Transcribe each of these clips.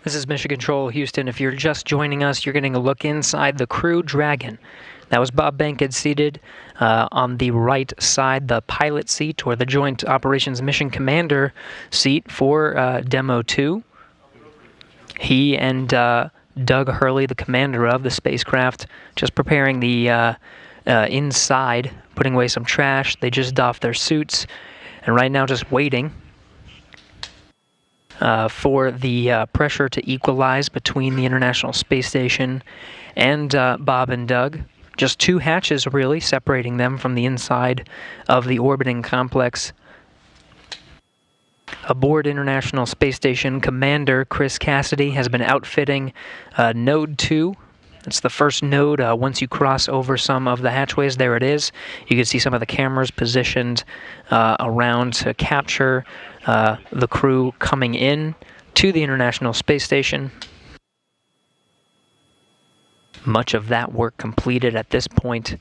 This is Mission Control, Houston. If you're just joining us, you're getting a look inside the Crew Dragon. That was Bob Bankhead seated on the right side, the pilot seat, or the Joint Operations Mission Commander seat for Demo 2. He and Doug Hurley, the commander of the spacecraft, just preparing the inside, putting away some trash. They just doffed their suits, and right now just waiting for the pressure to equalize between the International Space Station and Bob and Doug. Just two hatches, really, separating them from the inside of the orbiting complex. Aboard International Space Station, Commander Chris Cassidy has been outfitting Node 2. It's the first node. Once you cross over some of the hatchways, there it is. You can see some of the cameras positioned around to capture the crew coming in to the International Space Station. Much of that work completed at this point.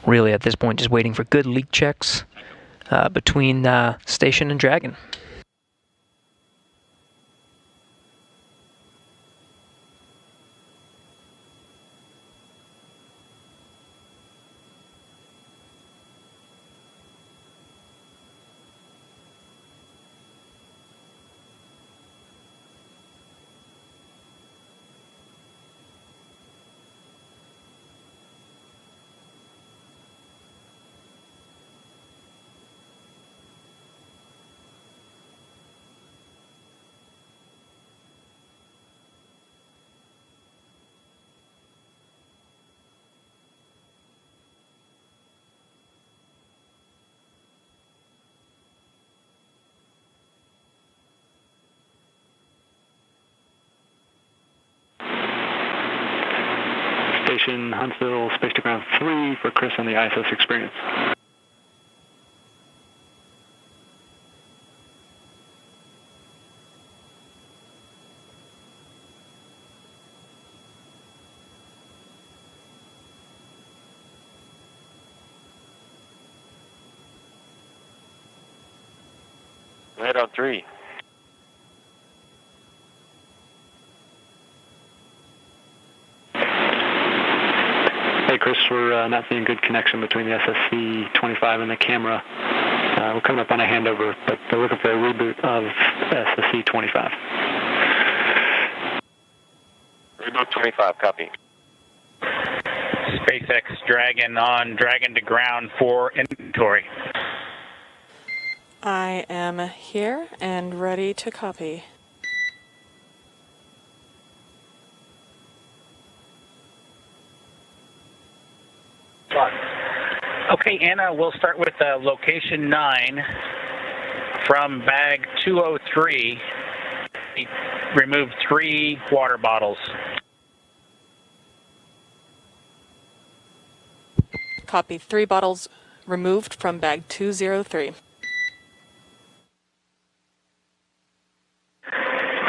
Really, at this point, just waiting for good leak checks between Station and Dragon. Station Huntsville, Space to Ground 3 for Chris on the ISS experience. Head on 3. Hey Chris, we're not seeing good connection between the SSC-25 and the camera. We're coming up on a handover, but they're looking for a reboot of SSC-25. Reboot 25, copy. SpaceX Dragon on Dragon to ground for inventory. I am here and ready to copy. Okay, Anna, we'll start with location 9 from bag 203. We removed 3 water bottles. Copy. 3 bottles removed from bag 203.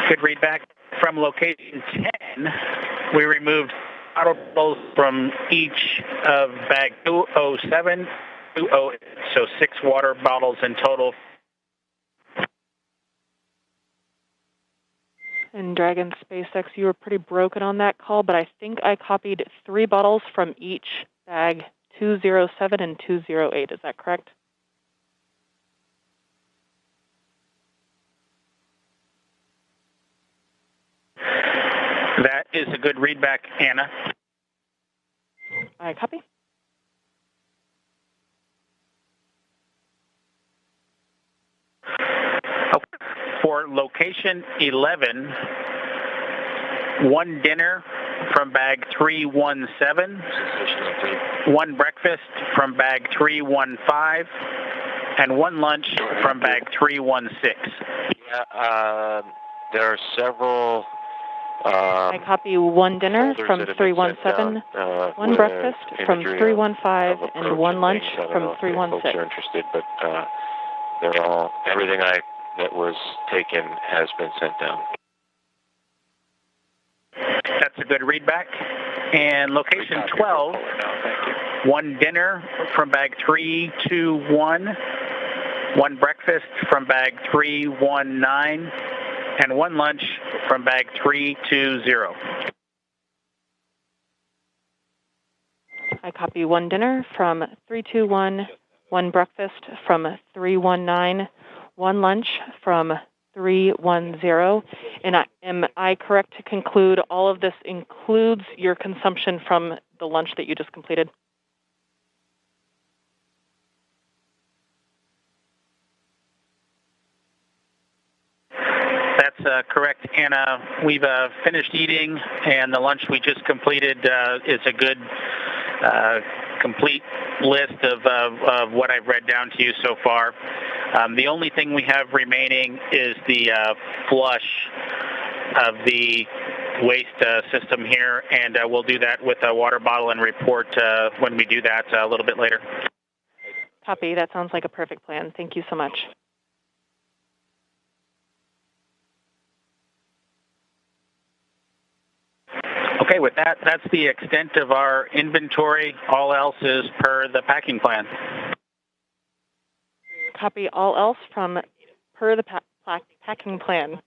Good readback. From location 10, we removed bottles from each of bag 207, 208, so 6 water bottles in total. And Dragon SpaceX, you were pretty broken on that call, but I think I copied 3 bottles from each bag 207 and 208. Is that correct? That is a good readback, Anna. I copy. For location 11, 1 dinner from bag 317, 1 breakfast from bag 315, and 1 lunch from bag 316. Yeah, there are several. I copy 1 dinner from 317, 1 breakfast from 315, and 1 lunch from 316. Folks are interested, but they're all everything that was taken has been sent down. That's a good readback. And location 12, 1 dinner from bag 321, 1 breakfast from bag 319, and 1 lunch from bag 320. I copy 1 dinner from 321, 1 breakfast from 319, 1 lunch from 310. And am I correct to conclude all of this includes your consumption from the lunch that you just completed? That's correct, Anna. We've finished eating, and the lunch we just completed is a good complete list of what I've read down to you so far. The only thing we have remaining is the flush of the waste system here, and we'll do that with a water bottle and report when we do that a little bit later. Copy. That sounds like a perfect plan. Thank you so much. Okay, with that, that's the extent of our inventory. All else is per the packing plan. Copy all else from per the packing plan.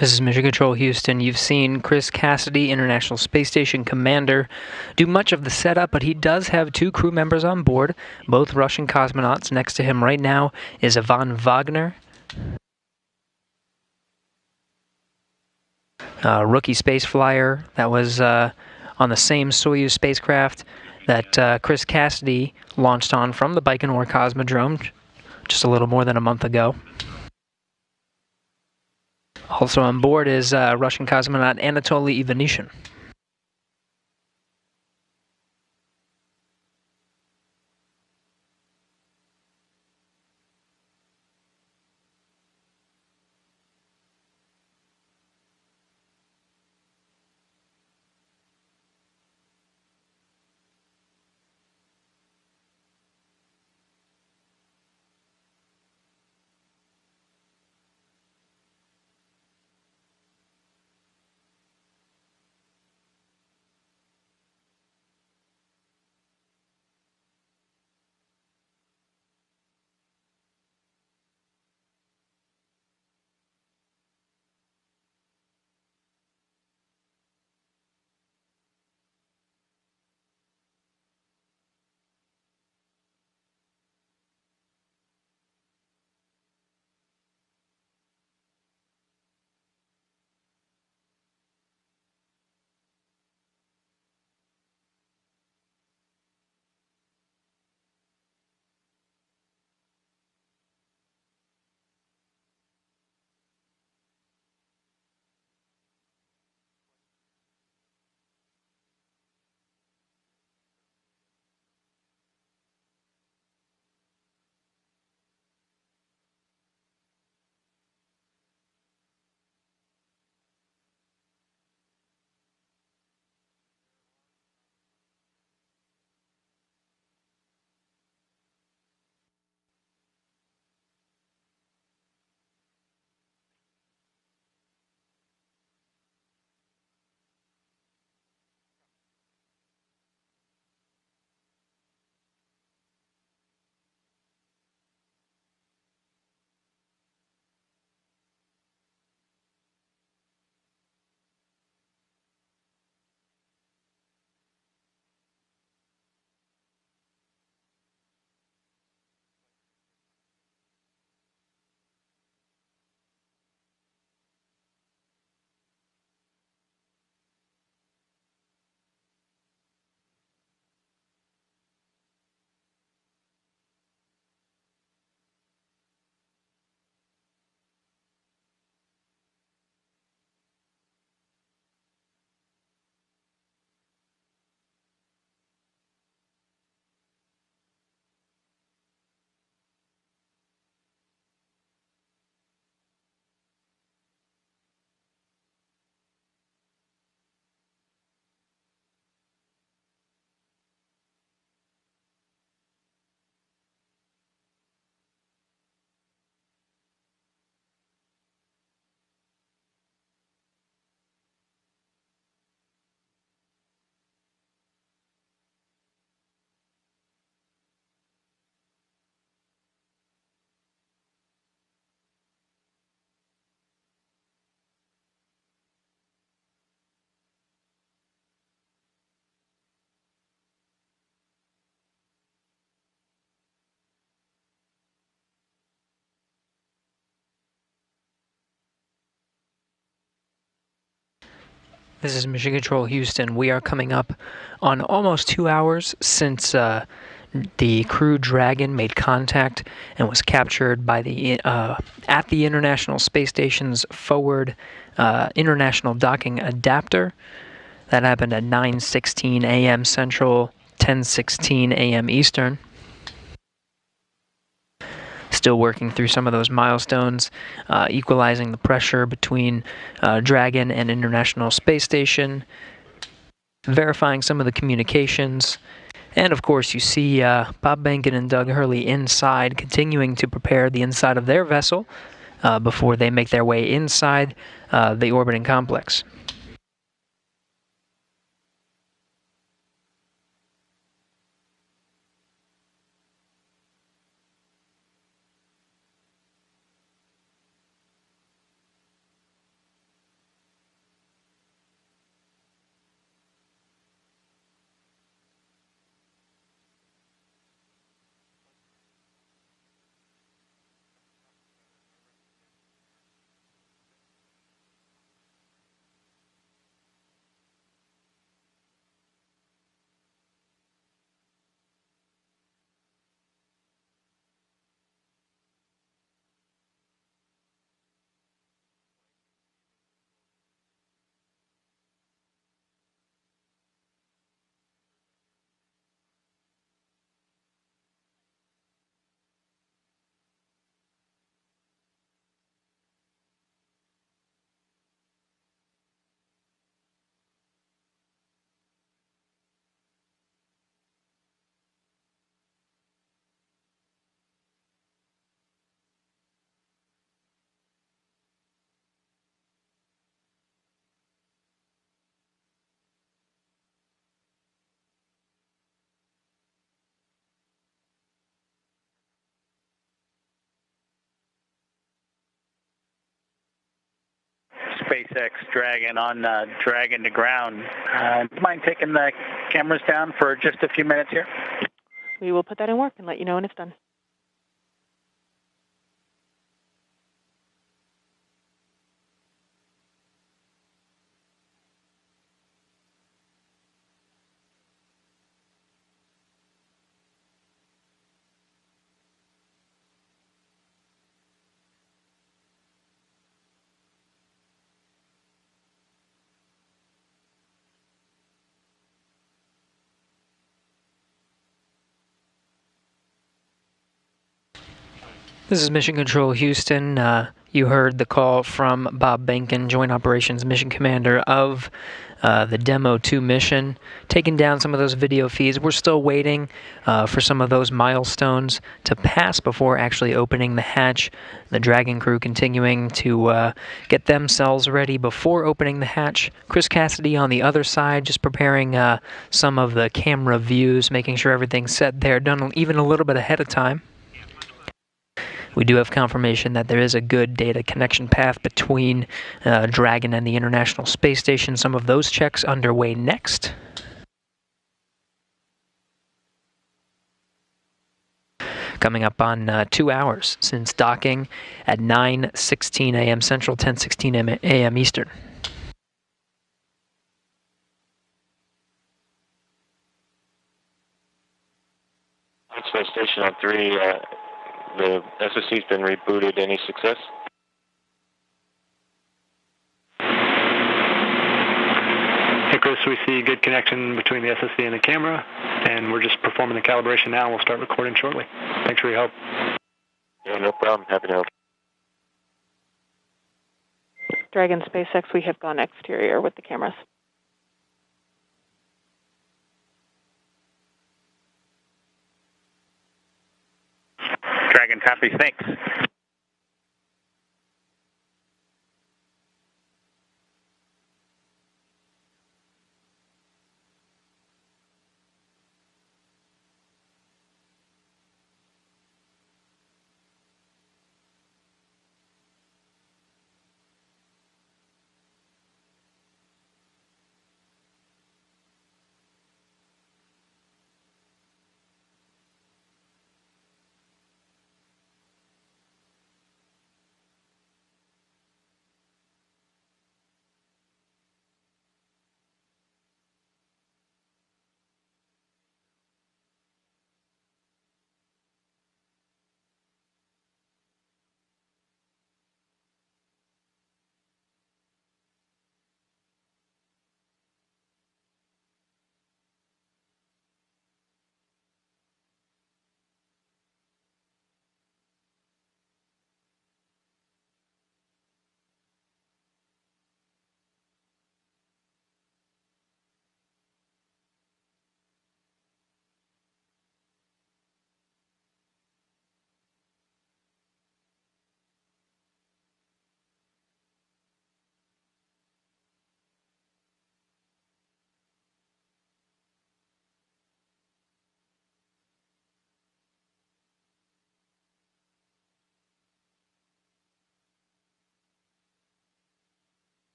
This is Mission Control Houston. You've seen Chris Cassidy, International Space Station Commander, do much of the setup, but he does have 2 crew members on board, both Russian cosmonauts. Next to him right now is Ivan Wagner, rookie space flyer that was on the same Soyuz spacecraft that Chris Cassidy launched on from the Baikonur Cosmodrome just a little more than a month ago. Also on board is Russian cosmonaut Anatoly Ivanishin. This is Mission Control Houston. We are coming up on almost 2 hours since the Crew Dragon made contact and was captured by at the International Space Station's forward international docking adapter. That happened at 9:16 a.m. Central, 10:16 a.m. Eastern. Still working through some of those milestones, equalizing the pressure between Dragon and International Space Station, verifying some of the communications, and of course you see Bob Behnken and Doug Hurley inside, continuing to prepare the inside of their vessel before they make their way inside the orbiting complex. SpaceX Dragon on Dragon to ground. Do you mind taking the cameras down for just a few minutes here? We will put that in work and let you know when it's done. This is Mission Control Houston. You heard the call from Bob Behnken, Joint Operations Mission Commander of the Demo 2 mission, taking down some of those video feeds. We're still waiting for some of those milestones to pass before actually opening the hatch. The Dragon crew continuing to get themselves ready before opening the hatch. Chris Cassidy on the other side, just preparing some of the camera views, making sure everything's set there, done even a little bit ahead of time. We do have confirmation that there is a good data connection path between Dragon and the International Space Station. Some of those checks underway next. Coming up on 2 hours since docking at 9:16 a.m. Central, 10:16 a.m. Eastern. Space Station on 3. The SSC's been rebooted. Any success? Hey, Chris, we see good connection between the SSC and the camera, and we're just performing the calibration now, and we'll start recording shortly. Thanks for your help. Yeah, no problem. Happy to help. Dragon SpaceX, we have gone exterior with the cameras. Dragon copy, thanks.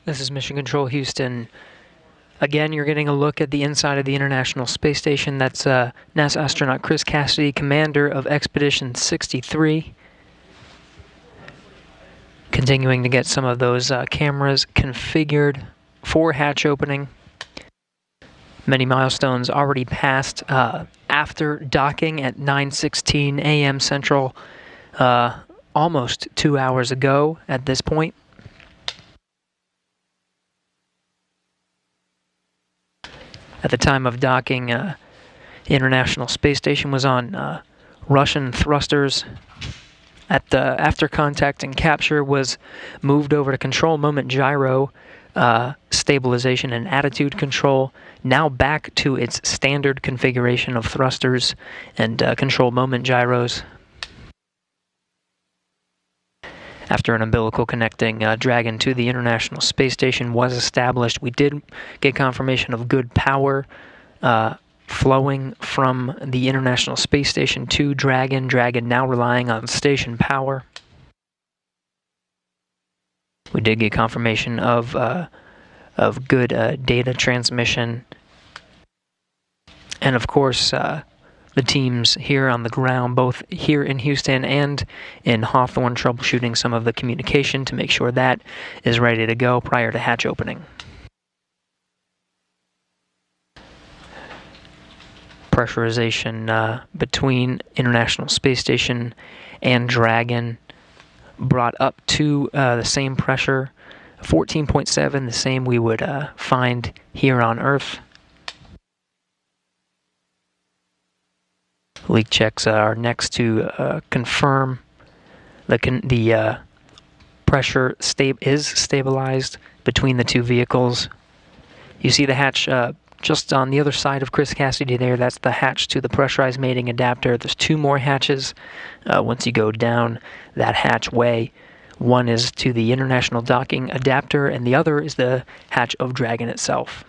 This is Mission Control Houston. Again, you're getting a look at the inside of the International Space Station. That's NASA astronaut Chris Cassidy, commander of Expedition 63. Continuing to get some of those cameras configured for hatch opening. Many milestones already passed after docking at 9:16 a.m. Central, almost 2 hours ago at this point. At the time of docking, the International Space Station was on Russian thrusters. After contact and capture, was moved over to control moment gyro, stabilization and attitude control, now back to its standard configuration of thrusters and control moment gyros. After an umbilical connecting Dragon to the International Space Station was established, we did get confirmation of good power flowing from the International Space Station to Dragon. Dragon now relying on station power. We did get confirmation of good data transmission, and of course the teams here on the ground, both here in Houston and in Hawthorne, troubleshooting some of the communication to make sure that is ready to go prior to hatch opening. Pressurization between International Space Station and Dragon brought up to the same pressure, 14.7, the same we would find here on Earth. Leak checks are next to confirm the pressure is stabilized between the two vehicles. You see the hatch just on the other side of Chris Cassidy there. That's the hatch to the pressurized mating adapter. There's two more hatches once you go down that hatchway. One is to the international docking adapter, and the other is the hatch of Dragon itself.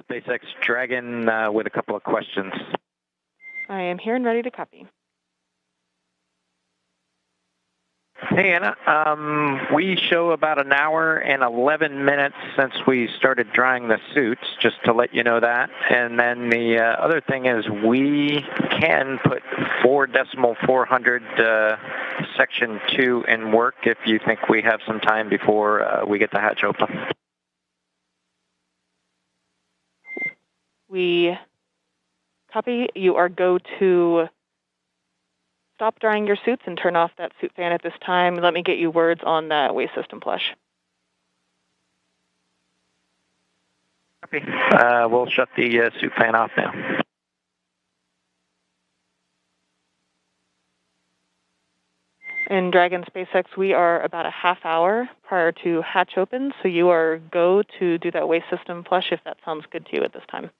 SpaceX Dragon with a couple of questions. I am here and ready to copy. Hey, Anna. We show about an hour and 11 minutes since we started drying the suits, just to let you know that. And then the other thing is we can put 4.400 section 2 in work if you think we have some time before we get the hatch open. We copy. You are go to stop drying your suits and turn off that suit fan at this time. Let me get you words on that waste system flush. Copy. We'll shut the suit fan off now. In Dragon SpaceX, we are about a half hour prior to hatch open, so you are go to do that waste system flush if that sounds good to you at this time.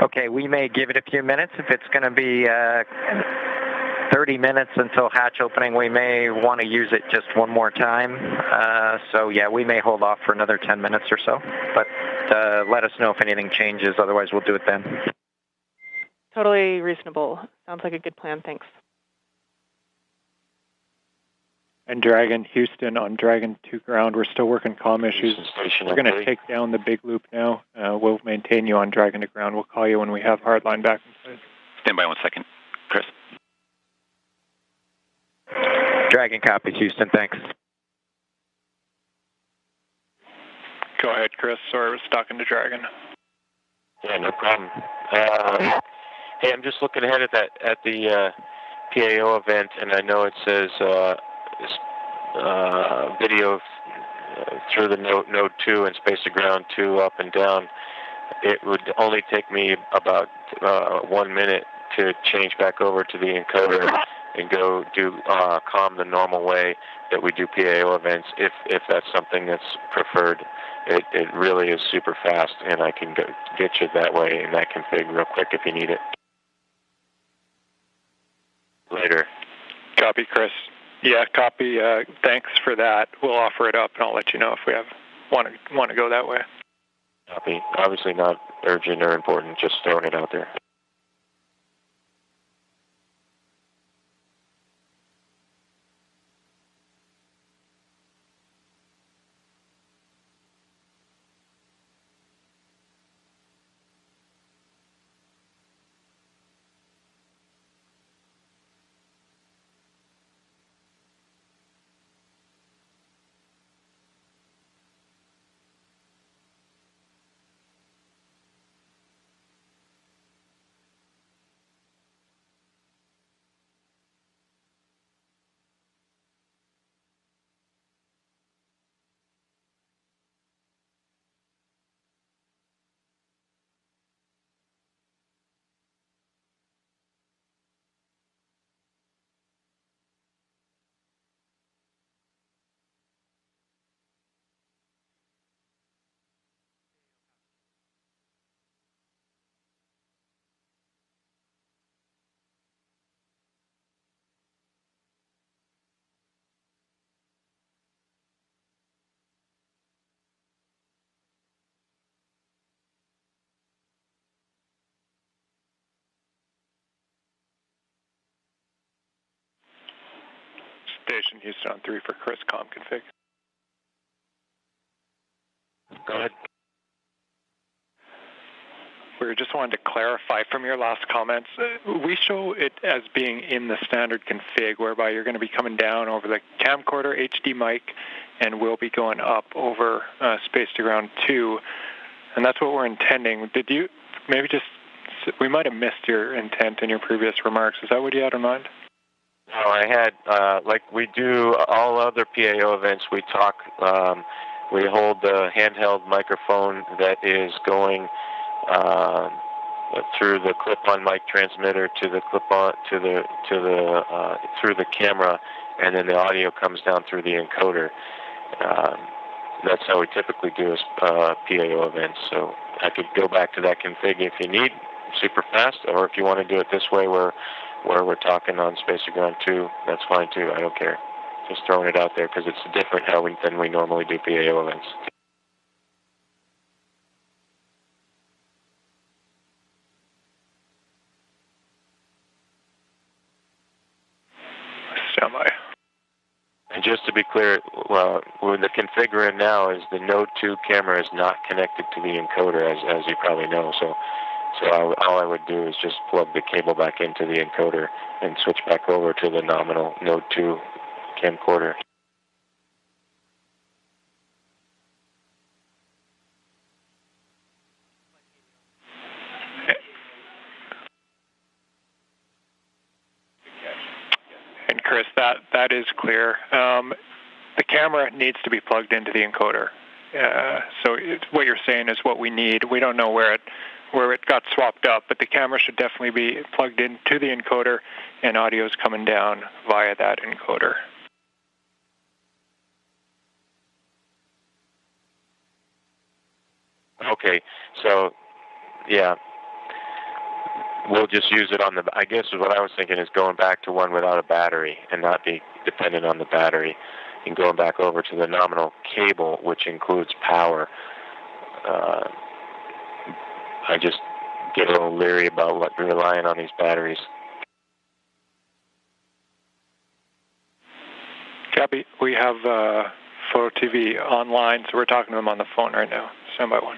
Okay, we may give it a few minutes. If it's going to be 30 minutes until hatch opening, we may want to use it just one more time. So yeah, we may hold off for another 10 minutes or so. But let us know if anything changes. Otherwise, we'll do it then. Totally reasonable. Sounds like a good plan. Thanks. And Dragon, Houston on Dragon 2 ground. We're still working comm issues. We're going to take down the big loop now. We'll maintain you on Dragon to ground. We'll call you when we have hardline back in place. Stand by 1 second. Chris. Dragon copies, Houston. Thanks. Go ahead, Chris. Sorry, I was talking to Dragon. Yeah, no problem. Hey, I'm just looking ahead at the PAO event, and I know it says video through the node 2 and space to ground 2 up and down. It would only take me about 1 minute to change back over to the encoder and go do comm the normal way that we do PAO events, if that's something that's preferred. It really is super fast, and I can get you that way in that config real quick if you need it. Later. Copy, Chris. Yeah, copy. Thanks for that. We'll offer it up, and I'll let you know if we want to go that way. Copy. Obviously not urgent or important, just throwing it out there. Station Houston on 3 for Chris comm config. Go ahead. We just wanted to clarify from your last comments. We show it as being in the standard config, whereby you're going to be coming down over the camcorder HD mic, and we'll be going up over space to ground 2, and that's what we're intending. Did you maybe just? We might have missed your intent in your previous remarks. Is that what you had in mind? No, I had, like we do all other PAO events, we talk, we hold the handheld microphone that is going through the clip-on mic transmitter to the clip-on, through the camera, and then the audio comes down through the encoder. That's how we typically do PAO events. So I could go back to that config if you need, super fast, or if you want to do it this way where we're talking on space to ground 2, that's fine too. I don't care. Just throwing it out there because it's different than we normally do PAO events. Standby. And just to be clear, when the config we're in now is the Node 2 camera is not connected to the encoder, as you probably know. So all I would do is just plug the cable back into the encoder and switch back over to the nominal Node 2 camcorder. And Chris, that is clear. The camera needs to be plugged into the encoder. So what you're saying is what we need. We don't know where it got swapped up, but the camera should definitely be plugged into the encoder, and audio is coming down via that encoder. Okay, so yeah, we'll just use it on the. I guess what I was thinking is going back to one without a battery and not be dependent on the battery, and going back over to the nominal cable, which includes power. I just get a little leery about relying on these batteries. Copy. We have Photo TV online, so we're talking to them on the phone right now. Standby one.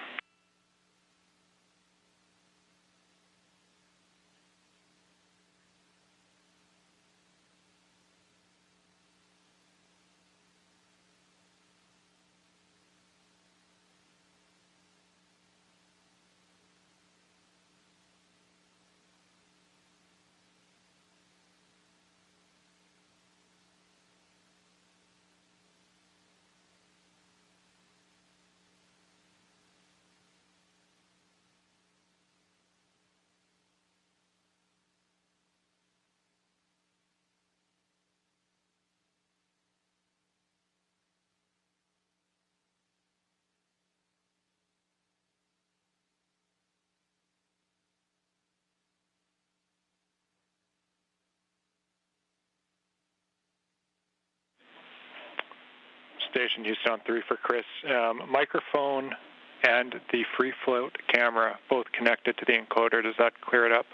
Station Houston on 3 for Chris. Microphone and the free float camera both connected to the encoder. Does that clear it up?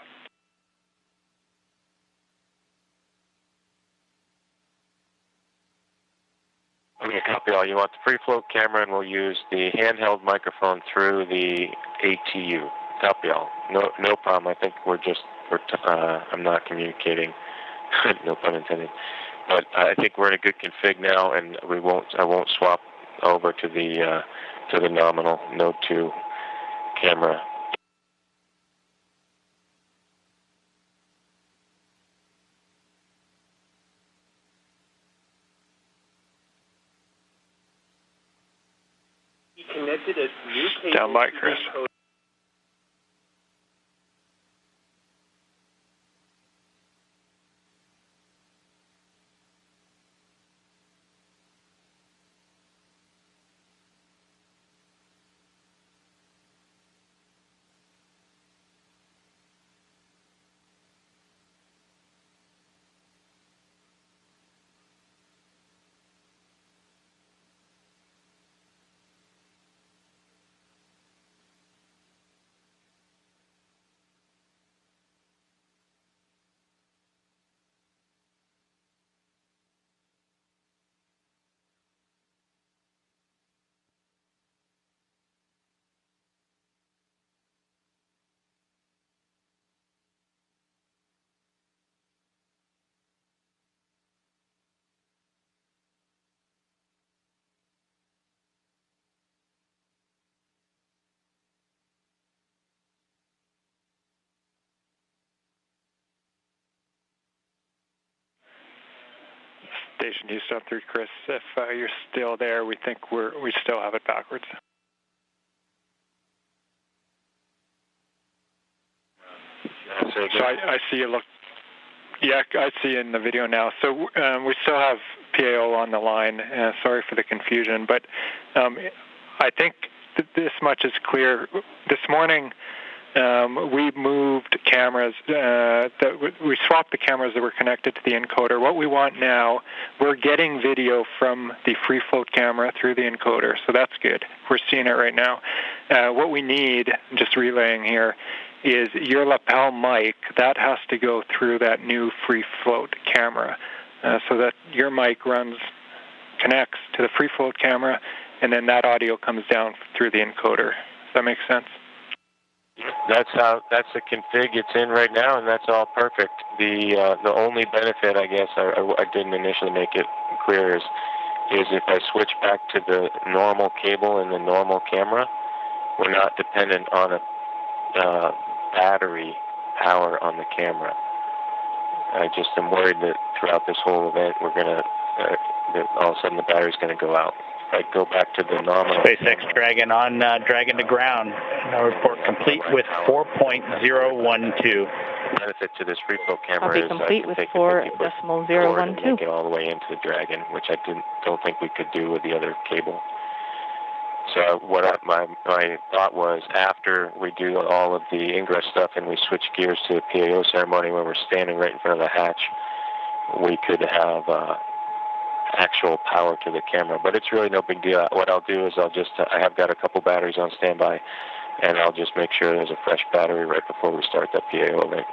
Okay, copy all. You want the free float camera, and we'll use the handheld microphone through the ATU. Copy all. No problem. I think I'm not communicating. No pun intended. But I think we're in a good config now, and I won't swap over to the nominal Node 2 camera. He connected a new cable. Down by Chris. Station Houston on 3, Chris. If you're still there, we think we still have it backwards. So I see you look. Yeah, I see in the video now. So we still have PAO on the line. Sorry for the confusion, but I think this much is clear. This morning, we moved cameras, we swapped the cameras that were connected to the encoder. What we want now, we're getting video from the free float camera through the encoder, so that's good. We're seeing it right now. What we need, just relaying here, is your lapel mic. That has to go through that new free float camera, so that your mic connects to the free float camera, and then that audio comes down through the encoder. Does that make sense? That's the config it's in right now, and that's all perfect. The only benefit, I guess, I didn't initially make it clear is if I switch back to the normal cable and the normal camera, we're not dependent on a battery power on the camera. I just am worried that throughout this whole event, we're gonna that all of a sudden the battery's gonna go out. If I go back to the normal. SpaceX Dragon on Dragon to ground. Now report complete with 4.012. Benefit to this free flow camera Copy is complete with 4.012. Make it all the way into the Dragon, which I don't think we could do with the other cable. So my thought was, after we do all of the ingress stuff and we switch gears to the PAO ceremony when we're standing right in front of the hatch, we could have actual power to the camera. But it's really no big deal. What I'll do is I have got a couple batteries on standby, and I'll just make sure there's a fresh battery right before we start that PAO event.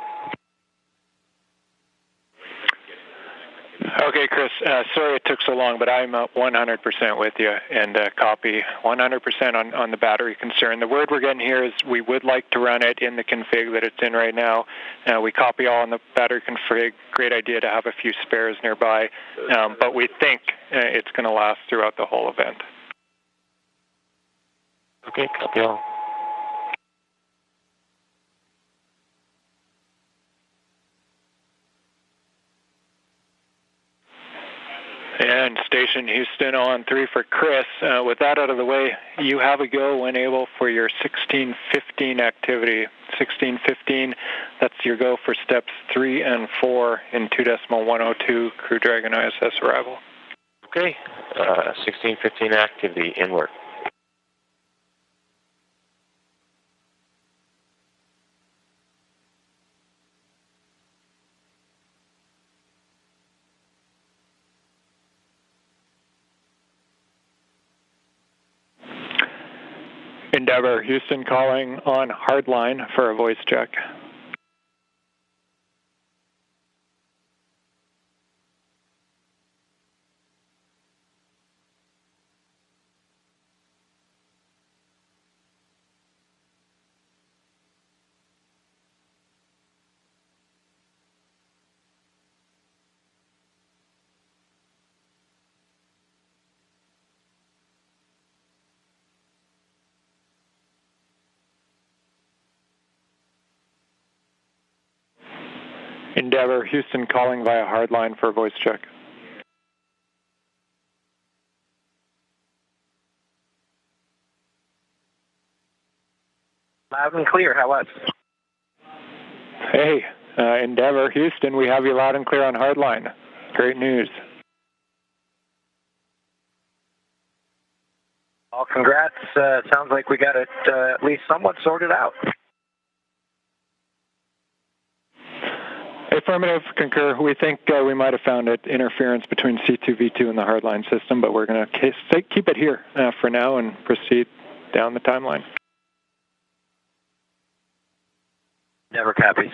Okay, Chris, sorry it took so long, but I'm 100% with you, and copy 100% on the battery concern. The word we're getting here is we would like to run it in the config that it's in right now. We copy all on the battery config. Great idea to have a few spares nearby, but we think it's going to last throughout the whole event. Okay, copy all. And Station Houston on 3 for Chris. With that out of the way, you have a go when able for your 1615 activity. 1615, that's your go for steps 3 and 4 in 2.102 Crew Dragon ISS arrival. Okay, 1615 activity, in work. Endeavour, Houston calling on hardline for a voice check. Endeavour, Houston calling via hardline for a voice check. Loud and clear, how was? Hey, Endeavour, Houston, we have you loud and clear on hardline. Great news. Well, congrats. Sounds like we got it at least somewhat sorted out. Affirmative, concur. We think we might have found an interference between C2, V2 and the hardline system, but we're going to keep it here for now and proceed down the timeline. Never copies.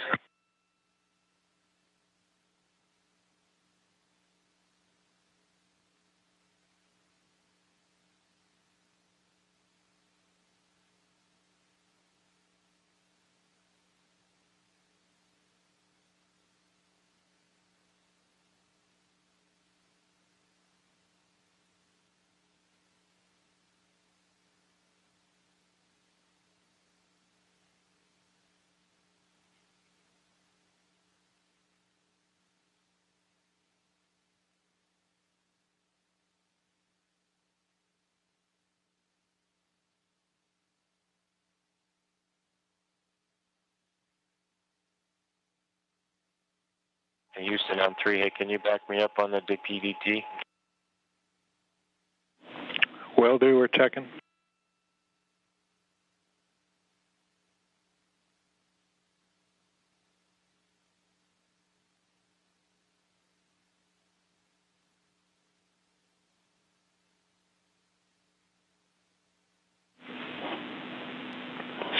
Houston on 3, hey, can you back me up on the PDT? Will do, we're checking.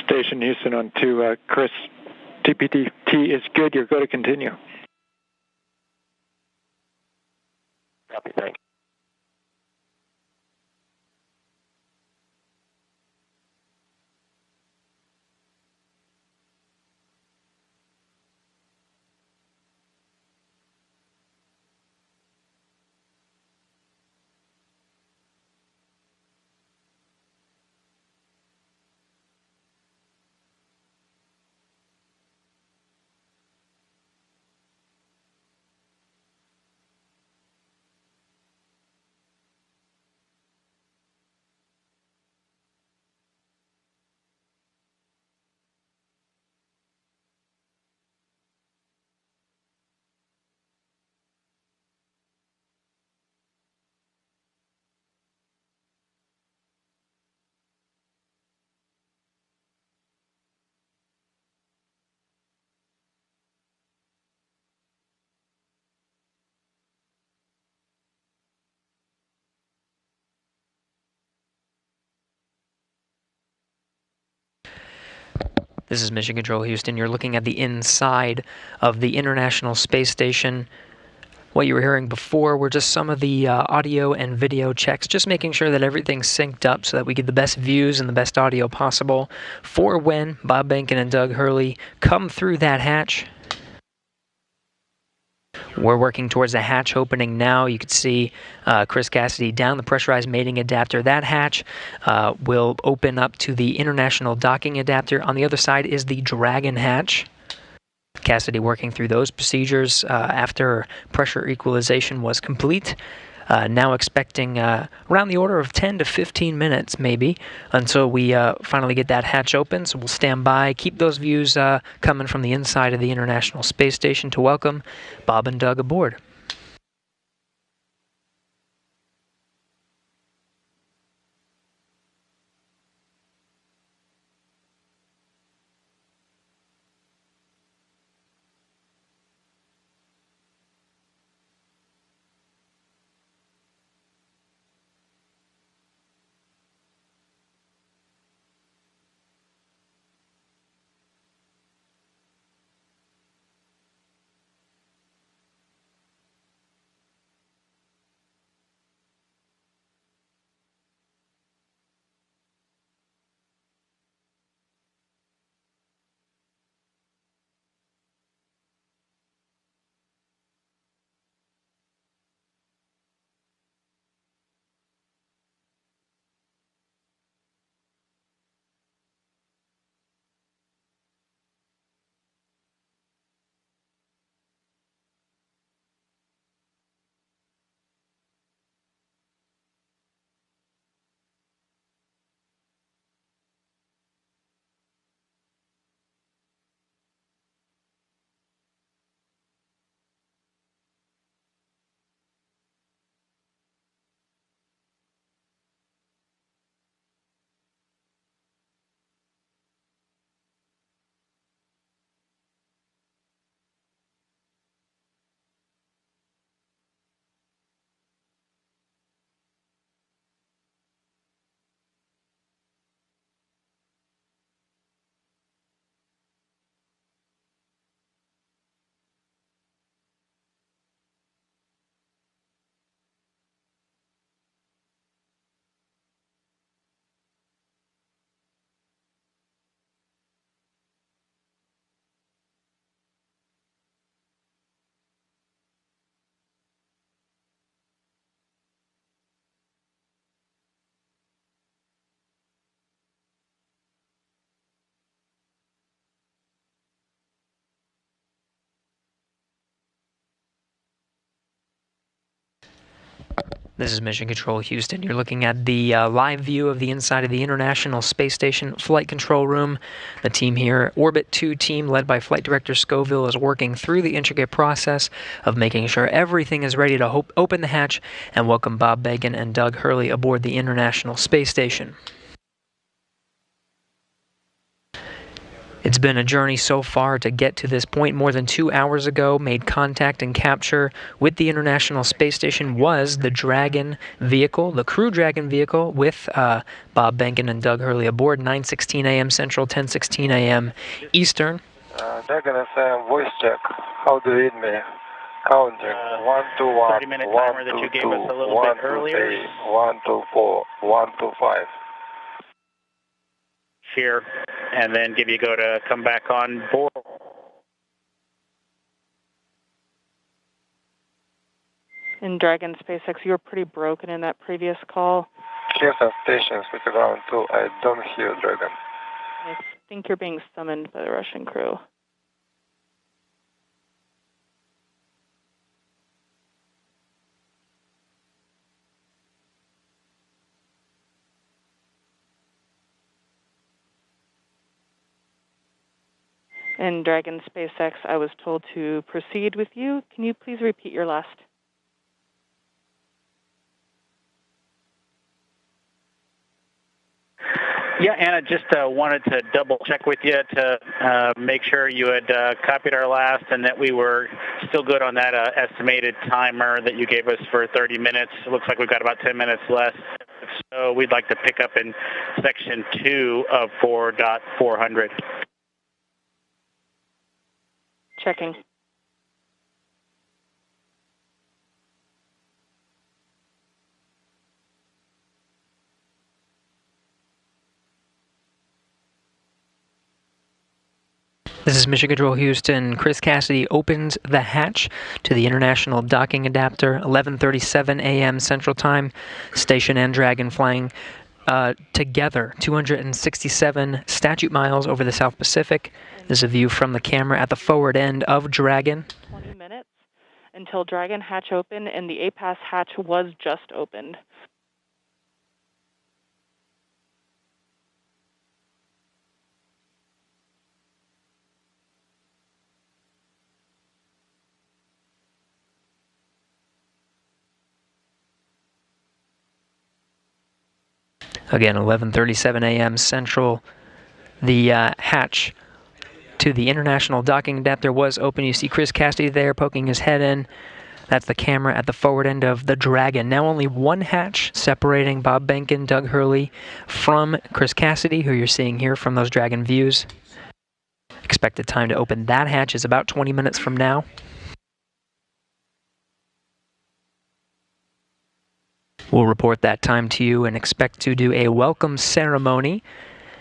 Station Houston on 2, Chris, TPT is good. You're good to continue. Copy, thanks. This is Mission Control Houston. You're looking at the inside of the International Space Station. What you were hearing before were just some of the audio and video checks, just making sure that everything's synced up so that we get the best views and the best audio possible for when Bob Behnken and Doug Hurley come through that hatch. We're working towards the hatch opening now. You can see Chris Cassidy down the pressurized mating adapter. That hatch will open up to the international docking adapter. On the other side is the Dragon hatch. Cassidy working through those procedures after pressure equalization was complete. Now expecting around the order of 10 to 15 minutes maybe until we finally get that hatch open. So we'll stand by, keep those views coming from the inside of the International Space Station to welcome Bob and Doug aboard. This is Mission Control Houston. You're looking at the live view of the inside of the International Space Station Flight Control Room. The team here, Orbit 2 team led by Flight Director Scoville, is working through the intricate process of making sure everything is ready to open the hatch and welcome Bob Behnken and Doug Hurley aboard the International Space Station. It's been a journey so far to get to this point. More than 2 hours ago, made contact and capture with the International Space Station was the Dragon vehicle, the Crew Dragon vehicle, with Bob Behnken and Doug Hurley aboard, 9:16 a.m. Central, 10:16 a.m. Eastern. Dragon FM voice check. How do you read me? Counting. 1, 2, 1, 30-minute 1, timer that 2, you gave 2, us a little 1, bit 2, earlier. 3, 1, 2, 4, 1, 2, 5. Here, and then give you go to come back on board. In Dragon SpaceX, you were pretty broken in that previous call. Houston stations with ground 2. I don't hear Dragon. I think you're being summoned by the Russian crew. In Dragon SpaceX, I was told to proceed with you. Can you please repeat your last? Yeah, Anna, just wanted to double check with you to make sure you had copied our last and that we were still good on that estimated timer that you gave us for 30 minutes. It looks like we've got about 10 minutes left. So we'd like to pick up in section 2 of 4.400. Checking. This is Mission Control Houston. Chris Cassidy opens the hatch to the International Docking Adapter, 11:37 a.m. Central Time. Station and Dragon flying together, 267 statute miles over the South Pacific. This is a view from the camera at the forward end of Dragon. 20 minutes until Dragon hatch opened, and the APAS hatch was just opened. Again, 11:37 a.m. Central. The hatch to the International Docking Adapter was open. You see Chris Cassidy there poking his head in. That's the camera at the forward end of the Dragon. Now only one hatch separating Bob Behnken, Doug Hurley from Chris Cassidy, who you're seeing here from those Dragon views. Expected time to open that hatch is about 20 minutes from now. We'll report that time to you and expect to do a welcome ceremony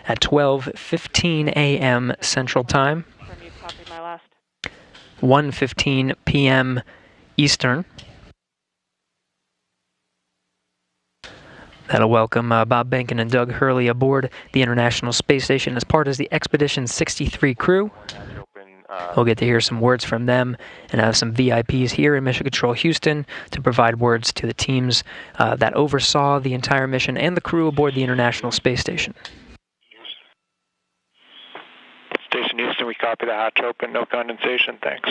at 12:15 a.m. Central Time, 1:15 p.m. Eastern. That'll welcome Bob Behnken and Doug Hurley aboard the International Space Station as part of the Expedition 63 crew. We'll get to hear some words from them and have some VIPs here in Mission Control Houston to provide words to the teams that oversaw the entire mission and the crew aboard the International Space Station. Station Houston, we copy the hatch open, no condensation, thanks.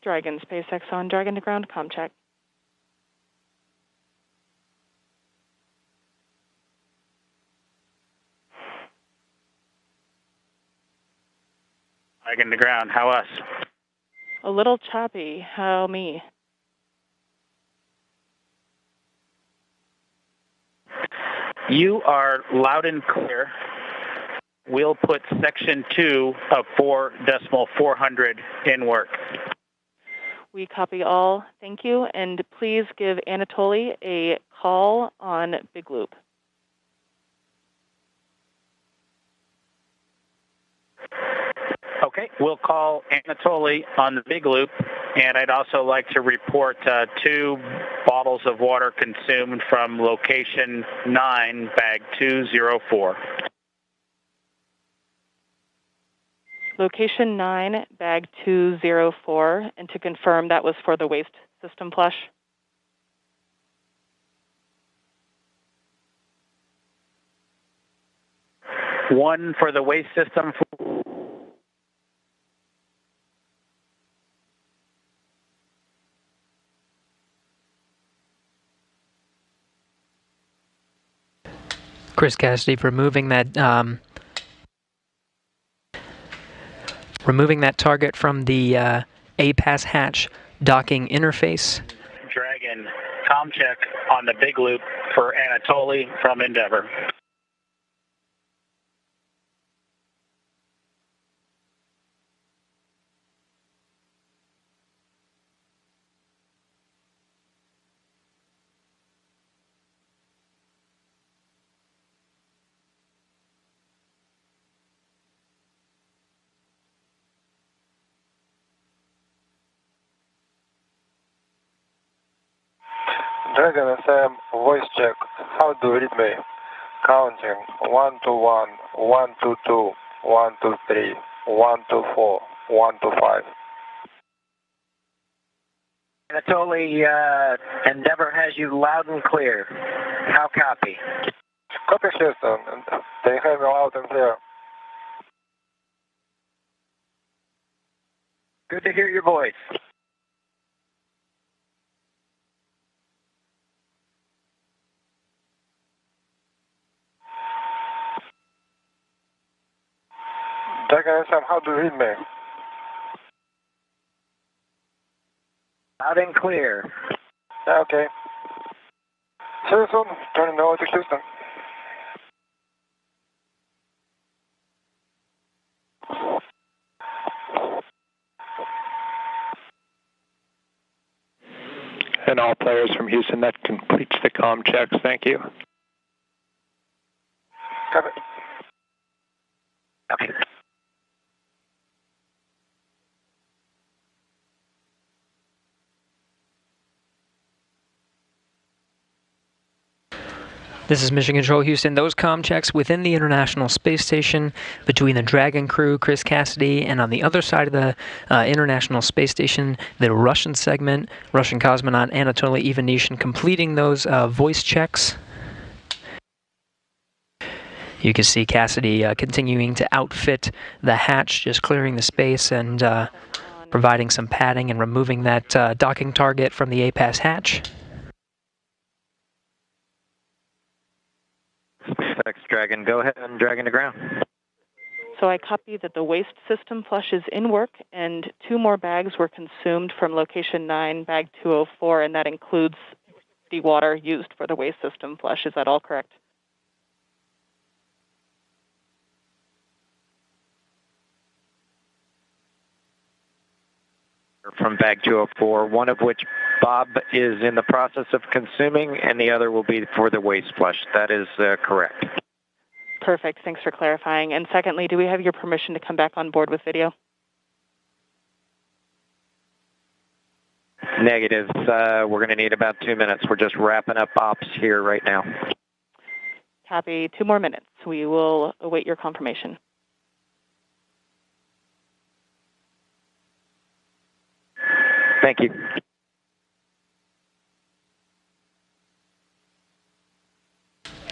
Dragon SpaceX on Dragon to ground, comm check. Dragon to ground, how us? A little choppy, how me? You are loud and clear. We'll put section 2 of 4.400 in work. We copy all. Thank you. And please give Anatoly a call on Big Loop. Okay, we'll call Anatoly on the Big Loop, and I'd also like to report 2 bottles of water consumed from location 9, bag 204. Location 9, bag 204, and to confirm that was for the waste system flush. 1 for the waste system. Chris Cassidy removing that target from the APAS hatch docking interface. Dragon, comm check on the big loop for Anatoly from Endeavour. Dragon FM, voice check. How do you read me? Counting 1 to 1, 1 to 2, 1 to 3, 1 to 4, 1 to 5. Anatoly, Endeavour has you loud and clear. How copy? Copy, Houston. They have you loud and clear. Good to hear your voice. Dragon FM, how do you read me? Loud and clear. Okay. See you soon. Turning over to Houston. And all players from Houston, that completes the comm checks. Thank you. Copy. Okay. This is Mission Control Houston. Those comm checks within the International Space Station between the Dragon crew, Chris Cassidy, and on the other side of the International Space Station, the Russian segment, Russian cosmonaut Anatoly Ivanishin completing those voice checks. You can see Cassidy continuing to outfit the hatch, just clearing the space and providing some padding and removing that docking target from the APAS hatch. Thanks, Dragon. Go ahead and Dragon to ground. So I copy that the waste system flush is in work, and 2 more bags were consumed from location 9, bag 204, and that includes the water used for the waste system flush. Is that all correct? From bag 204, one of which Bob is in the process of consuming, and the other will be for the waste flush. That is correct. Perfect. Thanks for clarifying. And secondly, do we have your permission to come back on board with video? Negative. We're going to need about 2 minutes. We're just wrapping up ops here right now. Copy. 2 more minutes. We will await your confirmation. Thank you.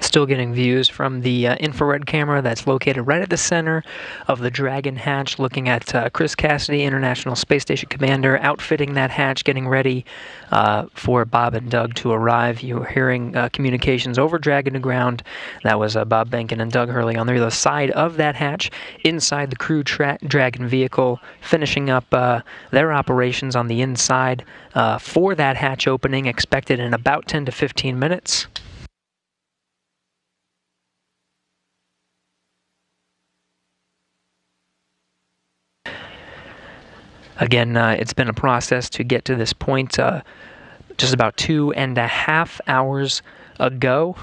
Still getting views from the infrared camera that's located right at the center of the Dragon hatch, looking at Chris Cassidy, International Space Station Commander, outfitting that hatch, getting ready for Bob and Doug to arrive. You were hearing communications over Dragon to ground. That was Bob Behnken and Doug Hurley on the other side of that hatch, inside the crew Dragon vehicle, finishing up their operations on the inside for that hatch opening, expected in about 10 to 15 minutes. Again, it's been a process to get to this point. Just about 2.5 hours ago,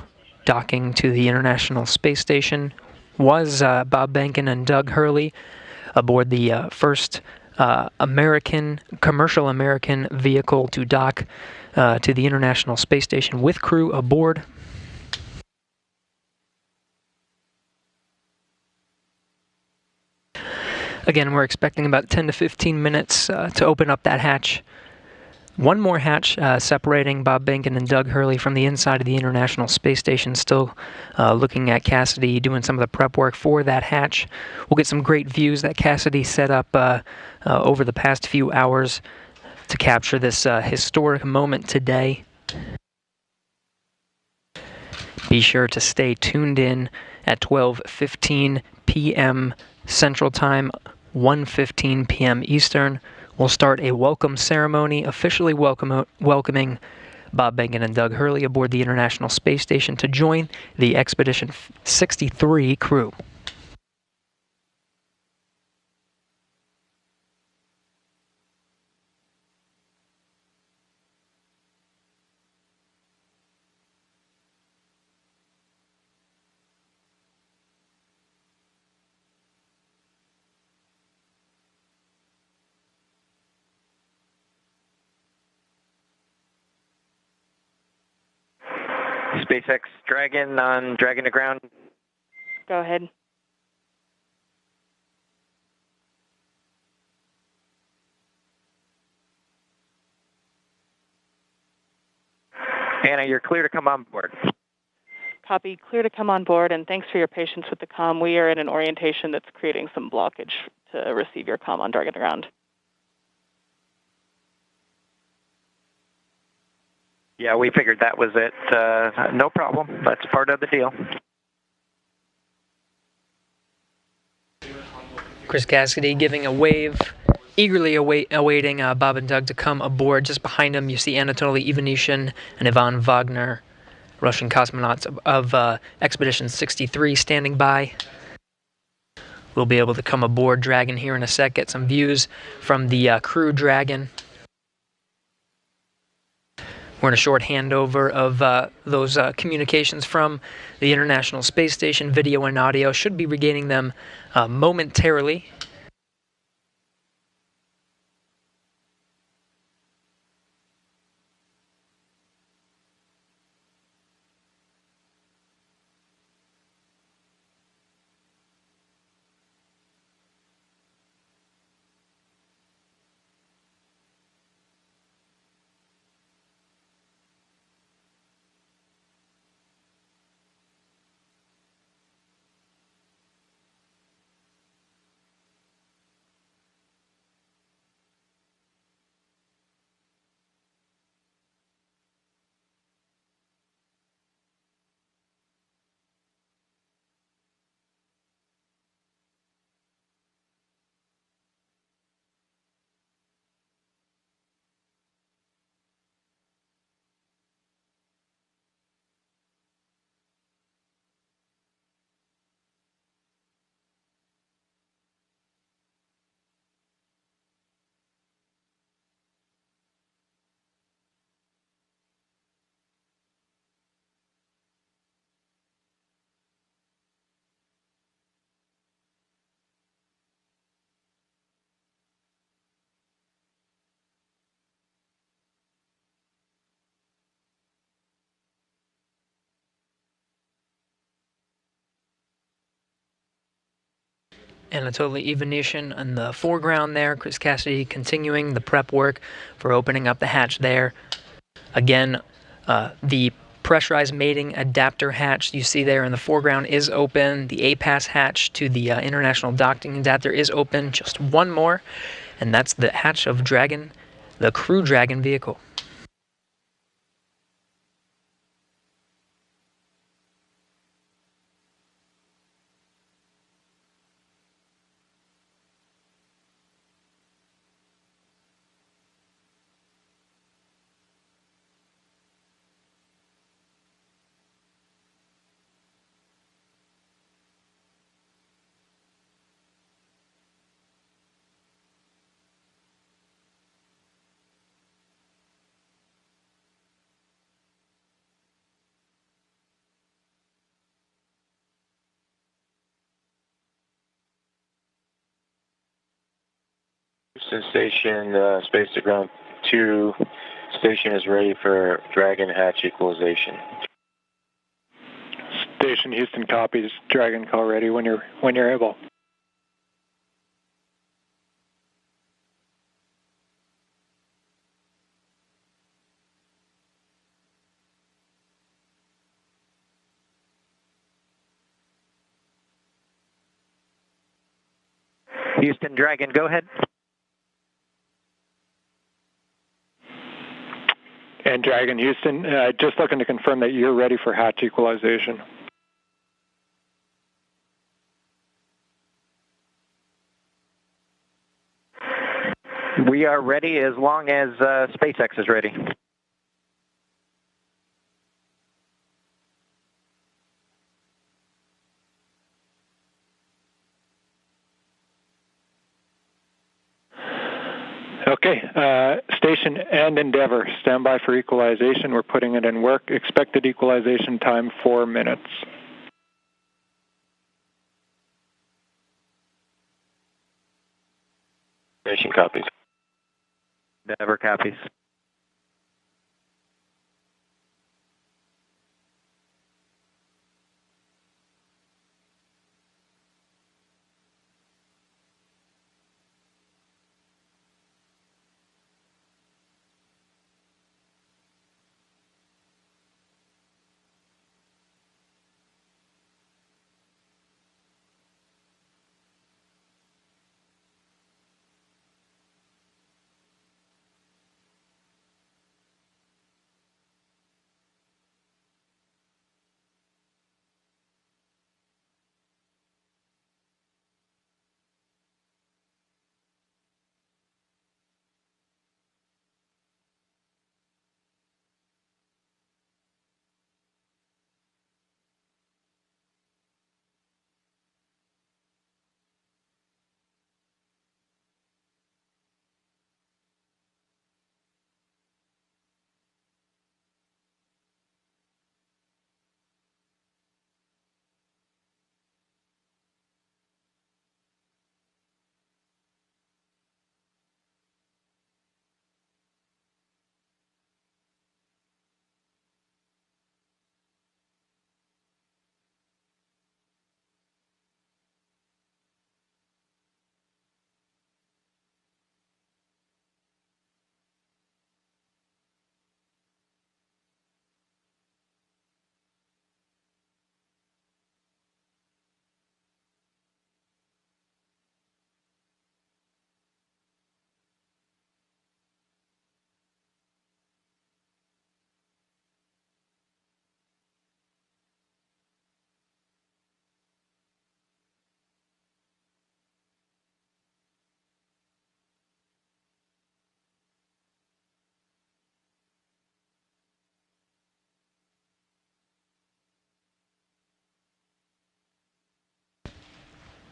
docking to the International Space Station was Bob Behnken and Doug Hurley aboard the first commercial American vehicle to dock to the International Space Station with crew aboard. Again, we're expecting about 10 to 15 minutes to open up that hatch One more hatch separating Bob Behnken and Doug Hurley from the inside of the International Space Station, still looking at Cassidy doing some of the prep work for that hatch. We'll get some great views that Cassidy set up over the past few hours to capture this historic moment today. Be sure to stay tuned in at 12:15 p.m. Central Time, 1:15 p.m. Eastern. We'll start a welcome ceremony officially welcoming Bob Behnken and Doug Hurley aboard the International Space Station to join the Expedition 63 crew. SpaceX Dragon on Dragon to ground. Go ahead. Anna, you're clear to come on board. Copy. Clear to come on board, and thanks for your patience with the comm. We are in an orientation that's creating some blockage to receive your comm on Dragon to ground. Yeah, we figured that was it. No problem. That's part of the deal. Chris Cassidy giving a wave, eagerly awaiting Bob and Doug to come aboard. Just behind him, you see Anatoly Ivanishin and Ivan Wagner, Russian cosmonauts of Expedition 63, standing by. We'll be able to come aboard Dragon here in a sec, get some views from the crew Dragon. We're in a short handover of those communications from the International Space Station. Video and audio should be regaining them momentarily. Anatoly Ivanishin in the foreground there. Chris Cassidy continuing the prep work for opening up the hatch there. Again, the pressurized mating adapter hatch you see there in the foreground is open. The APAS hatch to the International Docking Adapter is open. Just one more, and that's the hatch of Dragon, the Crew Dragon vehicle. Houston Station, space to ground 2. Station is ready for Dragon hatch equalization. Station Houston copies. Dragon call ready when you're able. Houston Dragon, go ahead. And Dragon Houston, just looking to confirm that you're ready for hatch equalization. We are ready as long as SpaceX is ready. Okay, station and Endeavour, stand by for equalization. We're putting it in work. Expected equalization time, 4 minutes. Station copies. Endeavour copies.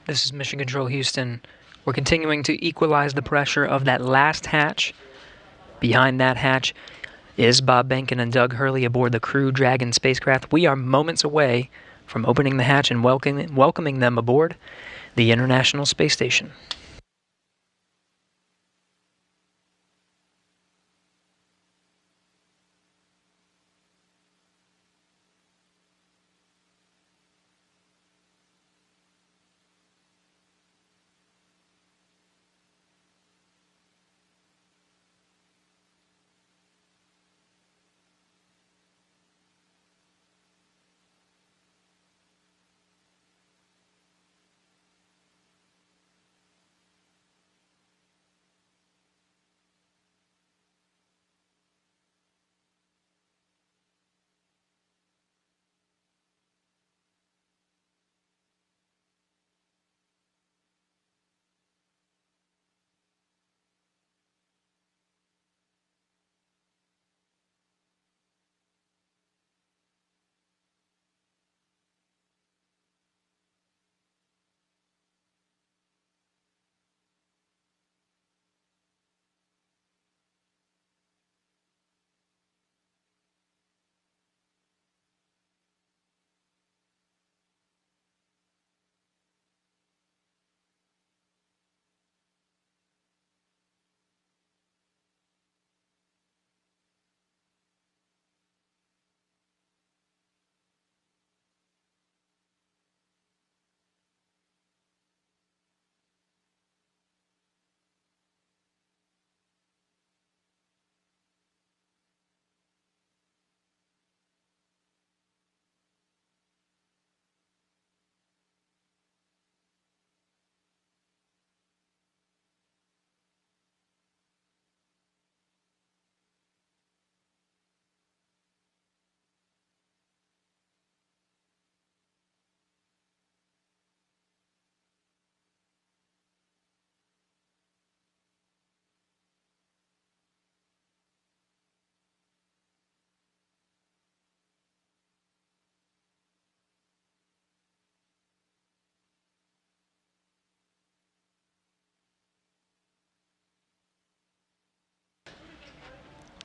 This is Mission Control Houston. We're continuing to equalize the pressure of that last hatch. Behind that hatch is Bob Behnken and Doug Hurley aboard the Crew Dragon spacecraft. We are moments away from opening the hatch and welcoming them aboard the International Space Station.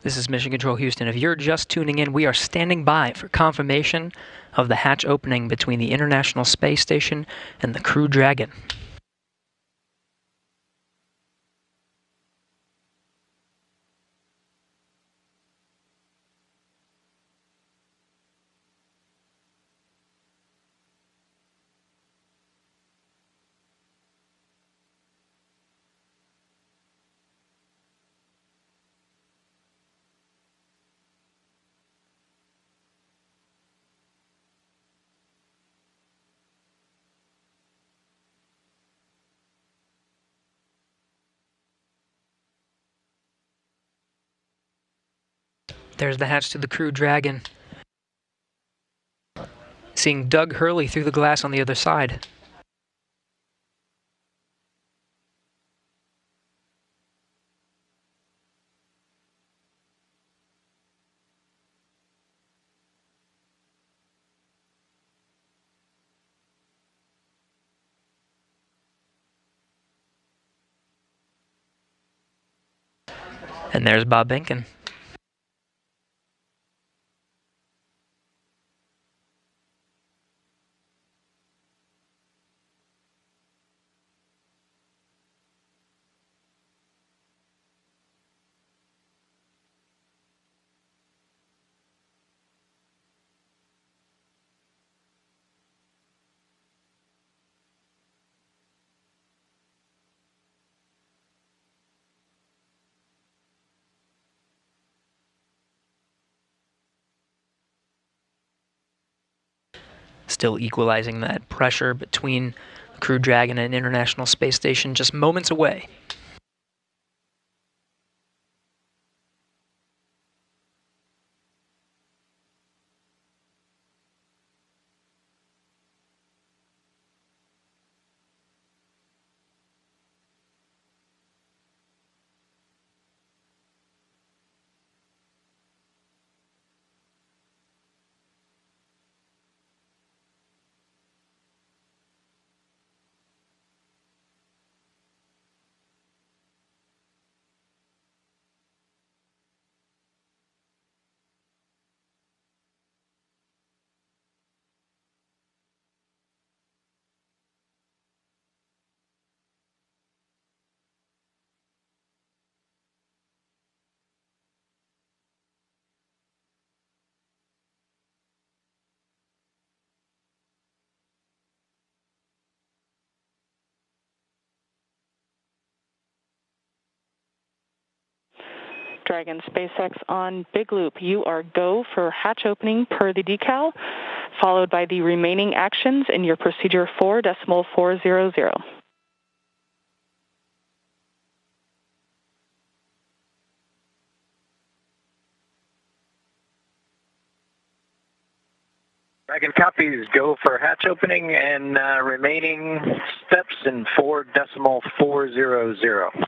This is Mission Control Houston. If you're just tuning in, we are standing by for confirmation of the hatch opening between the International Space Station and the Crew Dragon. There's the hatch to the Crew Dragon. Seeing Doug Hurley through the glass on the other side. And there's Bob Behnken. Still equalizing that pressure between the Crew Dragon and International Space Station, just moments away. Dragon SpaceX on Big Loop. You are go for hatch opening per the decal, followed by the remaining actions in your procedure 4.400. Dragon copies, go for hatch opening and remaining steps in 4.400.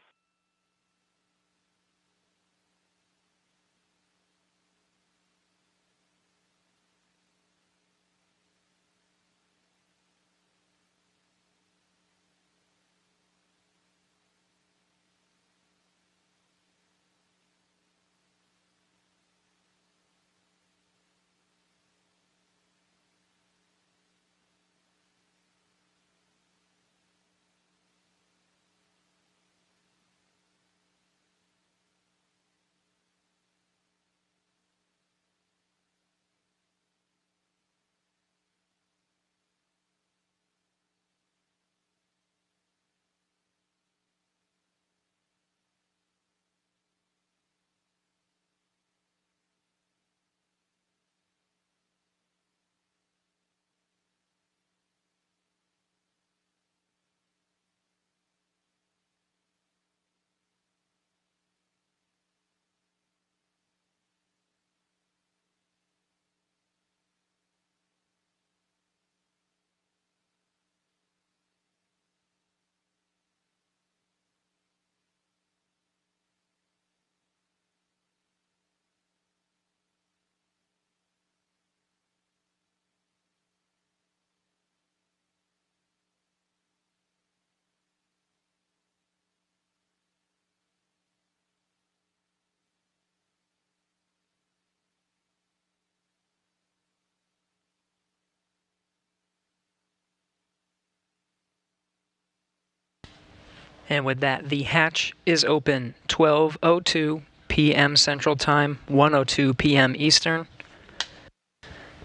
And with that, the hatch is open. 12:02 p.m. Central Time, 1:02 p.m. Eastern.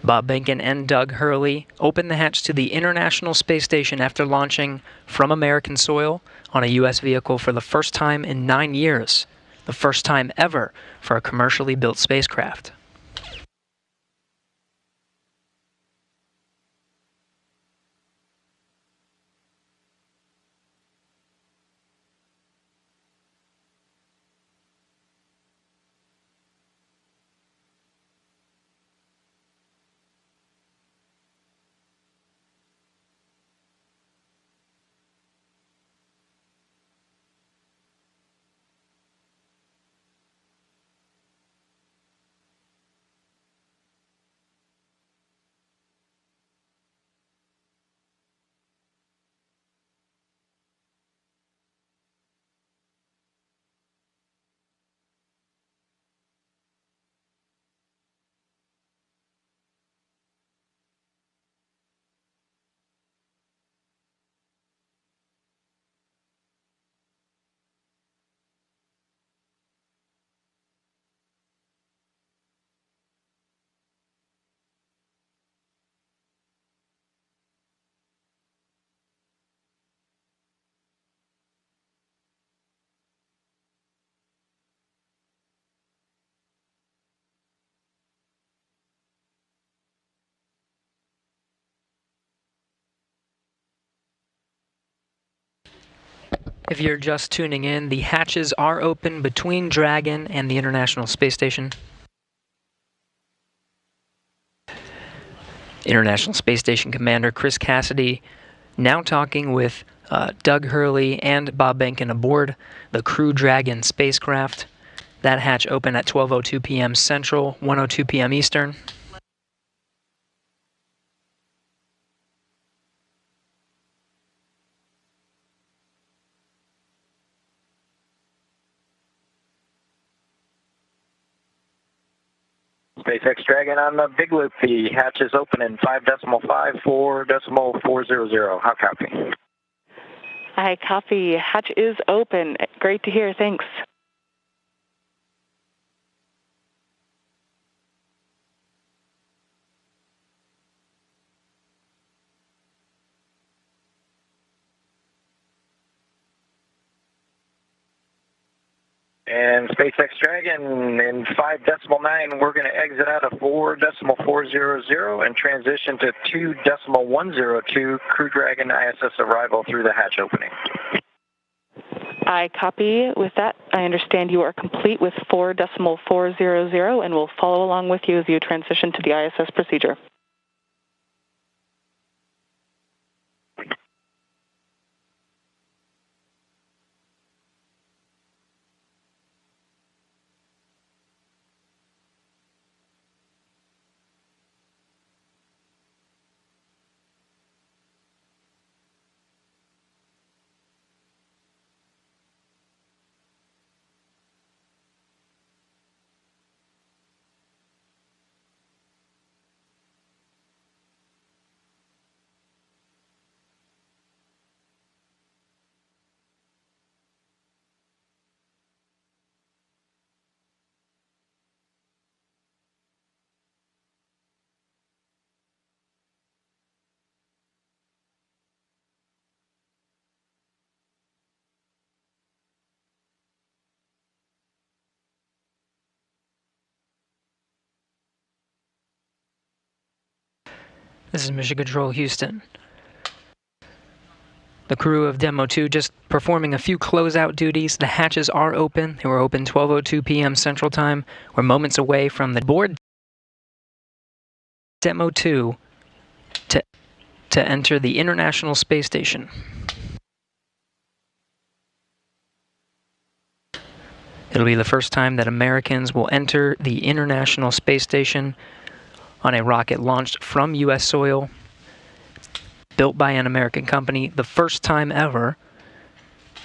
Bob Behnken and Doug Hurley opened the hatch to the International Space Station after launching from American soil on a U.S. vehicle for the first time in 9 years, the first time ever for a commercially built spacecraft. If you're just tuning in, the hatches are open between Dragon and the International Space Station. International Space Station Commander Chris Cassidy now talking with Doug Hurley and Bob Behnken aboard the Crew Dragon spacecraft. That hatch opened at 12:02 p.m. Central, 1:02 p.m. Eastern. SpaceX Dragon on the big loop. The hatch is open in 5.54.400. How copy? I copy. Hatch is open. Great to hear. Thanks. And SpaceX Dragon in 5.9, we're going to exit out of 4.400 and transition to 2.102 Crew Dragon ISS arrival through the hatch opening. I copy. With that, I understand you are complete with 4.400 and will follow along with you as you transition to the ISS procedure. This is Mission Control Houston. The crew of Demo 2 just performing a few closeout duties. The hatches are open. They were open 12:02 p.m. Central Time. We're moments away from the board Demo 2 to enter the International Space Station. It'll be the first time that Americans will enter the International Space Station on a rocket launched from U.S. soil, built by an American company. The first time ever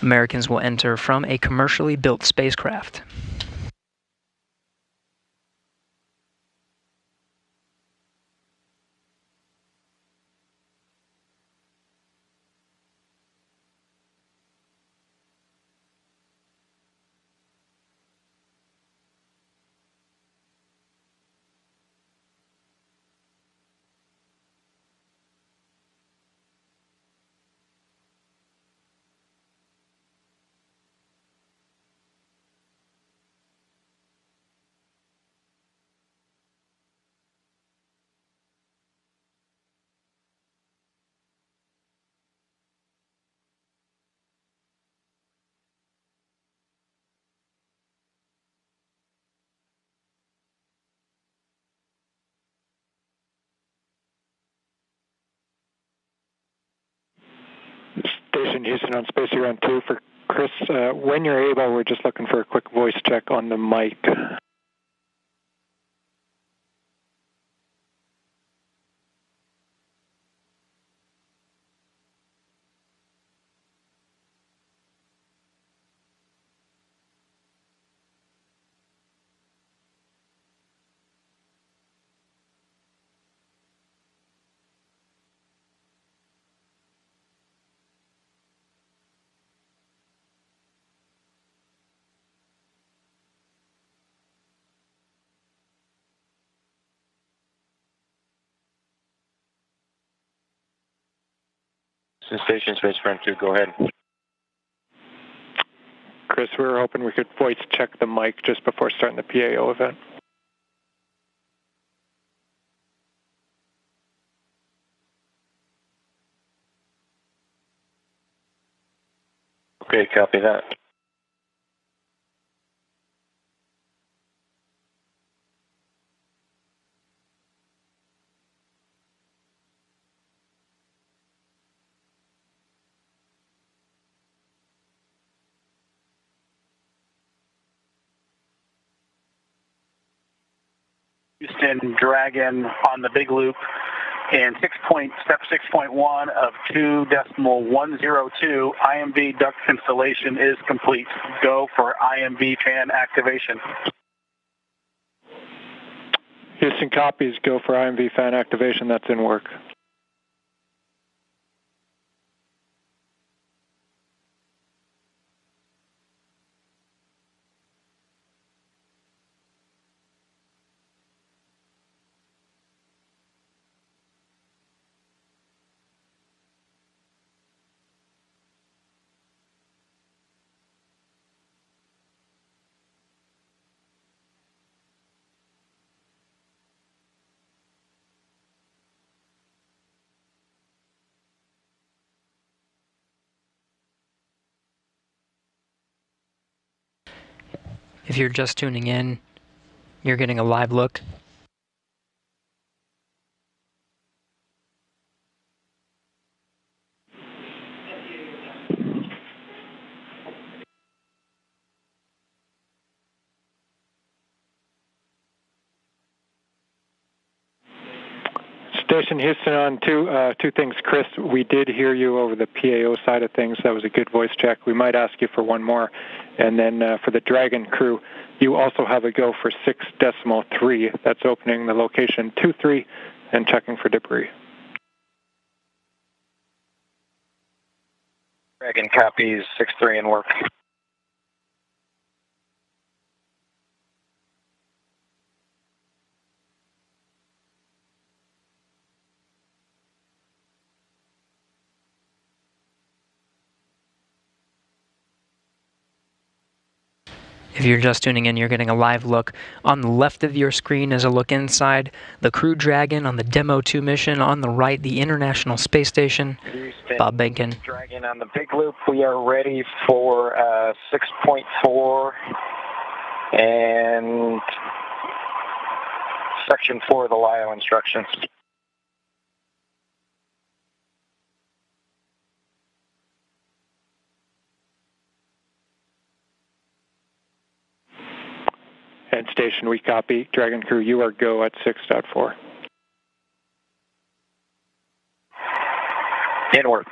Americans will enter from a commercially built spacecraft. Station Houston on Space Ground 2 for Chris. When you're able, we're just looking for a quick voice check on the mic. Station Space Ground 2, go ahead. Chris, we were hoping we could voice check the mic just before starting the PAO event. Okay, copy that. Houston Dragon on the big loop, and step 6.1 of 2.102 IMV duct installation is complete. Go for IMV fan activation. Houston copies, go for IMV fan activation, that's in work. If you're just tuning in, you're getting a live look. Station Houston on two things. Chris, we did hear you over the PAO side of things. That was a good voice check. We might ask you for one more. And then for the Dragon crew, you also have a go for 6.3. That's opening the location 23 and checking for debris. Dragon copies 6.3 in work. If you're just tuning in, you're getting a live look. On the left of your screen is a look inside the Crew Dragon on the Demo 2 mission. On the right, the International Space Station. Houston Bob Benkin. Dragon on the big loop. We are ready for 6.4 and section 4 of the LIO instructions. And Station, we copy. Dragon crew, you are go at 6.4. In work.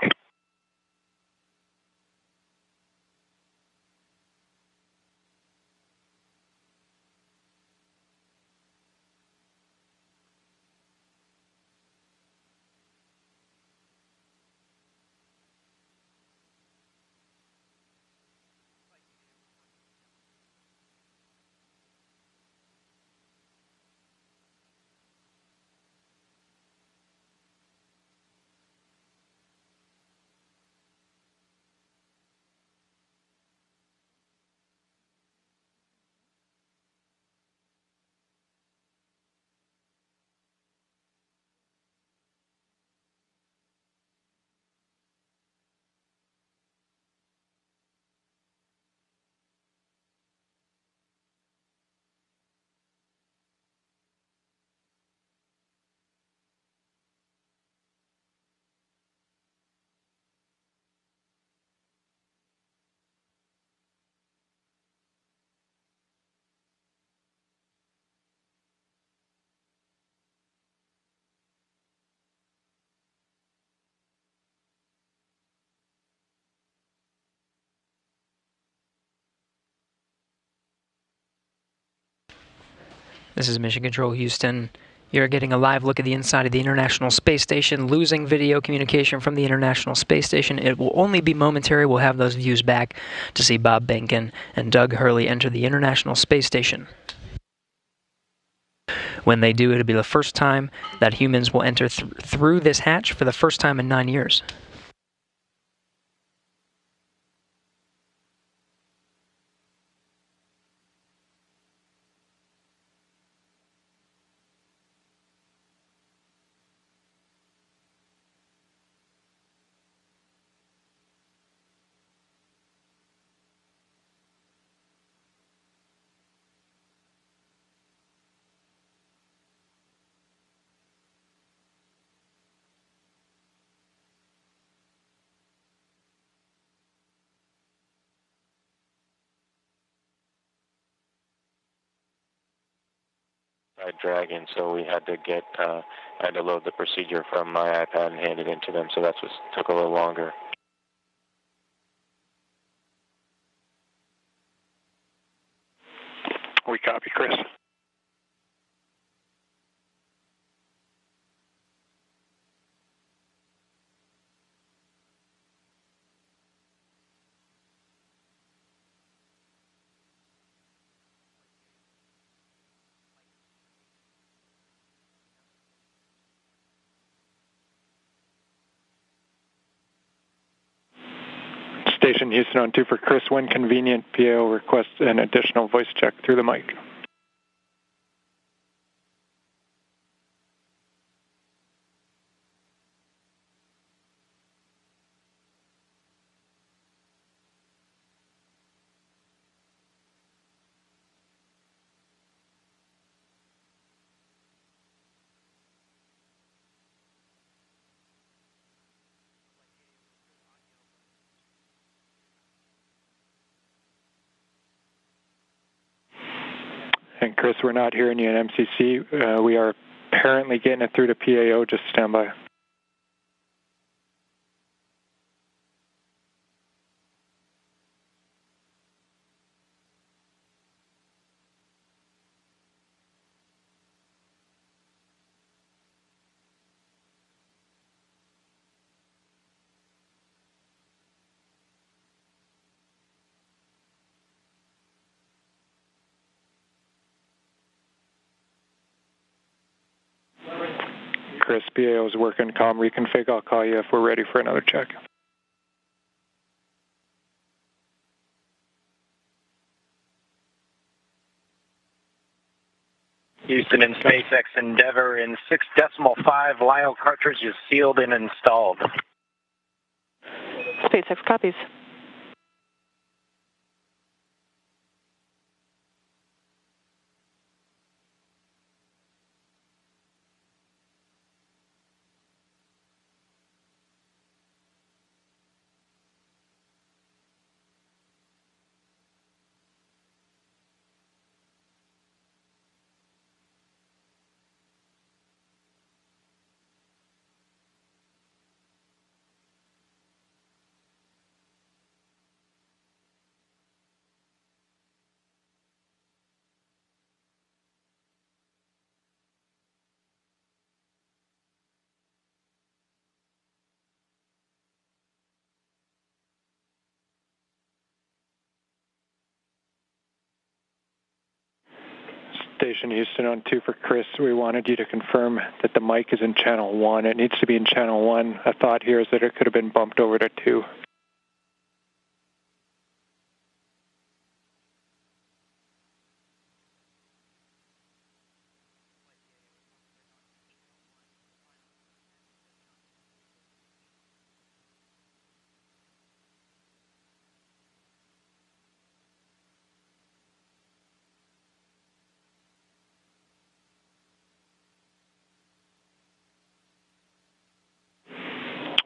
This is Mission Control Houston. You're getting a live look at the inside of the International Space Station, losing video communication from the International Space Station. It will only be momentary. We'll have those views back to see Bob Behnken and Doug Hurley enter the International Space Station. When they do, it'll be the first time that humans will enter through this hatch for the first time in 9 years. Dragon, so we had to I had to load the procedure from my iPad and hand it into them, so that's what took a little longer. We copy, Chris. Station Houston on 2 for Chris. When convenient, PAO requests an additional voice check through the mic. And Chris, we're not hearing you in MCC. We are apparently getting it through to PAO. Just stand by. Chris, PAO is working comm reconfig. I'll call you if we're ready for another check. Houston and SpaceX Endeavour in 6.5 LIO cartridges sealed and installed. SpaceX copies. Station Houston on 2 for Chris. We wanted you to confirm that the mic is in channel 1. It needs to be in channel 1. A thought here is that it could have been bumped over to 2.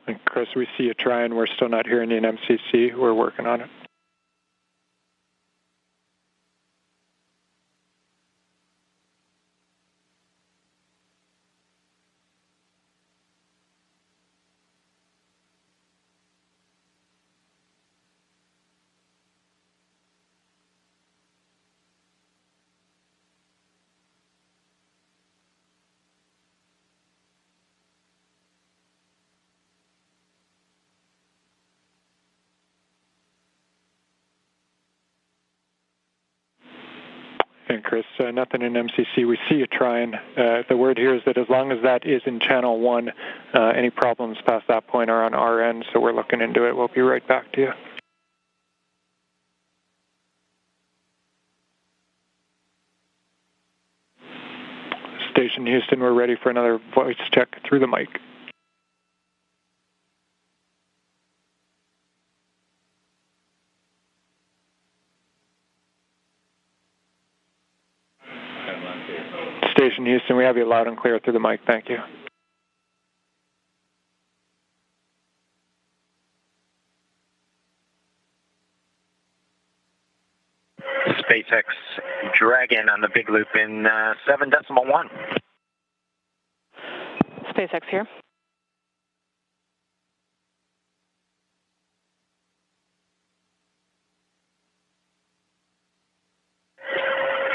And Chris, we see you trying. We're still not hearing you in MCC. We're working on it. And Chris, nothing in MCC. We see you trying. The word here is that as long as that is in channel 1, any problems past that point are on our end, so we're looking into it. We'll be right back to you. Station Houston, we're ready for another voice check through the mic. Station Houston, we have you loud and clear through the mic. Thank you. SpaceX Dragon on the big loop in 7.1. SpaceX here.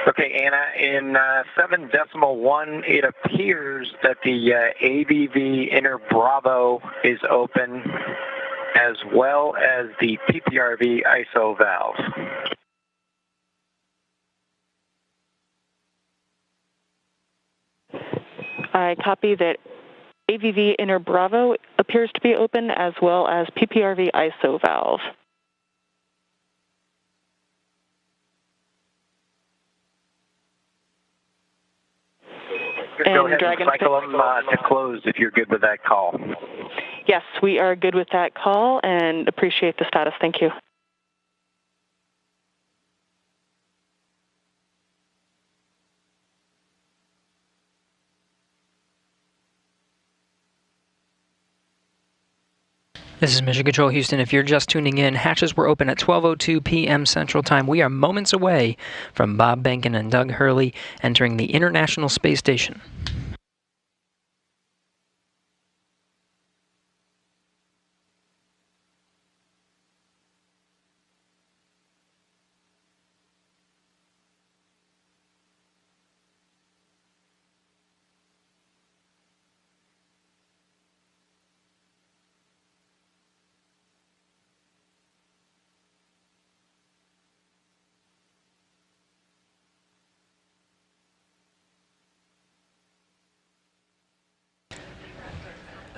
Okay, Anna, in 7.1, it appears that the AVV inner Bravo is open, as well as the PPRV ISO valve. I copy that AVV inner Bravo appears to be open, as well as PPRV ISO valve. Go ahead and cycle them to close if you're good with that call. Yes, we are good with that call and appreciate the status. Thank you. This is Mission Control Houston. If you're just tuning in, hatches were open at 12:02 p.m. Central Time. We are moments away from Bob Behnken and Doug Hurley entering the International Space Station.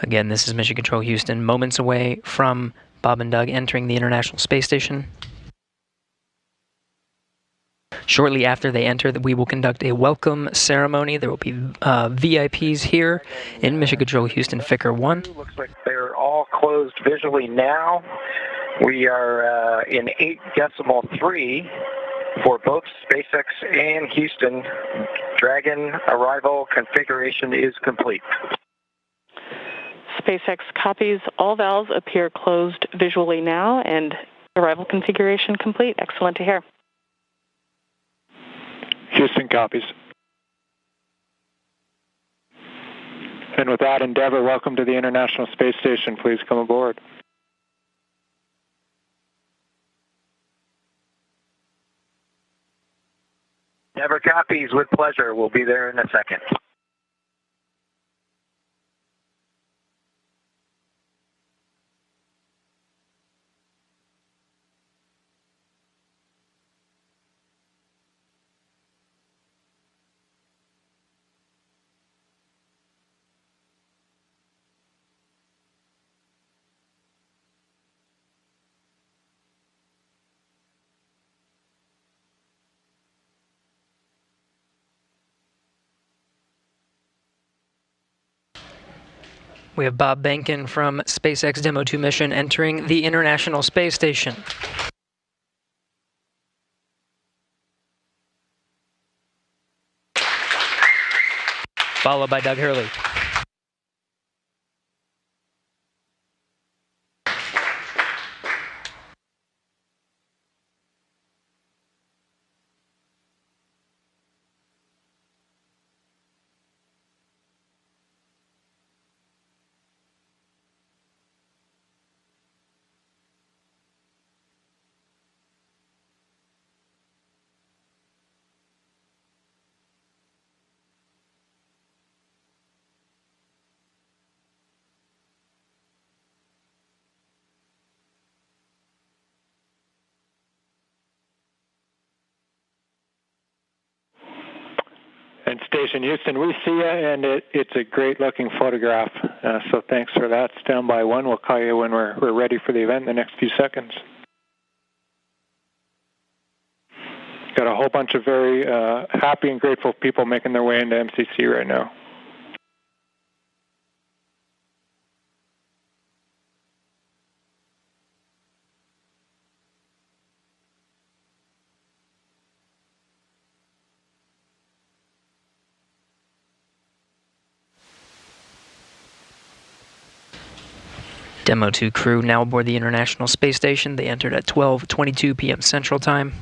Again, this is Mission Control Houston, moments away from Bob and Doug entering the International Space Station. Shortly after they enter, we will conduct a welcome ceremony. There will be VIPs here in Mission Control Houston, Ficker 1. Looks like they're all closed visually now. We are in 8.3 for both SpaceX and Houston. Dragon arrival configuration is complete. SpaceX copies. All valves appear closed visually now, and arrival configuration complete. Excellent to hear. Houston copies. And with that, Endeavour, welcome to the International Space Station. Please come aboard. Endeavour copies with pleasure. We'll be there in a second. We have Bob Behnken from SpaceX Demo 2 mission entering the International Space Station. Followed by Doug Hurley. And Station Houston, we see you, and it's a great-looking photograph. So thanks for that. Stand by one. We'll call you when we're ready for the event in the next few seconds. Got a whole bunch of very happy and grateful people making their way into MCC right now. Demo 2 crew now aboard the International Space Station. They entered at 12:22 p.m. Central Time.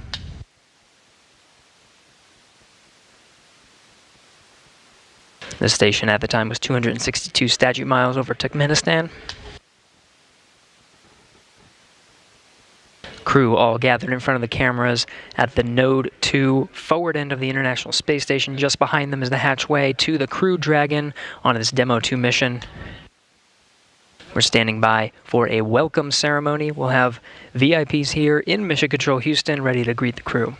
The station at the time was 262 statute miles over Turkmenistan. Crew all gathered in front of the cameras at the Node 2 forward end of the International Space Station. Just behind them is the hatchway to the Crew Dragon on this Demo 2 mission. We're standing by for a welcome ceremony. We'll have VIPs here in Mission Control Houston ready to greet the crew.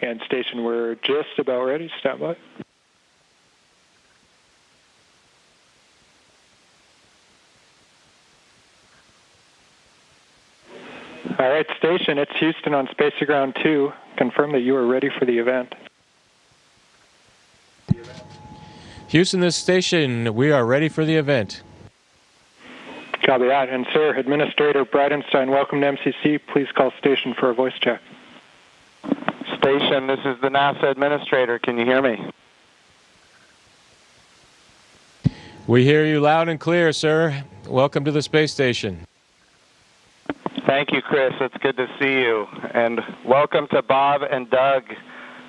And Station, we're just about ready. Stand by. All right, Station, it's Houston on Space to Ground 2. Confirm that you are ready for the event. Houston, this station, we are ready for the event. Copy that. And, sir, Administrator Bridenstine, welcome to MCC. Please call Station for a voice check. Station, this is the NASA Administrator. Can you hear me? We hear you loud and clear, sir. Welcome to the space station. Thank you, Chris. It's good to see you. And welcome to Bob and Doug.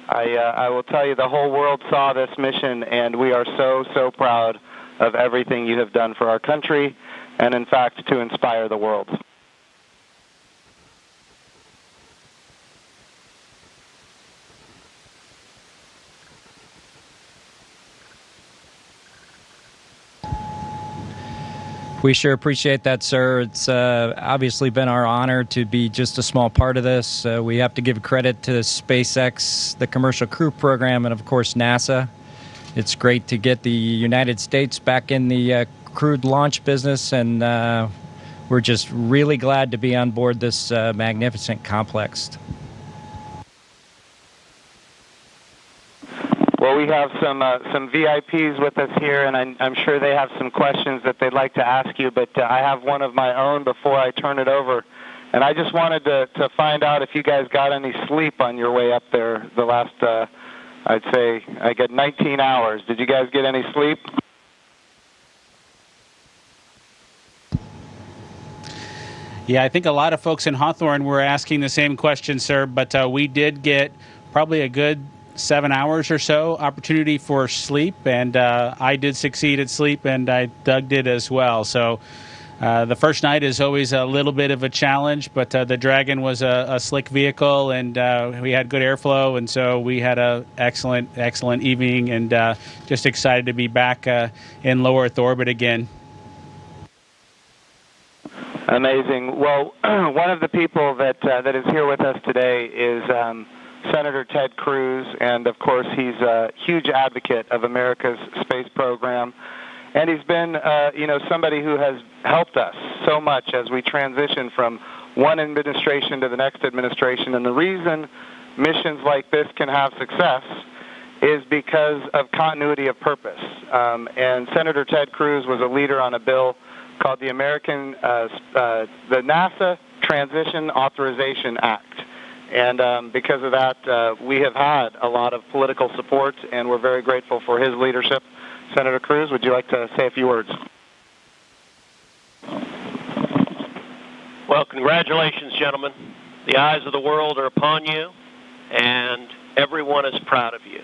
I will tell you, the whole world saw this mission, and we are so proud of everything you have done for our country and, in fact, to inspire the world. We sure appreciate that, sir. It's obviously been our honor to be just a small part of this. We have to give credit to SpaceX, the Commercial Crew Program, and, of course, NASA. It's great to get the United States back in the crewed launch business, and we're just really glad to be on board this magnificent complex. Well, we have some VIPs with us here, and I'm sure they have some questions that they'd like to ask you, but I have one of my own before I turn it over. And I just wanted to find out if you guys got any sleep on your way up there the last, I'd say, I get 19 hours. Did you guys get any sleep? Yeah, I think a lot of folks in Hawthorne were asking the same question, sir, but we did get probably a good 7 hours or so opportunity for sleep, and I did succeed at sleep, and Doug did as well. So the first night is always a little bit of a challenge, but the Dragon was a slick vehicle, and we had good airflow, and so we had a excellent evening, and just excited to be back in low Earth orbit again. Amazing. Well, one of the people that is here with us today is Senator Ted Cruz, and of course he's a huge advocate of America's space program, and he's been somebody who has helped us so much as we transition from one administration to the next administration. And the reason missions like this can have success is because of continuity of purpose. And Senator Ted Cruz was a leader on a bill called the the NASA Transition Authorization Act. And because of that, we have had a lot of political support, and we're very grateful for his leadership. Senator Cruz, would you like to say a few words? Well, congratulations, gentlemen. The eyes of the world are upon you, and everyone is proud of you.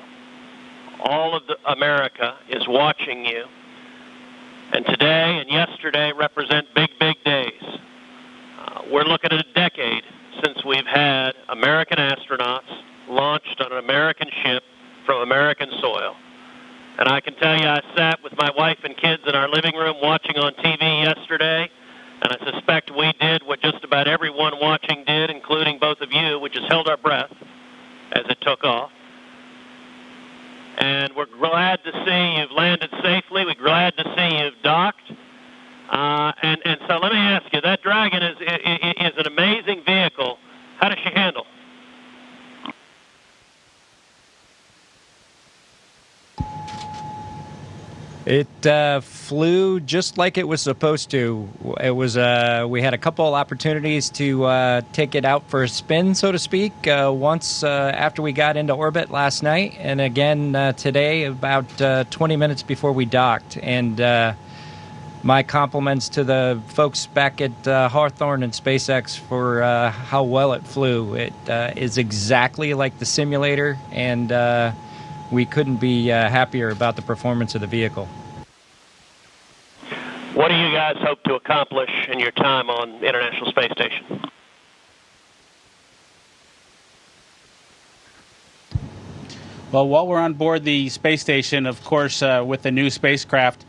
All of America is watching you, and today and yesterday represent big, big days. We're looking at a decade since we've had American astronauts launched on an American ship from American soil. And I can tell you, I sat with my wife and kids in our living room watching on TV yesterday, and I suspect we did what just about everyone watching did, including both of you, which is held our breath as it took off. And we're glad to see you've landed safely. We're glad to see you've docked. And so let me ask you, that Dragon is an amazing vehicle. How does she handle? It flew just like it was supposed to. It was we had a couple of opportunities to take it out for a spin, so to speak, once after we got into orbit last night, and again today about 20 minutes before we docked. And my compliments to the folks back at Hawthorne and SpaceX for how well it flew. It is exactly like the simulator, and we couldn't be happier about the performance of the vehicle. What do you guys hope to accomplish in your time on the International Space Station? Well, while we're on board the space station, of course, with the new spacecraft,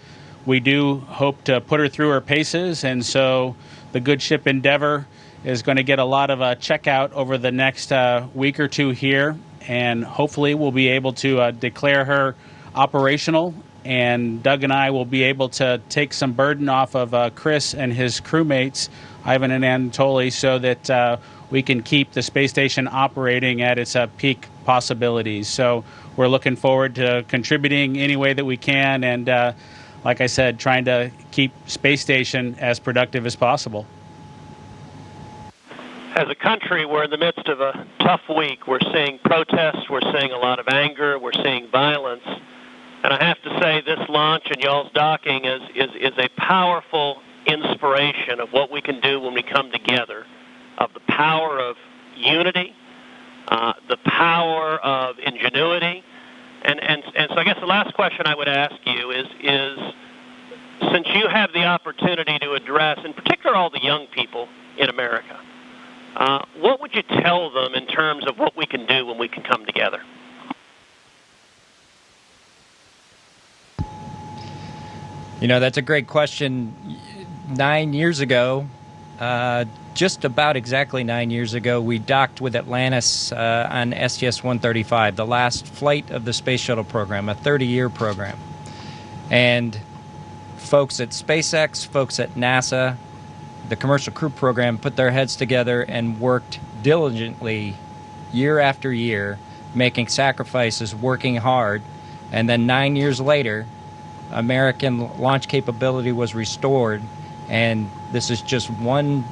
we do hope to put her through her paces, and so the good ship Endeavour is going to get a lot of checkout over the next week or two here, and hopefully we'll be able to declare her operational, and Doug and I will be able to take some burden off of Chris and his crewmates, Ivan and Anatoly, so that we can keep the space station operating at its peak possibilities. So we're looking forward to contributing any way that we can, and like I said, trying to keep space station as productive as possible. As a country, we're in the midst of a tough week. We're seeing protests, we're seeing a lot of anger, we're seeing violence. And I have to say, this launch and y'all's docking is a powerful inspiration of what we can do when we come together, of the power of unity, the power of ingenuity. And so I guess the last question I would ask you is since you have the opportunity to address, in particular, all the young people in America, what would you tell them in terms of what we can do when we can come together? You know, that's a great question. 9 years ago, just about exactly 9 years ago, we docked with Atlantis on STS-135, the last flight of the Space Shuttle program, a 30-year program. And folks at SpaceX, folks at NASA, the Commercial Crew Program put their heads together and worked diligently year after year, making sacrifices, working hard. And then 9 years later, American launch capability was restored, and this is just one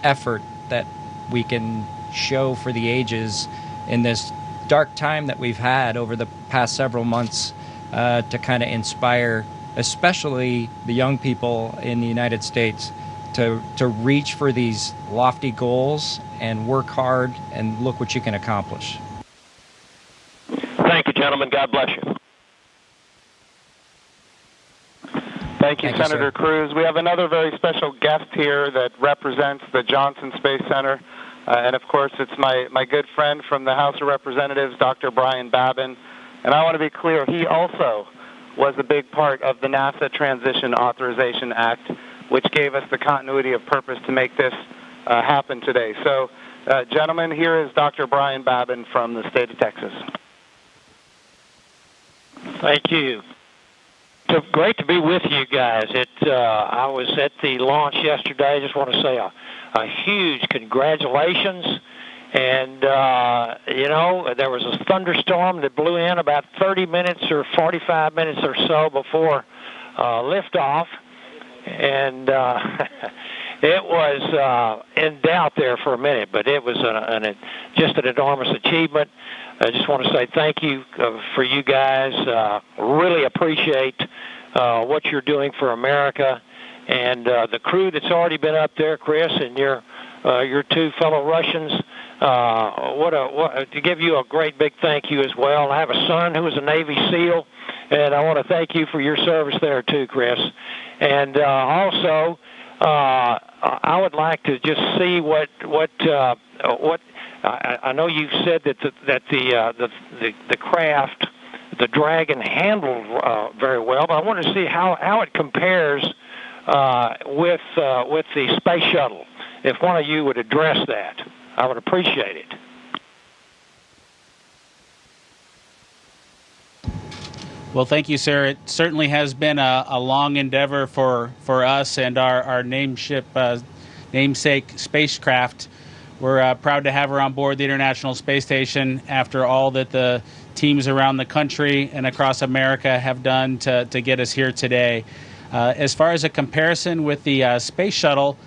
effort that we can show for the ages in this dark time that we've had over the past several months to kind of inspire especially the young people in the United States to reach for these lofty goals and work hard and look what you can accomplish. Thank you, gentlemen. God bless you. Thank you, Senator Cruz. We have another very special guest here that represents the Johnson Space Center. And, of course, it's my good friend from the House of Representatives, Dr. Brian Babin. And I want to be clear, he also was a big part of the NASA Transition Authorization Act, which gave us the continuity of purpose to make this happen today. So, gentlemen, here is Dr. Brian Babin from the state of Texas. Thank you. So great to be with you guys. I was at the launch yesterday. I just want to say a huge congratulations. And, you know, there was a thunderstorm that blew in about 30 minutes or 45 minutes or so before liftoff. and it was in doubt there for a minute, but it was just an enormous achievement. I just want to say thank you for you guys. Really appreciate what you're doing for America, and the crew that's already been up there, Chris, and your two fellow Russians. To give you a great big thank you as well. I have a son who was a Navy SEAL, and I want to thank you for your service there too, Chris. And also, I would like to just see what I know you've said that the craft, the Dragon, handled very well, but I want to see how it compares with the space shuttle. If one of you would address that, I would appreciate it. Well, thank you, sir. It certainly has been a long endeavor for us and our namesake spacecraft. We're proud to have her on board the International Space Station after all that the teams around the country and across America have done to get us here today. As far as a comparison with the space shuttle,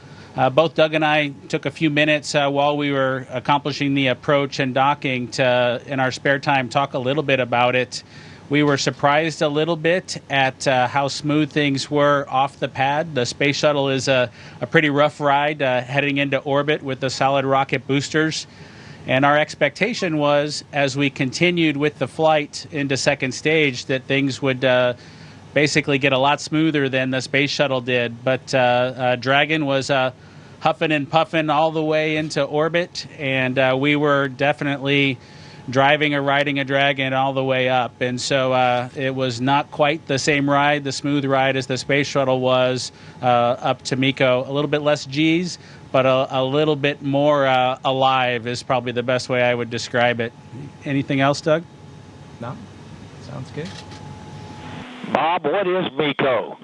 both Doug and I took a few minutes while we were accomplishing the approach and docking to, in our spare time, talk a little bit about it. We were surprised a little bit at how smooth things were off the pad. The space shuttle is a pretty rough ride heading into orbit with the solid rocket boosters. And our expectation was, as we continued with the flight into second stage, that things would basically get a lot smoother than the space shuttle did. But Dragon was huffing and puffing all the way into orbit, and we were definitely driving or riding a Dragon all the way up. And so it was not quite the same ride, the smooth ride, as the space shuttle was up to MECO. A little bit less G's, but a little bit more alive is probably the best way I would describe it. Anything else, Doug? No? Sounds good. Bob, what is MECO?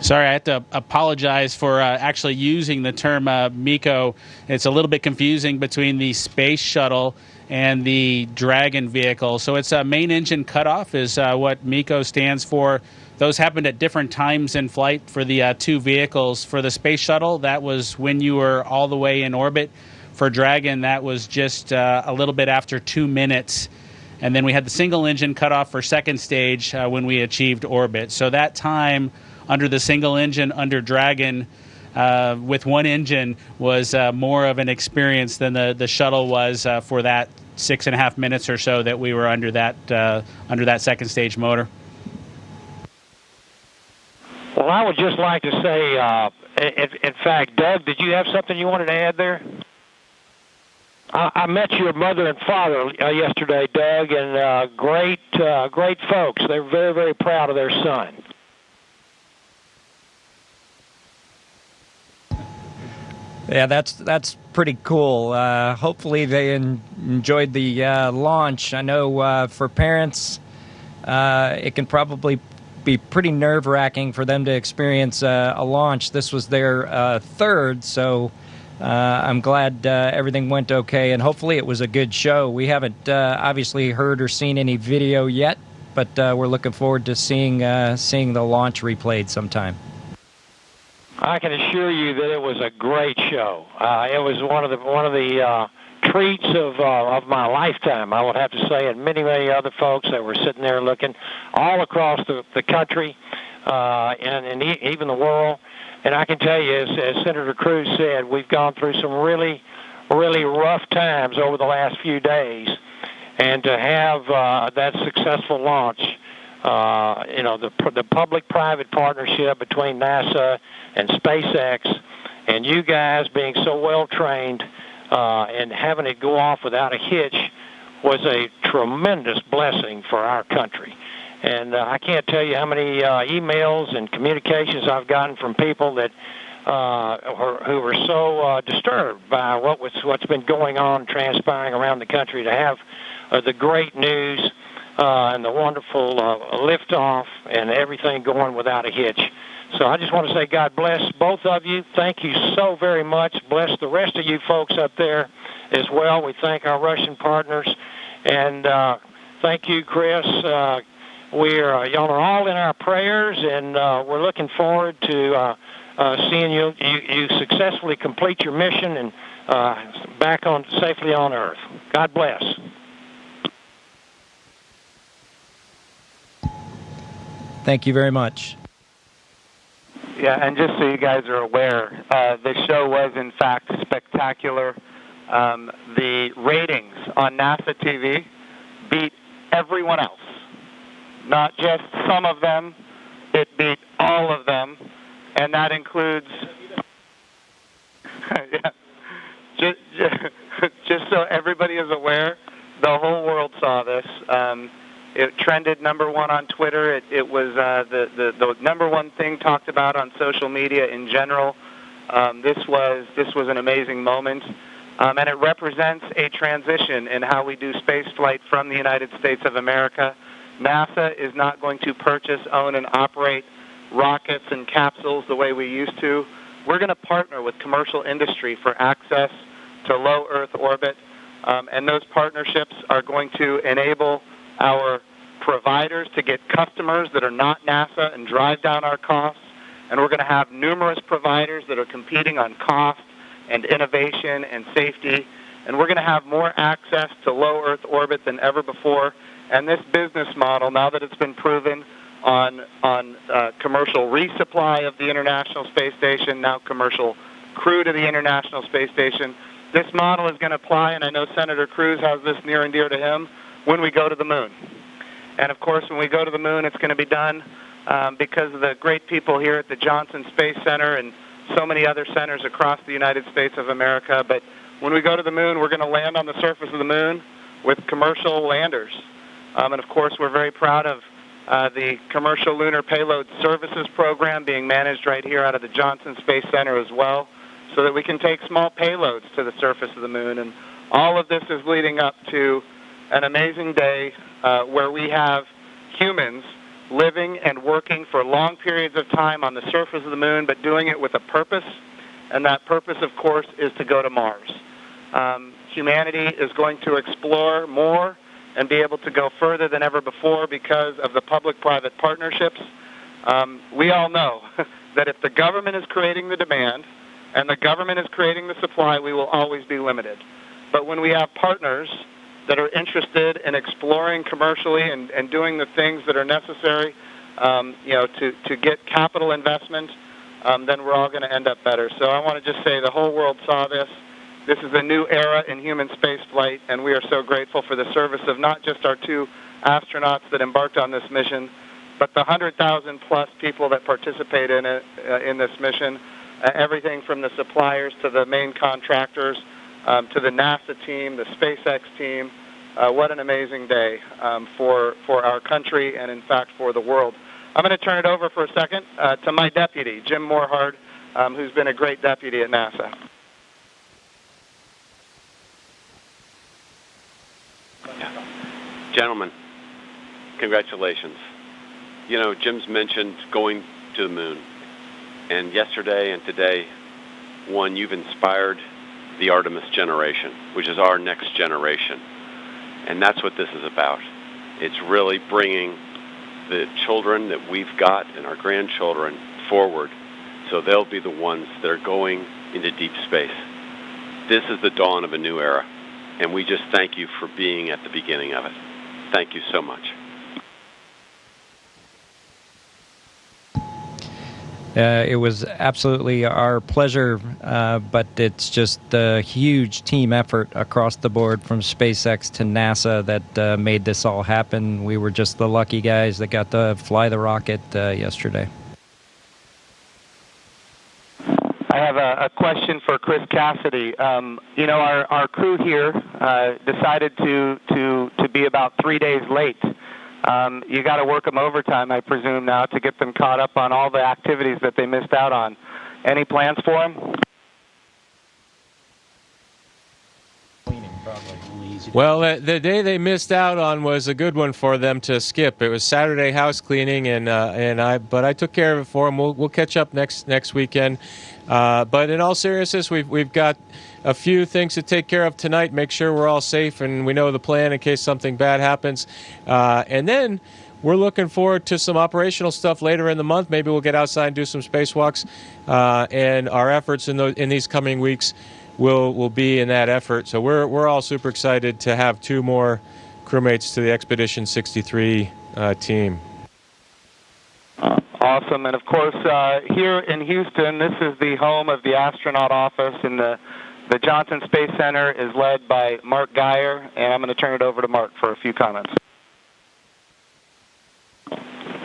Sorry, I have to apologize for actually using the term MECO. It's a little bit confusing between the space shuttle and the Dragon vehicle. So it's a main engine cutoff is what MECO stands for. Those happened at different times in flight for the two vehicles. For the space shuttle, that was when you were all the way in orbit. For Dragon, that was just a little bit after 2 minutes. And then we had the single engine cutoff for second stage when we achieved orbit. So that time under the single engine under Dragon with one engine was more of an experience than the shuttle was for that 6.5 minutes or so that we were under that second stage motor. Well, I would just like to say, in fact, Doug, did you have something you wanted to add there? I met your mother and father yesterday, Doug, and great folks. They're very, very proud of their son. Yeah, that's pretty cool. Hopefully they enjoyed the launch. I know for parents, it can probably be pretty nerve-wracking for them to experience a launch. This was their third, so I'm glad everything went okay, and hopefully it was a good show. We haven't obviously heard or seen any video yet, but we're looking forward to seeing the launch replayed sometime. I can assure you that it was a great show. It was one of the treats of my lifetime, I would have to say, and many other folks that were sitting there looking all across the country and even the world. And I can tell you, as Senator Cruz said, we've gone through some really, really rough times over the last few days, and to have that successful launch. The public-private partnership between NASA and SpaceX, and you guys being so well-trained and having it go off without a hitch was a tremendous blessing for our country. And I can't tell you how many emails and communications I've gotten from people that who were so disturbed by what's been going on, transpiring around the country, to have the great news and the wonderful liftoff and everything going without a hitch. So I just want to say God bless both of you. Thank you so very much. Bless the rest of you folks up there as well. We thank our Russian partners. And Thank you, Chris. Y'all are all in our prayers, and we're looking forward to seeing you successfully complete your mission and back on safely on Earth. God bless. Thank you very much. Yeah, and just so you guys are aware, the show was in fact spectacular. The ratings on NASA TV beat everyone else. Not just some of them, it beat all of them, and that includes, just so everybody is aware, the whole world saw this. It trended #1 on Twitter. It was the #1 thing talked about on social media in general. This was an amazing moment, and it represents a transition in how we do space flight from the United States of America. NASA is not going to purchase, own, and operate rockets and capsules the way we used to. We're going to partner with commercial industry for access to low Earth orbit, and those partnerships are going to enable our providers to get customers that are not NASA and drive down our costs. And we're going to have numerous providers that are competing on cost and innovation and safety. And we're going to have more access to low Earth orbit than ever before. And this business model, now that it's been proven on commercial resupply of the International Space Station, now commercial crew to the International Space Station, this model is going to apply, and I know Senator Cruz has this near and dear to him, when we go to the moon. And of course, when we go to the moon, it's going to be done because of the great people here at the Johnson Space Center and so many other centers across the United States of America. But when we go to the moon, we're going to land on the surface of the moon with commercial landers. And of course, we're very proud of the Commercial Lunar Payload Services Program being managed right here out of the Johnson Space Center as well, so that we can take small payloads to the surface of the moon. And all of this is leading up to an amazing day where we have humans living and working for long periods of time on the surface of the moon, but doing it with a purpose. And that purpose, of course, is to go to Mars. Humanity is going to explore more and be able to go further than ever before because of the public-private partnerships. We all know that if the government is creating the demand and the government is creating the supply, we will always be limited. But when we have partners that are interested in exploring commercially and doing the things that are necessary, to get capital investment, then we're all going to end up better. So I want to just say the whole world saw this. This is a new era in human space flight, and we are so grateful for the service of not just our 2 astronauts that embarked on this mission, but the 100,000-plus people that participate in it in this mission, everything from the suppliers to the main contractors, to the NASA team, the SpaceX team. What an amazing day for our country and, in fact, for the world. I'm going to turn it over for a second to my deputy, Jim Morehard, who's been a great deputy at NASA. Gentlemen, congratulations. You know, Jim's mentioned going to the moon. And yesterday and today, one, you've inspired the Artemis generation, which is our next generation. And that's what this is about. It's really bringing the children that we've got and our grandchildren forward so they'll be the ones that are going into deep space. This is the dawn of a new era, and we just thank you for being at the beginning of it. Thank you so much. It was absolutely our pleasure, but it's just a huge team effort across the board from SpaceX to NASA that made this all happen. We were just the lucky guys that got to fly the rocket yesterday. I have a question for Chris Cassidy. Our crew here decided to be about 3 days late. You got to work them overtime, I presume, now to get them caught up on all the activities that they missed out on. Any plans for them? Cleaning, probably. Well, the day they missed out on was a good one for them to skip. It was Saturday house cleaning, but I took care of it for them. We'll catch up next weekend. But in all seriousness, we've got a few things to take care of tonight. Make sure we're all safe and we know the plan in case something bad happens. And then we're looking forward to some operational stuff later in the month. Maybe we'll get outside and do some spacewalks. And our efforts in these coming weeks will be in that effort. So we're all super excited to have 2 more crewmates to the Expedition 63 team. Awesome. And of course, here in Houston, this is the home of the astronaut office, and the Johnson Space Center is led by Mark Geyer, and I'm going to turn it over to Mark for a few comments.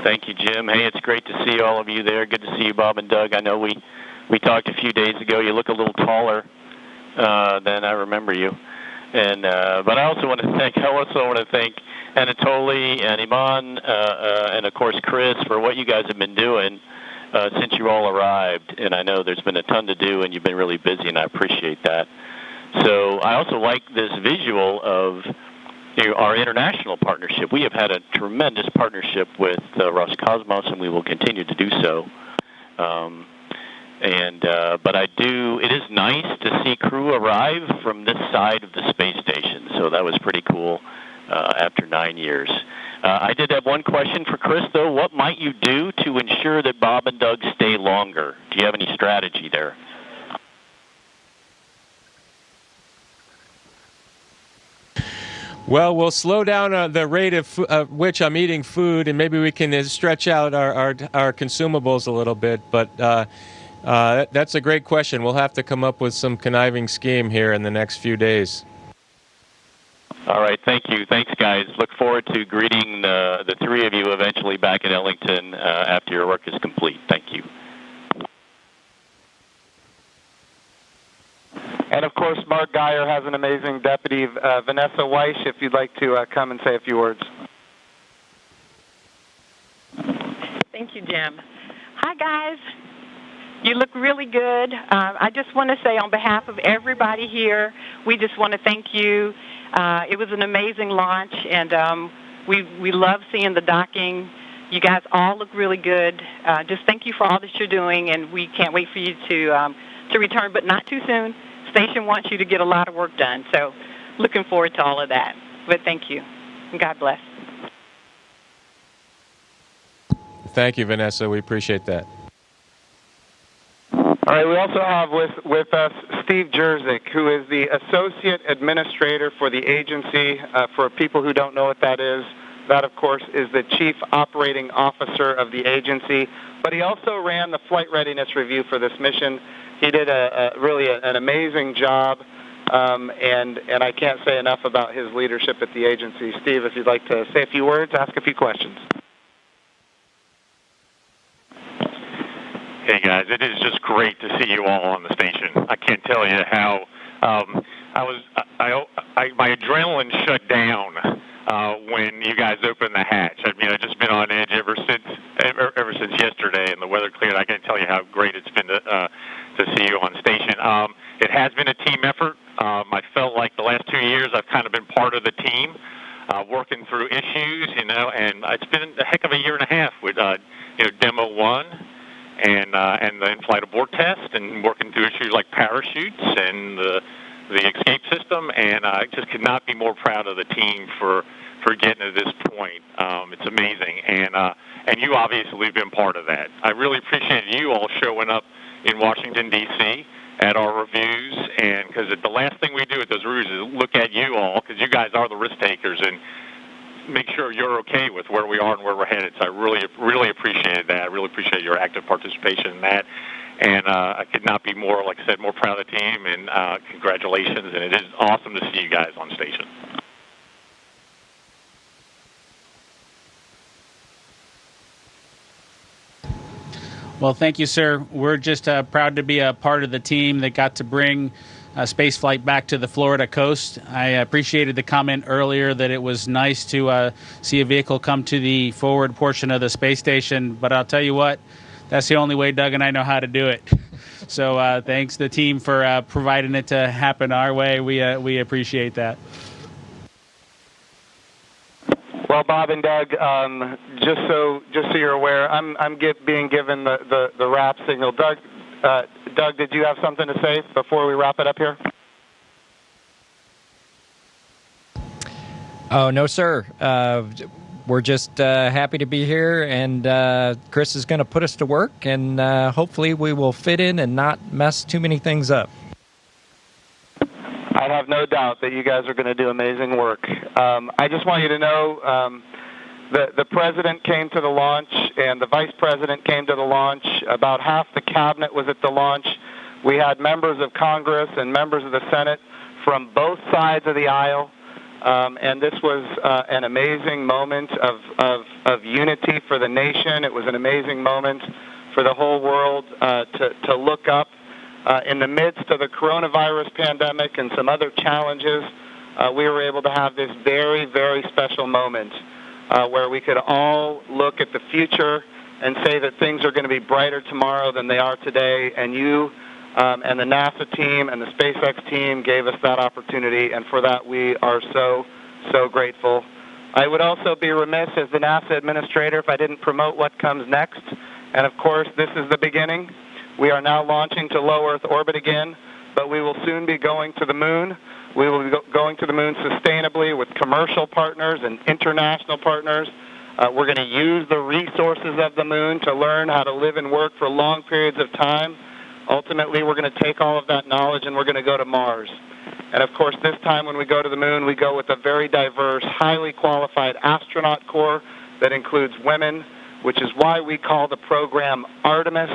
Thank you, Jim. Hey, it's great to see all of you there. Good to see you, Bob and Doug. I know we talked a few days ago. You look a little taller than I remember you. And but I also want to thank Anatoly and Iman and of course Chris for what you guys have been doing since you all arrived. And I know there's been a ton to do, and you've been really busy, and I appreciate that. So I also like this visual of our international partnership. We have had a tremendous partnership with Roscosmos, and we will continue to do so. But it is nice to see crew arrive from this side of the space station. So that was pretty cool after 9 years. I did have one question for Chris, though. What might you do to ensure that Bob and Doug stay longer? Do you have any strategy there? Well, we'll slow down the rate of which I'm eating food, and maybe we can stretch out our consumables a little bit. But that's a great question. We'll have to come up with some conniving scheme here in the next few days. All right, thank you. Thanks, guys. Look forward to greeting the 3 of you eventually back in Ellington after your work is complete. Thank you. And of course, Mark Geyer has an amazing deputy, Vanessa Weish, if you'd like to come and say a few words. Thank you, Jim. Hi, guys. You look really good. I just want to say on behalf of everybody here, we just want to thank you. It was an amazing launch, and we love seeing the docking. You guys all look really good. Just thank you for all that you're doing, and we can't wait for you to return, but not too soon. Station wants you to get a lot of work done, so looking forward to all of that. But thank you, and God bless. Thank you, Vanessa. We appreciate that. All right, we also have with us Steve Jerzik, who is the Associate Administrator for the agency. For people who don't know what that is, that, of course, is the Chief Operating Officer of the agency. But he also ran the flight readiness review for this mission. He did really an amazing job, and I can't say enough about his leadership at the agency. Steve, if you'd like to say a few words, ask a few questions. Hey guys, it is just great to see you all on the station. I can't tell you how my adrenaline shut down when you guys opened the hatch. I mean, I've just been on edge ever since yesterday, and the weather cleared. I can't tell you how great it's been to see you on station. It has been a team effort. I felt like the last 2 years I've kind of been part of the team, working through issues, and it's been a heck of a year and a half with Demo 1. And the in-flight abort test, and working through issues like parachutes and the escape system, and I just could not be more proud of the team for getting to this point. It's amazing, and you obviously have been part of that. I really appreciate you all showing up in Washington, D.C. at our reviews, and because the last thing we do at those reviews is look at you all, because you guys are the risk takers, and make sure you're okay with where we are and where we're headed. So I really appreciate that. I really appreciate your active participation in that. And I could not be more, like I said, more proud of the team, and congratulations. And it is awesome to see you guys on station. Well, thank you, sir. We're just proud to be a part of the team that got to bring space flight back to the Florida coast. I appreciated the comment earlier that it was nice to see a vehicle come to the forward portion of the space station, but I'll tell you what, that's the only way Doug and I know how to do it. So thanks to the team for providing it to happen our way. We appreciate that. Well, Bob and Doug, just so you're aware, I'm being given the wrap signal. Doug, did you have something to say before we wrap it up here? Oh, no, sir. We're just happy to be here, and Chris is going to put us to work, and hopefully we will fit in and not mess too many things up. I have no doubt that you guys are going to do amazing work. I just want you to know the president came to the launch and the vice president came to the launch. About half the cabinet was at the launch. We had members of Congress and members of the Senate from both sides of the aisle. And this was an amazing moment of unity for the nation. It was an amazing moment for the whole world to look up. In the midst of the coronavirus pandemic and some other challenges, we were able to have this very, very special moment where we could all look at the future and say that things are going to be brighter tomorrow than they are today. And you and the NASA team and the SpaceX team gave us that opportunity, and for that we are so, so grateful. I would also be remiss as the NASA administrator if I didn't promote what comes next. And of course, this is the beginning. We are now launching to low Earth orbit again, but we will soon be going to the moon. We will be going to the moon sustainably with commercial partners and international partners. We're going to use the resources of the moon to learn how to live and work for long periods of time. Ultimately, we're going to take all of that knowledge and we're going to go to Mars. And of course, this time when we go to the moon, we go with a very diverse, highly qualified astronaut corps that includes women, which is why we call the program Artemis,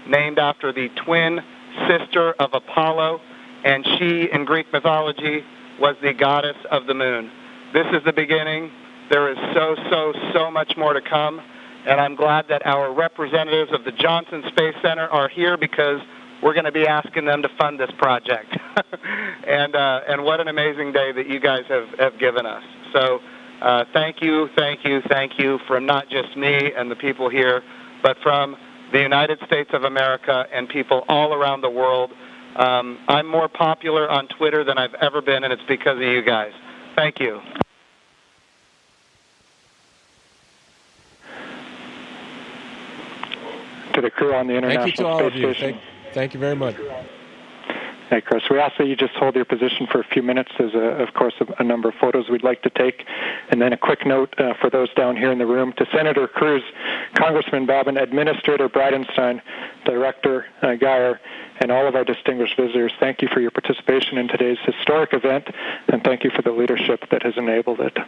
named after the twin sister of Apollo, and she, in Greek mythology, was the goddess of the moon. This is the beginning. There is so much more to come, and I'm glad that our representatives of the Johnson Space Center are here because we're going to be asking them to fund this project. And what an amazing day that you guys have given us. So thank you from not just me and the people here, but from the United States of America and people all around the world. I'm more popular on Twitter than I've ever been, and it's because of you guys. Thank you. To the crew on the International Thank you to all of Space you. Station. Thank you very much. Hey, Chris, we ask that you just hold your position for a few minutes. There's, of course, a number of photos we'd like to take. And then a quick note for those down here in the room. To Senator Cruz, Congressman Babin, Administrator Bridenstine, Director Geyer, and all of our distinguished visitors, thank you for your participation in today's historic event, and thank you for the leadership that has enabled it.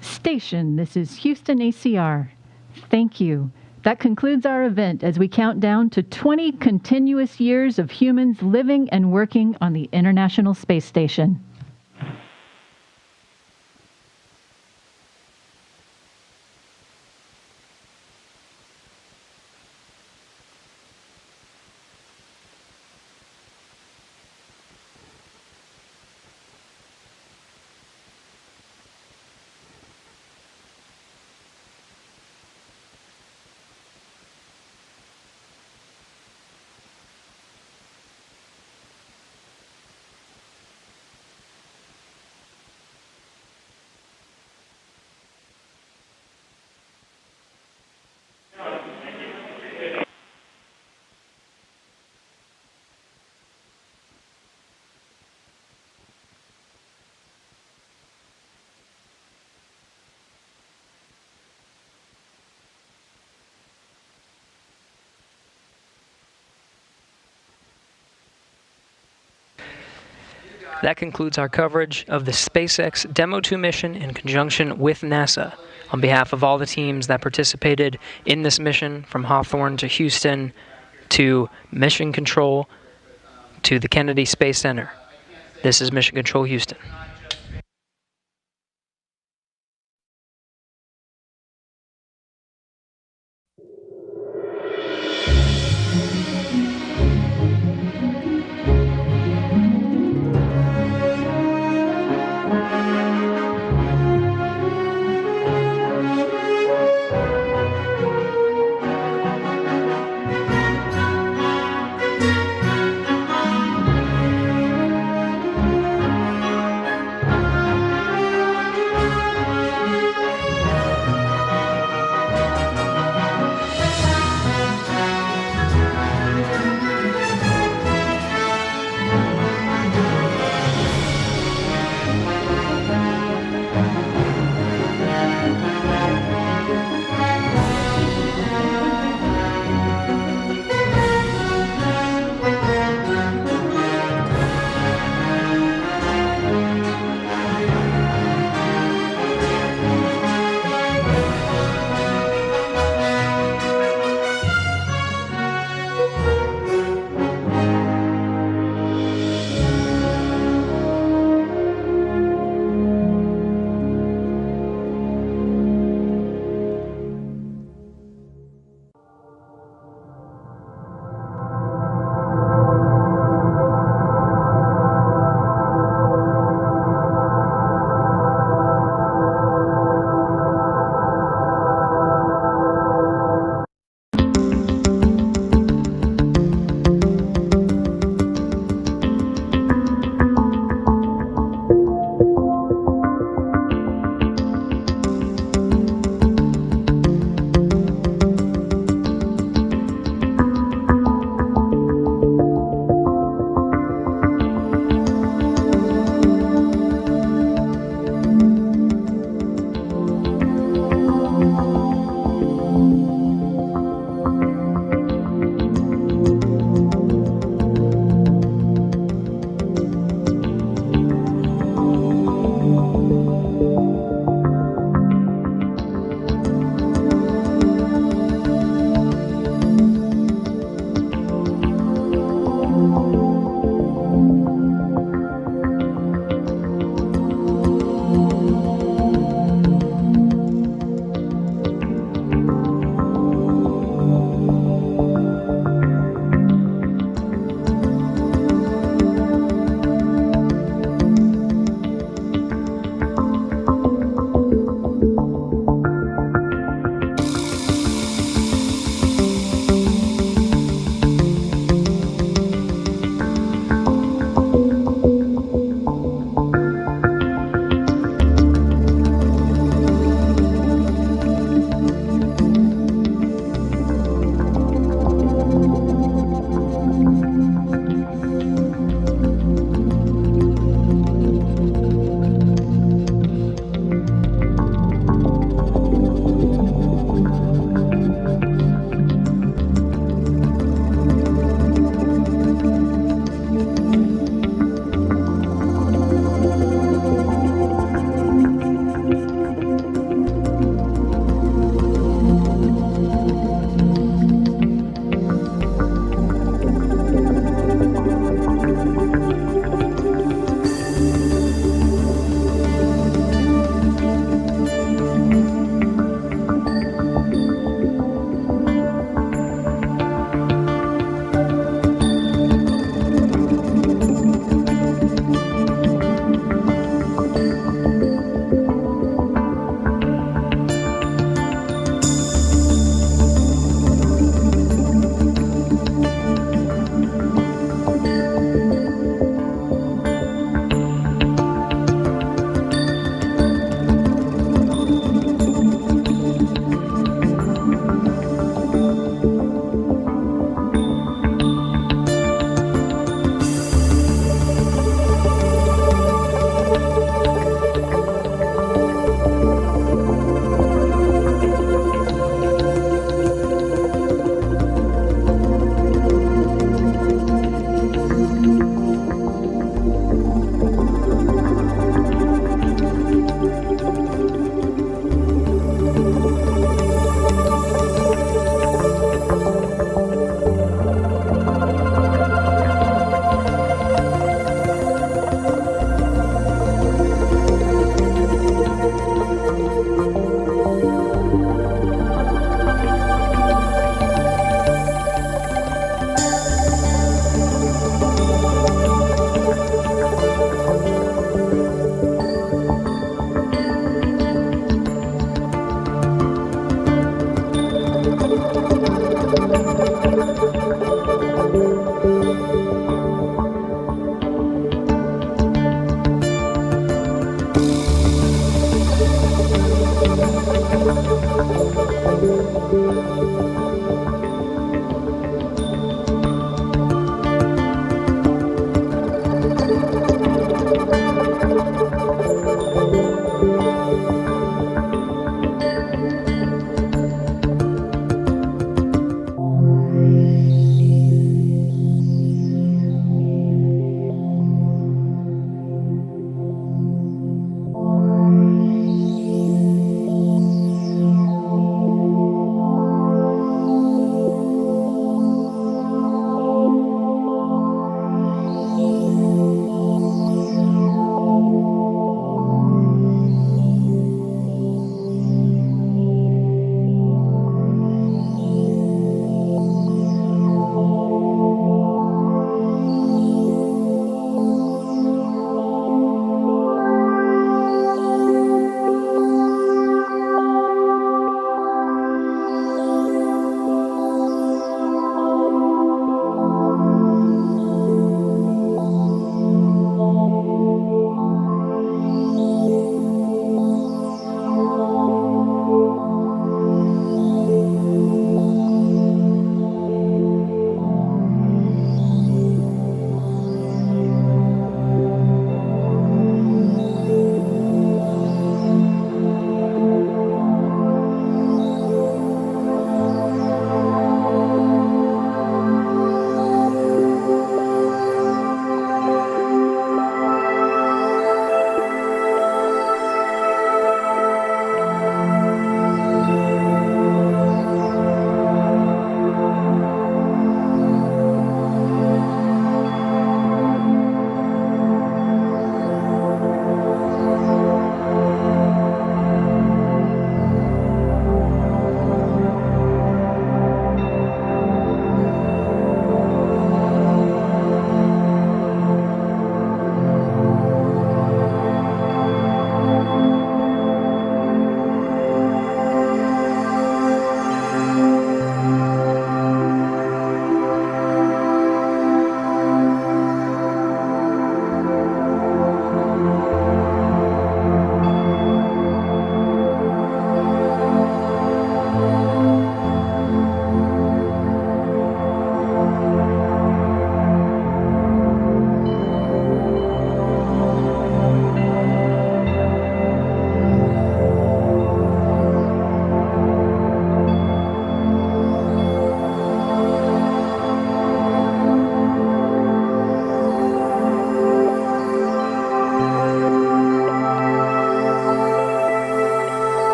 Station, this is Houston ACR. Thank you. That concludes our event as we count down to 20 continuous years of humans living and working on the International Space Station. That concludes our coverage of the SpaceX Demo 2 mission in conjunction with NASA. On behalf of all the teams that participated in this mission, from Hawthorne to Houston to Mission Control to the Kennedy Space Center, this is Mission Control Houston.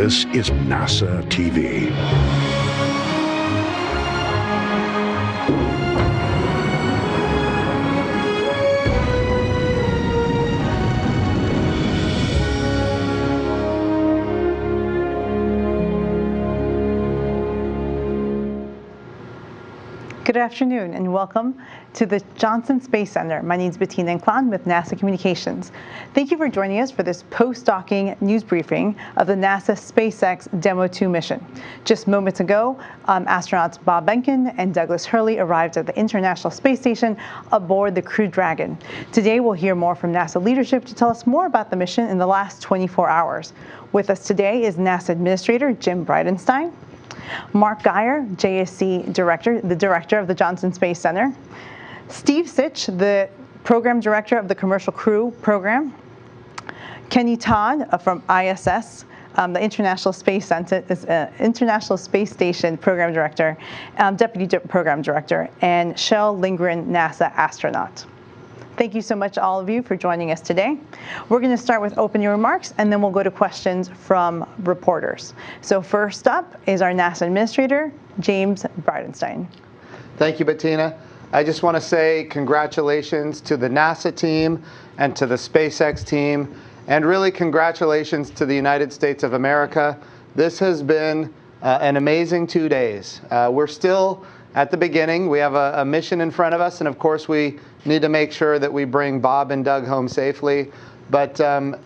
This is NASA TV. Good afternoon and welcome to the Johnson Space Center. My name is Bettina Inclon with NASA Communications. Thank you for joining us for this post-docking news briefing of the NASA SpaceX Demo 2 mission. Just moments ago, astronauts Bob Behnken and Douglas Hurley arrived at the International Space Station aboard the Crew Dragon. Today we'll hear more from NASA leadership to tell us more about the mission in the last 24 hours. With us today is NASA Administrator Jim Bridenstine, Mark Geyer, JSC Director, the Director of the Johnson Space Center, Steve Sitch, the Program Director of the Commercial Crew Program, Kenny Todd from ISS, the International Space Station Program Director, Deputy Program Director, and Shel Lindgren, NASA astronaut. Thank you so much, all of you, for joining us today. We're going to start with opening remarks, and then we'll go to questions from reporters. So first up is our NASA Administrator, James Bridenstine. Thank you, Bettina. I just want to say congratulations to the NASA team and to the SpaceX team, and really congratulations to the United States of America. This has been an amazing 2 days. We're still at the beginning. We have a mission in front of us, and of course we need to make sure that we bring Bob and Doug home safely. But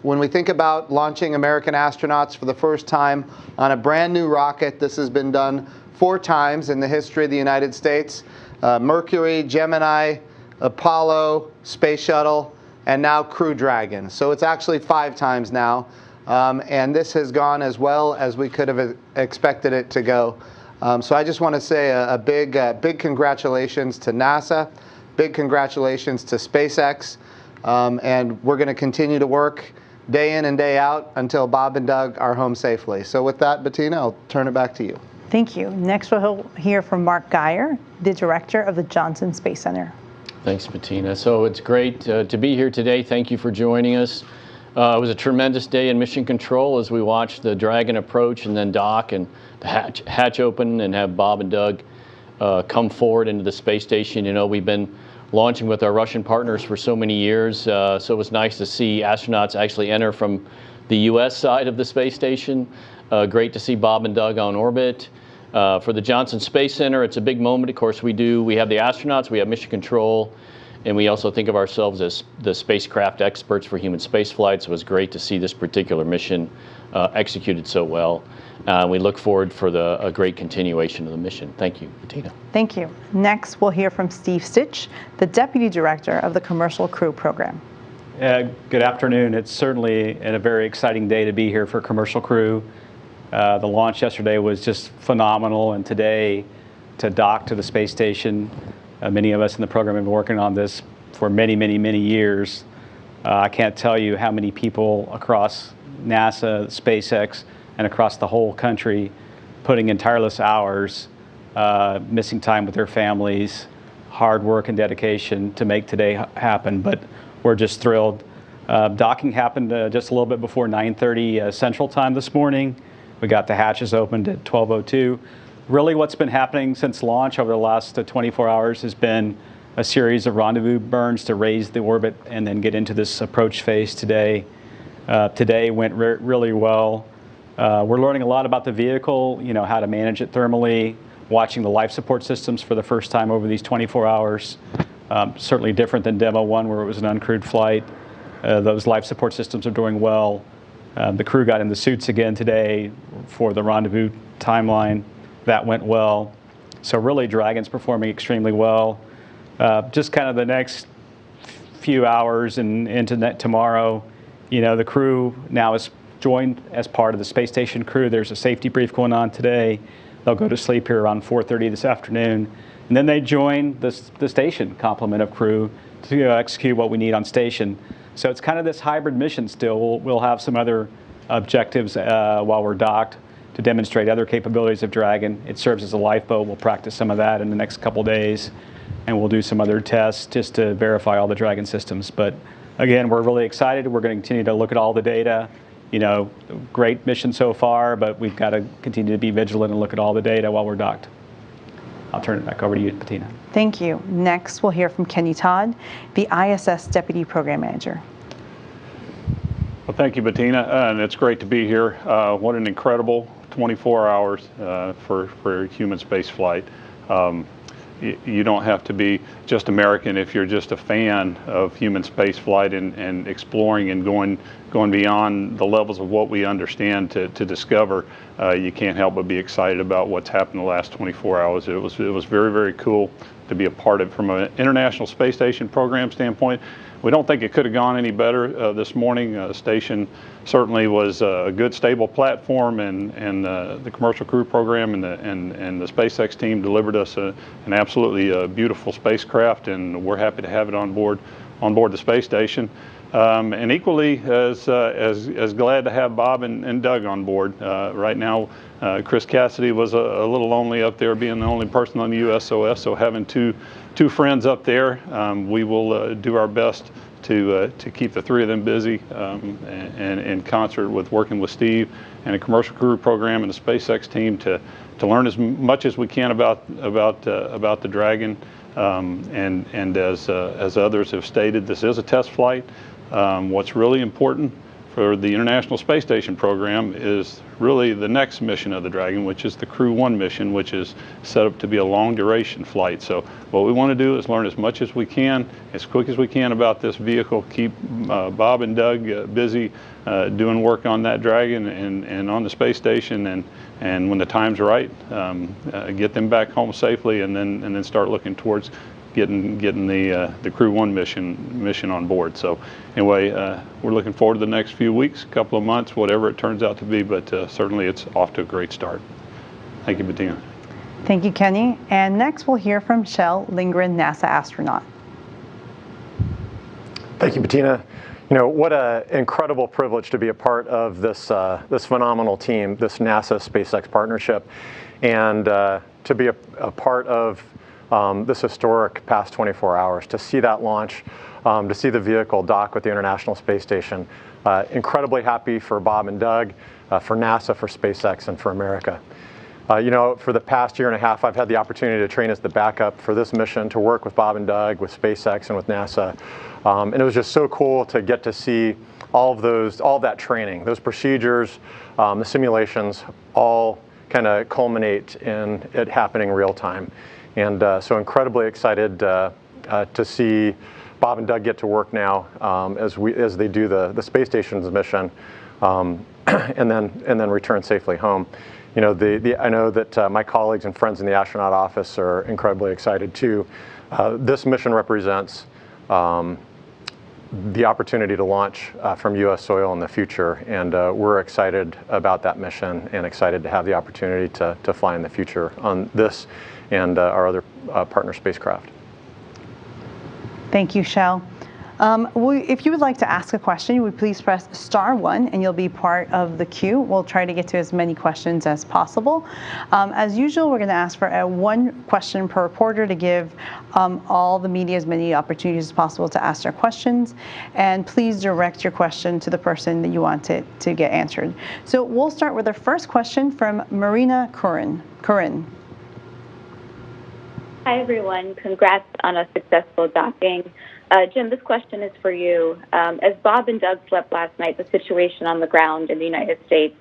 when we think about launching American astronauts for the first time on a brand new rocket, this has been done 4 times in the history of the United States. Mercury, Gemini, Apollo, Space Shuttle, and now Crew Dragon. So it's actually 5 times now. And this has gone as well as we could have expected it to go. So I just want to say a big congratulations to NASA, big congratulations to SpaceX, and we're going to continue to work day in and day out until Bob and Doug are home safely. So with that, Bettina, I'll turn it back to you. Thank you. Next we'll hear from Mark Geyer, the Director of the Johnson Space Center. Thanks, Bettina. So it's great to be here today. Thank you for joining us. It was a tremendous day in Mission Control as we watched the Dragon approach and then dock and the hatch open and have Bob and Doug come forward into the space station. You know, we've been launching with our Russian partners for so many years, so it was nice to see astronauts actually enter from the U.S. side of the space station. Great to see Bob and Doug on orbit. For the Johnson Space Center, it's a big moment. Of course, we have the astronauts, we have Mission Control, and we also think of ourselves as the spacecraft experts for human spaceflight. So it was great to see this particular mission executed so well. We look forward for a great continuation of the mission. Thank you, Bettina. Thank you. Next, we'll hear from Steve Sitch, the Deputy Director of the Commercial Crew Program. Good afternoon. It's certainly a very exciting day to be here for Commercial Crew. The launch yesterday was just phenomenal, and today to dock to the space station. Many of us in the program have been working on this for many, many, many years. I can't tell you how many people across NASA, SpaceX, and across the whole country putting in tireless hours, missing time with their families, hard work and dedication to make today happen. But we're just thrilled. Docking happened just a little bit before 9:30 Central Time this morning. We got the hatches opened at 12:02. Really what's been happening since launch over the last 24 hours has been a series of rendezvous burns to raise the orbit and then get into this approach phase today. Today went really well. We're learning a lot about the vehicle, you know, how to manage it thermally, watching the life support systems for the first time over these 24 hours. Certainly different than Demo 1 where it was an uncrewed flight. Those life support systems are doing well. The crew got in the suits again today for the rendezvous timeline. That went well. So really Dragon's performing extremely well. Just kind of the next few hours and into tomorrow, you know, the crew now is joined as part of the space station crew. There's a safety brief going on today. They'll go to sleep here around 4:30 this afternoon. And then they join the station complement of crew to execute what we need on station. So it's kind of this hybrid mission still. We'll have some other objectives while we're docked to demonstrate other capabilities of Dragon. It serves as a lifeboat. We'll practice some of that in the next couple days. And we'll do some other tests just to verify all the Dragon systems. But again, we're really excited. We're going to continue to look at all the data great mission so far, but we've got to continue to be vigilant and look at all the data while we're docked. I'll turn it back over to you, Bettina. Thank you. Next, we'll hear from Kenny Todd, the ISS Deputy Program Manager. Well, thank you, Bettina, and it's great to be here. What an incredible 24 hours for human space flight. You don't have to be just American if you're just a fan of human space flight and exploring and going beyond the levels of what we understand to discover. You can't help but be excited about what's happened the last 24 hours. It was very, very cool to be a part of it from an International Space Station program standpoint. We don't think it could have gone any better this morning. The station certainly was a good, stable platform, and the Commercial Crew Program and the SpaceX team delivered us an absolutely beautiful spacecraft, and we're happy to have it on board the space station. And equally as glad to have Bob and Doug on board. Right now, Chris Cassidy was a little lonely up there, being the only person on the USOS. So having two friends up there, we will do our best to keep the three of them busy, and in concert with working with Steve and the Commercial Crew Program and the SpaceX team to learn as much as we can about the Dragon. And as others have stated, this is a test flight. What's really important for the International Space Station program is really the next mission of the Dragon, which is the Crew 1 mission, which is set up to be a long duration flight. So what we want to do is learn as much as we can, as quick as we can about this vehicle, keep Bob and Doug busy doing work on that Dragon and on the space station, and when the time's right, get them back home safely, and then start looking towards getting the Crew 1 mission on board. So anyway, we're looking forward to the next few weeks, couple of months, whatever it turns out to be, but certainly it's off to a great start. Thank you, Bettina. Thank you, Kenny. And next we'll hear from Shel Lindgren, NASA astronaut. Thank you, Bettina. What an incredible privilege to be a part of this phenomenal team, this NASA SpaceX partnership, and to be a part of this historic past 24 hours, to see that launch, to see the vehicle dock with the International Space Station. Incredibly happy for Bob and Doug, for NASA, for SpaceX, and for America. For the past year and a half, I've had the opportunity to train as the backup for this mission, to work with Bob and Doug, with SpaceX, and with NASA. And it was just so cool to get to see all that training, those procedures, the simulations, all kind of culminate in it happening real time. And so incredibly excited to see Bob and Doug get to work now as they do the space station's mission, and then return safely home. I know that my colleagues and friends in the astronaut office are incredibly excited too. This mission represents the opportunity to launch from U.S. soil in the future, and we're excited about that mission and excited to have the opportunity to fly in the future on this and our other partner spacecraft. Thank you, Shel. If you would like to ask a question, you would please press *1 and you'll be part of the queue. We'll try to get to as many questions as possible. As usual, we're going to ask for one question per reporter to give all the media as many opportunities as possible to ask their questions. And please direct your question to the person that you want it to get answered. So we'll start with our first question from Marina Curran. Hi, everyone. Congrats on a successful docking. Jim, this question is for you. As Bob and Doug slept last night, the situation on the ground in the United States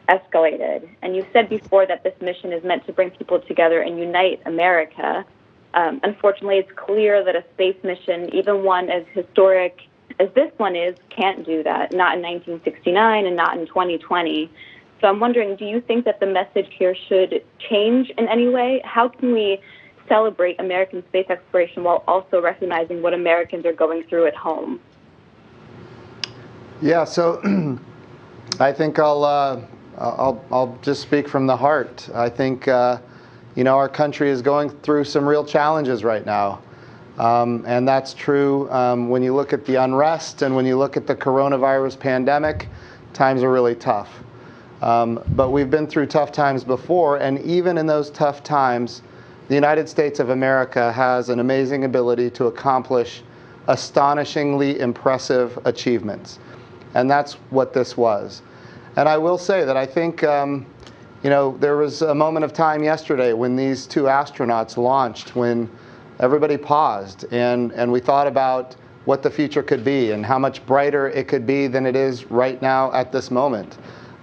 escalated. And you said before that this mission is meant to bring people together and unite America. Unfortunately, it's clear that a space mission, even one as historic as this one is, can't do that. Not in 1969 and not in 2020. So I'm wondering, do you think that the message here should change in any way? How can we celebrate American space exploration while also recognizing what Americans are going through at home? Yeah, so I think I'll just speak from the heart. I think our country is going through some real challenges right now, and that's true when you look at the unrest and when you look at the coronavirus pandemic. Times are really tough, but we've been through tough times before, and even in those tough times, the United States of America has an amazing ability to accomplish astonishingly impressive achievements. And that's what this was. I will say that I think, there was a moment of time yesterday when these two astronauts launched, when everybody paused and we thought about what the future could be and how much brighter it could be than it is right now at this moment.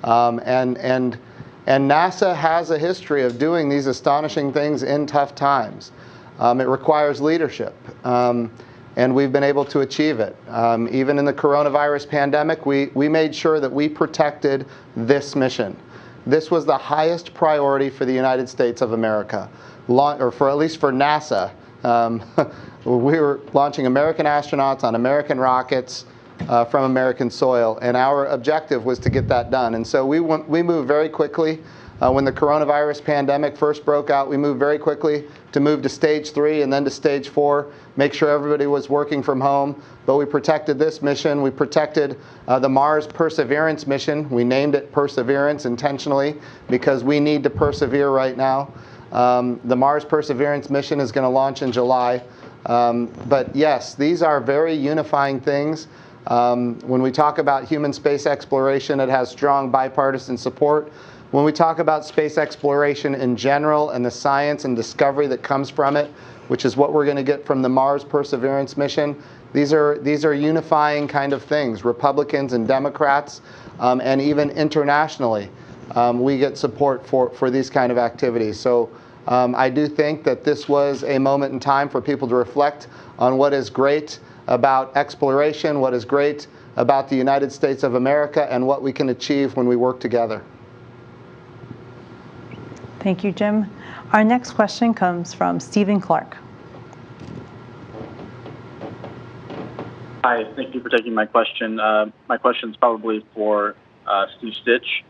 And NASA has a history of doing these astonishing things in tough times. It requires leadership, and we've been able to achieve it. Even in the coronavirus pandemic, we made sure that we protected this mission. This was the highest priority for the United States of America, or for at least for NASA. We were launching American astronauts on American rockets from American soil, and our objective was to get that done. And so we moved very quickly. When the coronavirus pandemic first broke out, we moved very quickly to move to stage 3 and then to stage 4, make sure everybody was working from home. But we protected this mission. We protected the Mars Perseverance mission. We named it Perseverance intentionally because we need to persevere right now. The Mars Perseverance mission is going to launch in July. But yes, these are very unifying things. When we talk about human space exploration, it has strong bipartisan support. When we talk about space exploration in general and the science and discovery that comes from it, which is what we're going to get from the Mars Perseverance mission, these are unifying kind of things. Republicans and Democrats, and even internationally, we get support for these kind of activities. So I do think that this was a moment in time for people to reflect on what is great about exploration, what is great about the United States of America, and what we can achieve when we work together. Thank you, Jim. Our next question comes from Stephen Clark. Hi, thank you for taking my question. My question is probably for Steve Stitch.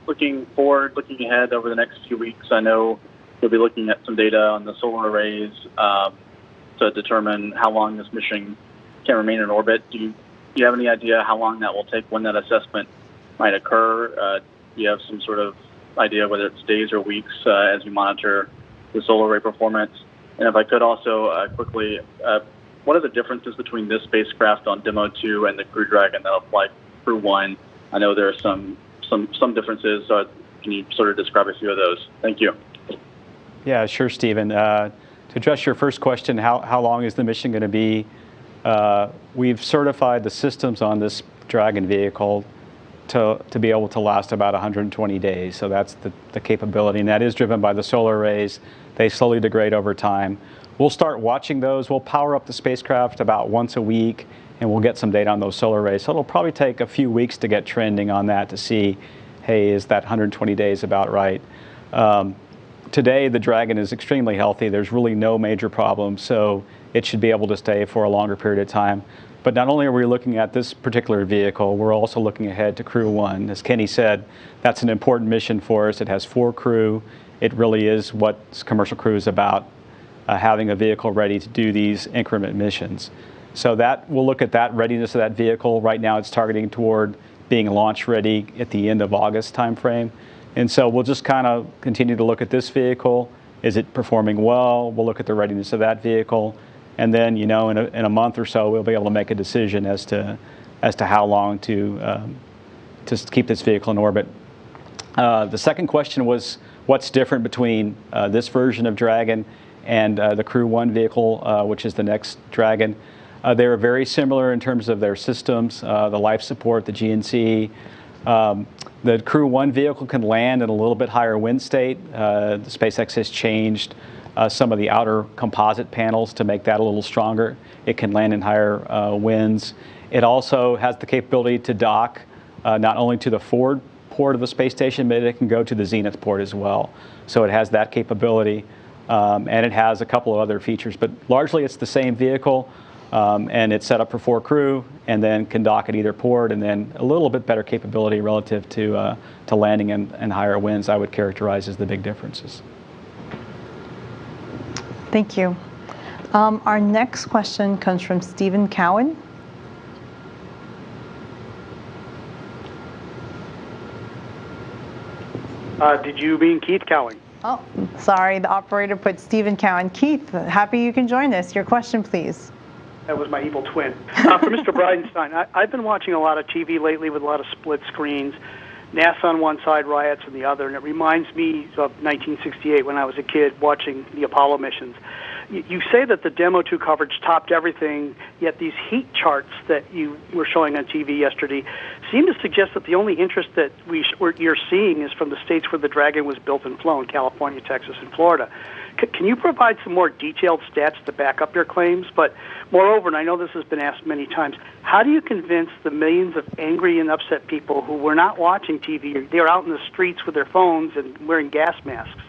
Looking ahead over the next few weeks, I know you'll be looking at some data on the solar arrays to determine how long this mission can remain in orbit. Do you have any idea how long that will take, when that assessment might occur? Do you have some sort of idea whether it's days or weeks as you monitor the solar array performance? And if I could also quickly, what are the differences between this spacecraft on Demo 2 and the Crew Dragon that'll fly Crew 1? I know there are some differences, so can you sort of describe a few of those? Thank you. Yeah, sure, Stephen. To address your first question, how long is the mission going to be? We've certified the systems on this Dragon vehicle to be able to last about 120 days. So that's the capability, and that is driven by the solar arrays. They slowly degrade over time. We'll start watching those. We'll power up the spacecraft about once a week, and we'll get some data on those solar arrays. So it'll probably take a few weeks to get trending on that to see, hey, is that 120 days about right? Today, the Dragon is extremely healthy. There's really no major problems, so it should be able to stay for a longer period of time. But not only are we looking at this particular vehicle, we're also looking ahead to Crew 1. As Kenny said, that's an important mission for us. It has 4 crew. It really is what Commercial Crew is about, having a vehicle ready to do these increment missions. So that we'll look at that readiness of that vehicle. Right now it's targeting toward being launch ready at the end of August timeframe. And so we'll just kind of continue to look at this vehicle. Is it performing well? We'll look at the readiness of that vehicle. And then, in a month or so, we'll be able to make a decision as to how long to keep this vehicle in orbit. The second question was, what's different between this version of Dragon and the Crew 1 vehicle, which is the next Dragon? They are very similar in terms of their systems, the life support, the GNC. The Crew 1 vehicle can land in a little bit higher wind state. The SpaceX has changed some of the outer composite panels to make that a little stronger. It can land in higher winds. It also has the capability to dock not only to the forward port of the space station, but it can go to the zenith port as well. So it has that capability, and it has a couple of other features. But largely it's the same vehicle, and it's set up for 4 crew, and then can dock at either port, and then a little bit better capability relative to landing in higher winds, I would characterize as the big differences. Thank you. Our next question comes from Stephen Cowan. Did you mean Keith Cowan? Oh, sorry, the operator put Stephen Cowan. Keith, happy you can join us. Your question, please. That was my evil twin. For Mr. Bridenstine, I've been watching a lot of TV lately with a lot of split screens. NASA on one side, riots on the other, and it reminds me of 1968 when I was a kid watching the Apollo missions. You say that the Demo 2 coverage topped everything, yet these heat charts that you were showing on TV yesterday seem to suggest that the only interest that you're seeing is from the states where the Dragon was built and flown, California, Texas, and Florida. Can you provide some more detailed stats to back up your claims? But moreover, and I know this has been asked many times, how do you convince the millions of angry and upset people who were not watching TV, they were out in the streets with their phones and wearing gas masks,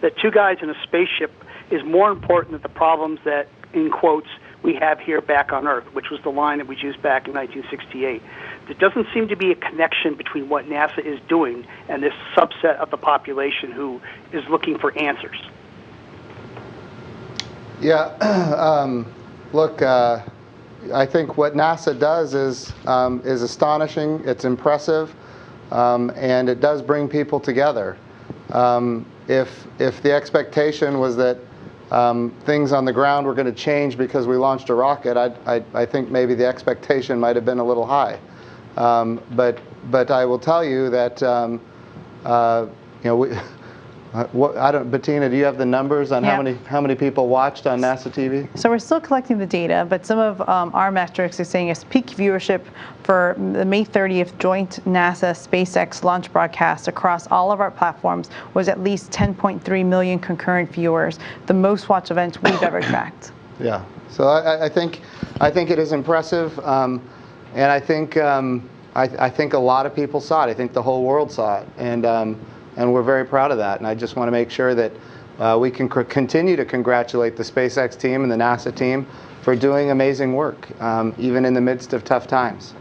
that two guys in a spaceship is more important than the problems that, in quotes, we have here back on Earth, which was the line that we used back in 1968. There doesn't seem to be a connection between what NASA is doing and this subset of the population who is looking for answers. Yeah, look, I think what NASA does is astonishing, it's impressive, and it does bring people together. If the expectation was that things on the ground were going to change because we launched a rocket, I think maybe the expectation might have been a little high. But I will tell you that Bettina, do you have the numbers on how many people watched on NASA TV? So we're still collecting the data, but some of our metrics is saying its peak viewership for the May 30th joint NASA SpaceX launch broadcast across all of our platforms was at least 10.3 million concurrent viewers, the most watched event we've ever tracked. Yeah. So I think it is impressive, and I think a lot of people saw it. I think the whole world saw it, and we're very proud of that. And I just want to make sure that we can continue to congratulate the SpaceX team and the NASA team for doing amazing work, even in the midst of tough times.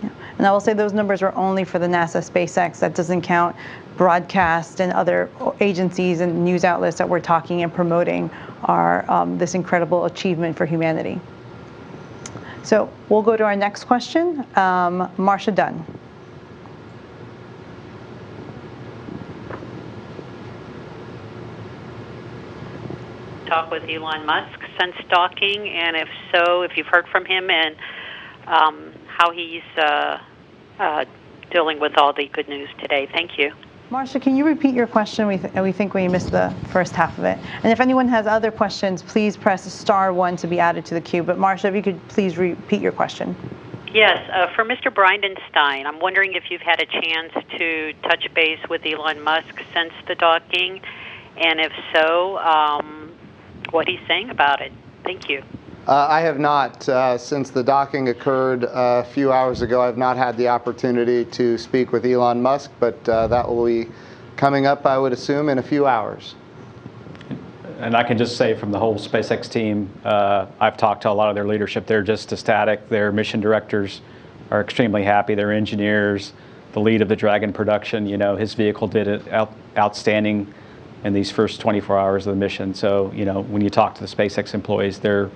Yeah. And I will say those numbers are only for the NASA SpaceX. That doesn't count broadcast and other agencies and news outlets that we're talking and promoting are this incredible achievement for humanity. So we'll go to our next question. Marcia Dunn. Talk with Elon Musk since stalking, and if so, if you've heard from him and how he's dealing with all the good news today. Thank you. Marcia, can you repeat your question? We think we missed the first half of it. And if anyone has other questions, please press *1 to be added to the queue. But Marcia, if you could please repeat your question. Yes, for Mr. Bridenstine, I'm wondering if you've had a chance to touch base with Elon Musk since the docking, and if so, what he's saying about it. Thank you. I have not. Since the docking occurred a few hours ago, I've not had the opportunity to speak with Elon Musk, but that will be coming up, I would assume, in a few hours. And I can just say from the whole SpaceX team, I've talked to a lot of their leadership. They're just ecstatic. Their mission directors are extremely happy. Their engineers, the lead of the Dragon production, his vehicle did it outstanding in these first 24 hours of the mission. So, when you talk to the SpaceX employees, they're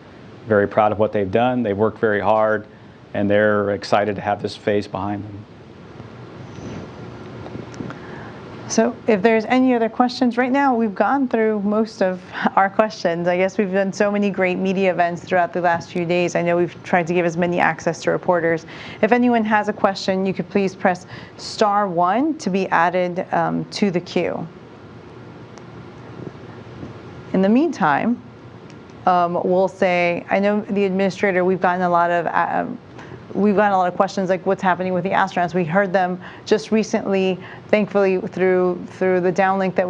very proud of what they've done. They've worked very hard, and they're excited to have this phase behind them. So if there's any other questions, right now we've gone through most of our questions. I guess we've done so many great media events throughout the last few days. I know we've tried to give as many access to reporters. If anyone has a question, you could please press *1 to be added to the queue. In the meantime, we'll say, I know the administrator, we've gotten a lot of questions like what's happening with the astronauts. We heard them just recently, thankfully, through the downlink that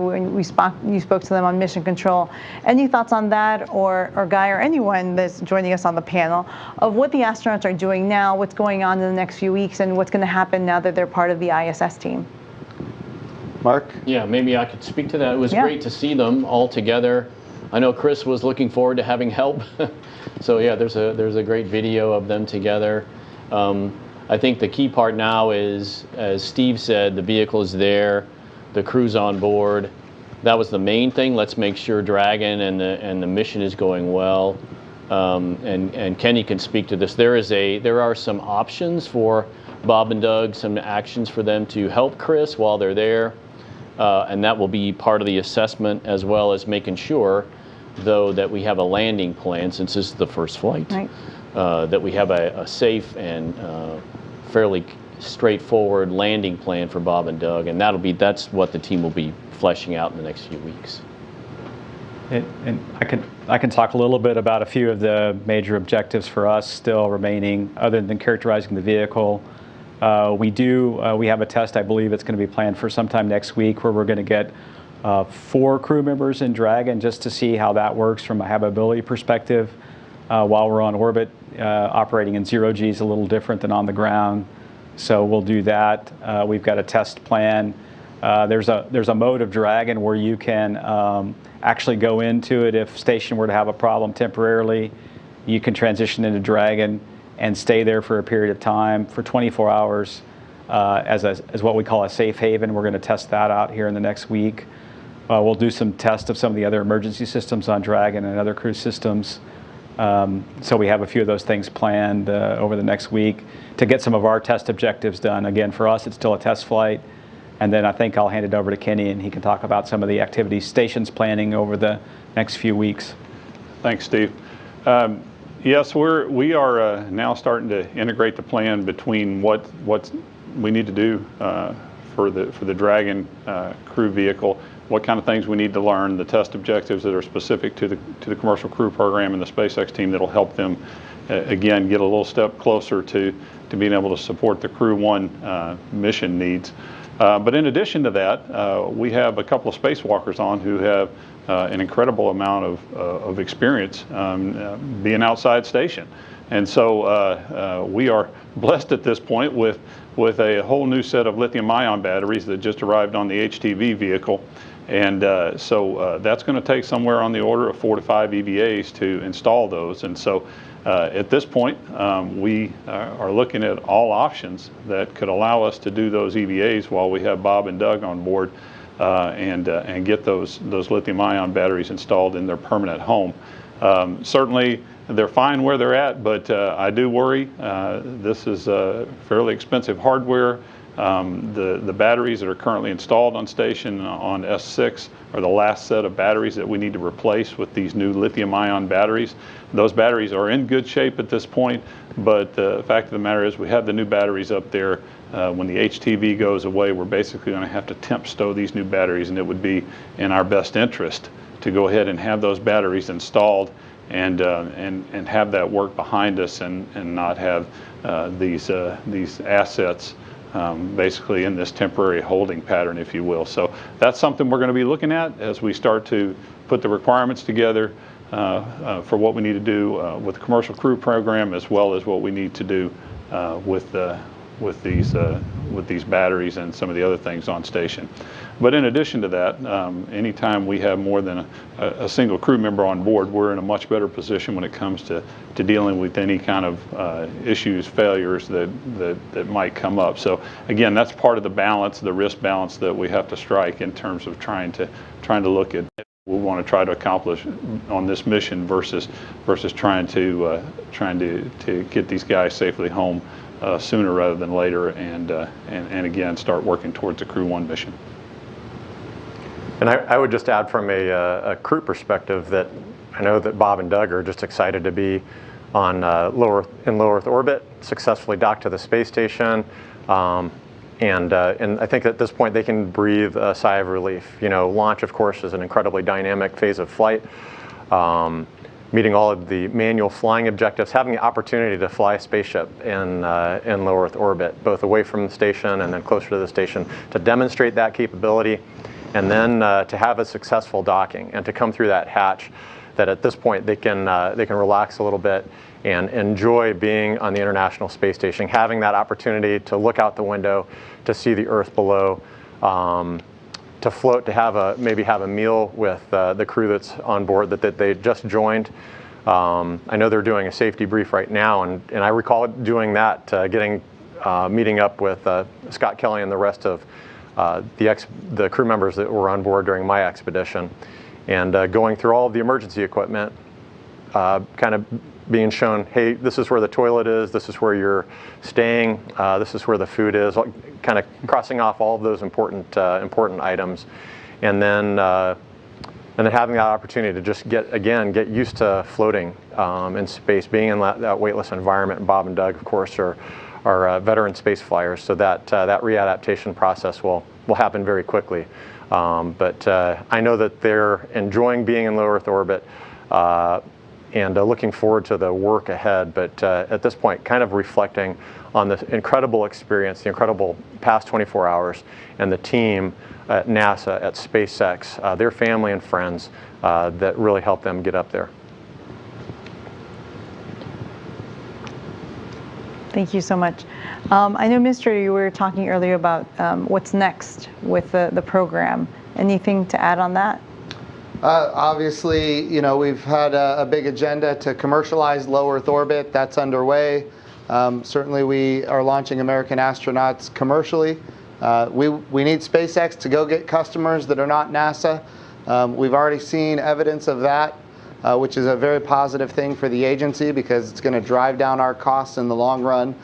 you spoke to them on Mission Control. Any thoughts on that, or Guy, or anyone that's joining us on the panel, of what the astronauts are doing now, what's going on in the next few weeks, and what's going to happen now that they're part of the ISS team? Mark? Yeah, maybe I could speak to that. It was great to see them all together. I know Chris was looking forward to having help. So yeah, there's a great video of them together. I think the key part now is, as Steve said, the vehicle is there, the crew's on board. That was the main thing. Let's make sure Dragon and the mission is going well. And Kenny can speak to this. There are some options for Bob and Doug, some actions for them to help Chris while they're there. And that will be part of the assessment, as well as making sure though, that we have a landing plan, since this is the first flight, Right. that we have a safe and fairly straightforward landing plan for Bob and Doug, and that's what the team will be fleshing out in the next few weeks. And I can talk a little bit about a few of the major objectives for us still remaining, other than characterizing the vehicle. We have a test, I believe it's going to be planned for sometime next week, where we're going to get 4 crew members in Dragon, just to see how that works from a habitability perspective while we're on orbit. Operating in 0G is a little different than on the ground, so we'll do that. We've got a test plan. There's a mode of Dragon where you can actually go into it if station were to have a problem temporarily. You can transition into Dragon and stay there for a period of time for 24 hours as what we call a safe haven. We're going to test that out here in the next week. We'll do some tests of some of the other emergency systems on Dragon and other cruise systems. So we have a few of those things planned over the next week to get some of our test objectives done. Again, for us, it's still a test flight. And then I think I'll hand it over to Kenny, and he can talk about some of the activities stations planning over the next few weeks. Thanks, Steve. Yes, we are now starting to integrate the plan between what we need to do for the Dragon crew vehicle, what kind of things we need to learn, the test objectives that are specific to the commercial crew program and the SpaceX team that'll help them again get a little step closer to being able to support the Crew 1 mission needs. But in addition to that, we have a couple of spacewalkers on who have an incredible amount of experience being outside station. And so we are blessed at this point with a whole new set of lithium-ion batteries that just arrived on the HTV vehicle. And so that's going to take somewhere on the order of 4 to 5 EVAs to install those. And so at this point, we are looking at all options that could allow us to do those EVAs while we have Bob and Doug on board and get those lithium-ion batteries installed in their permanent home. Certainly, they're fine where they're at, but I do worry. This is fairly expensive hardware. The batteries that are currently installed on station on S6 are the last set of batteries that we need to replace with these new lithium-ion batteries. Those batteries are in good shape at this point, but the fact of the matter is we have the new batteries up there. When the HTV goes away, we're basically going to have to temp stow these new batteries, and it would be in our best interest to go ahead and have those batteries installed and have that work behind us and not have these assets basically in this temporary holding pattern, if you will. So that's something we're going to be looking at as we start to put the requirements together for what we need to do with the commercial crew program, as well as what we need to do with these batteries and some of the other things on station. But in addition to that, anytime we have more than a single crew member on board, we're in a much better position when it comes to dealing with any kind of issues, failures that might come up. So again, that's part of the balance, the risk balance that we have to strike in terms of trying to look at what we want to try to accomplish on this mission versus trying to get these guys safely home sooner rather than later, and again start working towards the Crew 1 mission. And I would just add from a crew perspective that I know that Bob and Doug are just excited to be on low Earth orbit, successfully docked to the space station, and I think at this point they can breathe a sigh of relief. You know, launch, of course, is an incredibly dynamic phase of flight. Meeting all of the manual flying objectives, having the opportunity to fly a spaceship in low Earth orbit, both away from the station and then closer to the station, to demonstrate that capability, and then to have a successful docking and to come through that hatch, that at this point they can relax a little bit and enjoy being on the International Space Station, having that opportunity to look out the window, to see the Earth below, to float, to maybe have a meal with the crew that's on board that they just joined. I know they're doing a safety brief right now, and I recall doing that, meeting up with Scott Kelly and the rest of the crew members that were on board during my expedition, and going through all of the emergency equipment, kind of being shown, hey, this is where the toilet is, this is where you're staying, this is where the food is, kind of crossing off all of those important items. And then and then having that opportunity to just get used to floating in space, being in that weightless environment. And Bob and Doug, of course, are veteran space flyers, so that readaptation process will happen very quickly. But I know that they're enjoying being in low Earth orbit and looking forward to the work ahead. But at this point, kind of reflecting on the incredible experience, the incredible past 24 hours, and the team at NASA, at SpaceX, their family and friends that really helped them get up there. Thank you so much. I know, Mr. You were talking earlier about what's next with the program. Anything to add on that? Obviously, you know, we've had a big agenda to commercialize low Earth orbit. That's underway. Certainly, we are launching American astronauts commercially. We need SpaceX to go get customers that are not NASA. We've already seen evidence of that, which is a very positive thing for the agency because it's going to drive down our costs in the long run.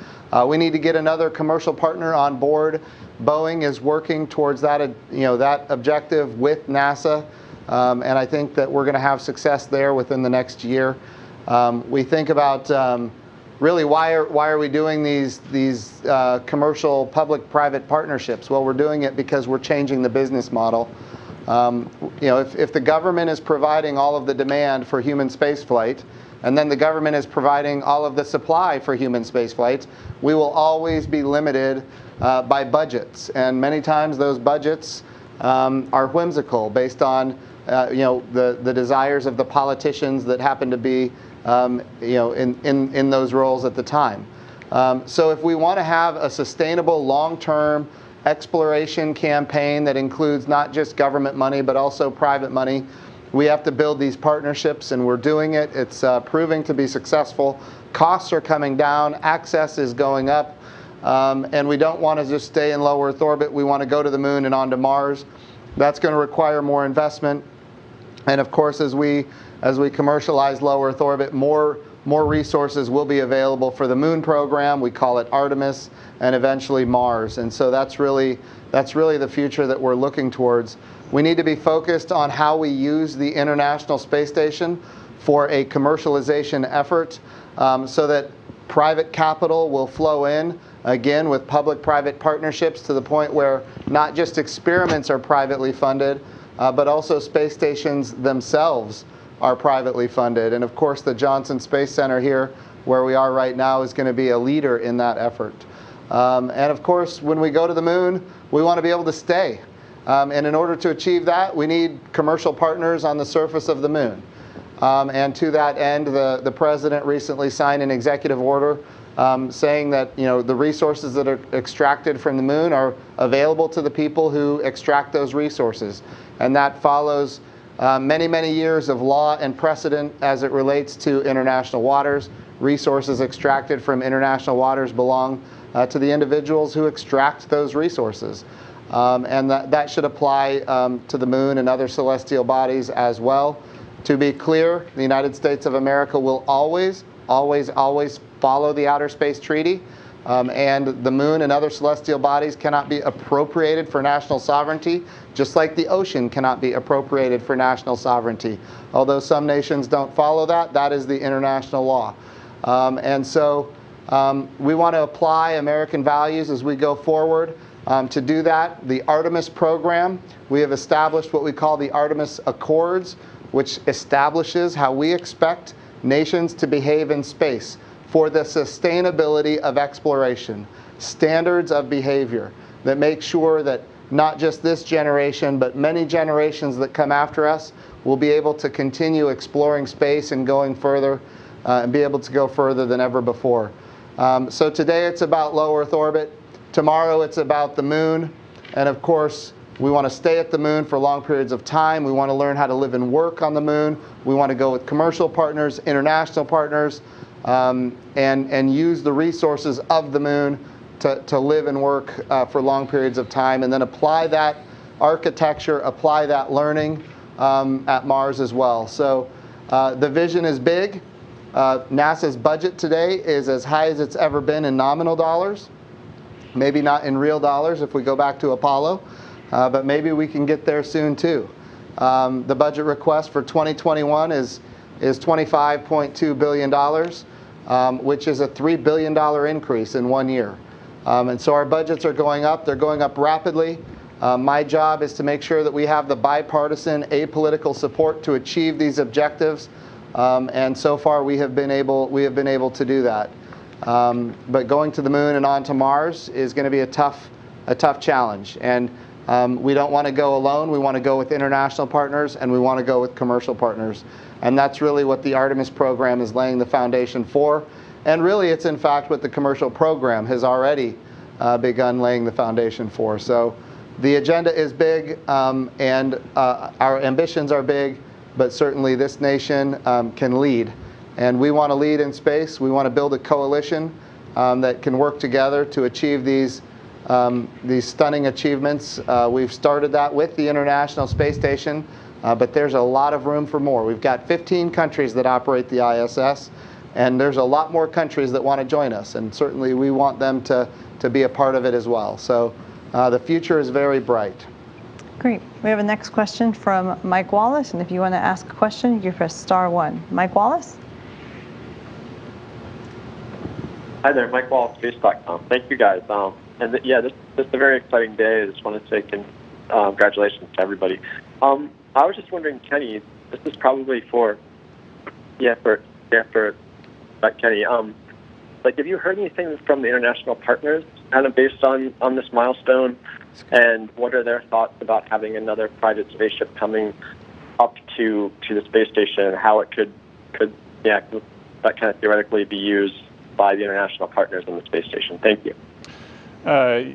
We need to get another commercial partner on board. Boeing is working towards that, that objective with NASA, and I think that we're going to have success there within the next year. We think about really why are we doing these commercial public-private partnerships? Well, we're doing it because we're changing the business model. If the government is providing all of the demand for human spaceflight, and then the government is providing all of the supply for human spaceflight, we will always be limited by budgets. And many times those budgets are whimsical, based on the desires of the politicians that happen to be in those roles at the time. So if we want to have a sustainable, long-term exploration campaign that includes not just government money but also private money, we have to build these partnerships, and we're doing it. It's proving to be successful. Costs are coming down, access is going up, and we don't want to just stay in low Earth orbit. We want to go to the moon and onto Mars. That's going to require more investment, and of course, as we commercialize low Earth orbit, more resources will be available for the moon program. We call it Artemis, and eventually Mars. And so that's really the future that we're looking towards. We need to be focused on how we use the International Space Station for a commercialization effort, so that private capital will flow in, again, with public-private partnerships, to the point where not just experiments are privately funded, but also space stations themselves are privately funded. And of course, the Johnson Space Center here, where we are right now, is going to be a leader in that effort. And of course, when we go to the moon, we want to be able to stay. And in order to achieve that, we need commercial partners on the surface of the moon. And to that end, the president recently signed an executive order saying that the resources that are extracted from the moon are available to the people who extract those resources. And that follows many, many years of law and precedent as it relates to international waters. Resources extracted from international waters belong to the individuals who extract those resources. And that should apply to the moon and other celestial bodies as well. To be clear, the United States of America will always, always, always follow the Outer Space Treaty. And the moon and other celestial bodies cannot be appropriated for national sovereignty, just like the ocean cannot be appropriated for national sovereignty. Although some nations don't follow that, that is the international law. And so we want to apply American values as we go forward. To do that, the Artemis program, we have established what we call the Artemis Accords, which establishes how we expect nations to behave in space for the sustainability of exploration, standards of behavior that make sure that not just this generation, but many generations that come after us will be able to continue exploring space and going further, and be able to go further than ever before. So today it's about low Earth orbit. Tomorrow it's about the moon. And of course, we want to stay at the moon for long periods of time. We want to learn how to live and work on the moon. We want to go with commercial partners, international partners, and use the resources of the moon to live and work for long periods of time, and then apply that architecture, apply that learning at Mars as well. So the vision is big. NASA's budget today is as high as it's ever been in nominal dollars. Maybe not in real dollars if we go back to Apollo, but maybe we can get there soon too. The budget request for 2021 is $25.2 billion, which is a $3 billion increase in 1 year. And so our budgets are going up. They're going up rapidly. My job is to make sure that we have the bipartisan, apolitical support to achieve these objectives. And so far, we have been able to do that. But going to the moon and on to Mars is going to be a tough challenge. And we don't want to go alone. We want to go with international partners, and we want to go with commercial partners. And that's really what the Artemis program is laying the foundation for. And really, it's in fact what the commercial program has already begun laying the foundation for. So the agenda is big, and our ambitions are big, but certainly this nation can lead. And we want to lead in space. We want to build a coalition that can work together to achieve these stunning achievements. We've started that with the International Space Station, but there's a lot of room for more. We've got 15 countries that operate the ISS, and there's a lot more countries that want to join us, and certainly we want them to be a part of it as well. So the future is very bright. Great. We have a next question from Mike Wallace, and if you want to ask a question, you press *1. Mike Wallace? Hi there, Mike Wallace, Space.com. Thank you, guys. Yeah, this is a very exciting day. I just want to say congratulations to everybody. I was just wondering, Kenny, this is probably for Kenny. Like, have you heard anything from the international partners kind of based on this milestone? And what are their thoughts about having another private spaceship coming up to the space station, and how it could that kind of theoretically be used by the international partners on the space station? Thank you.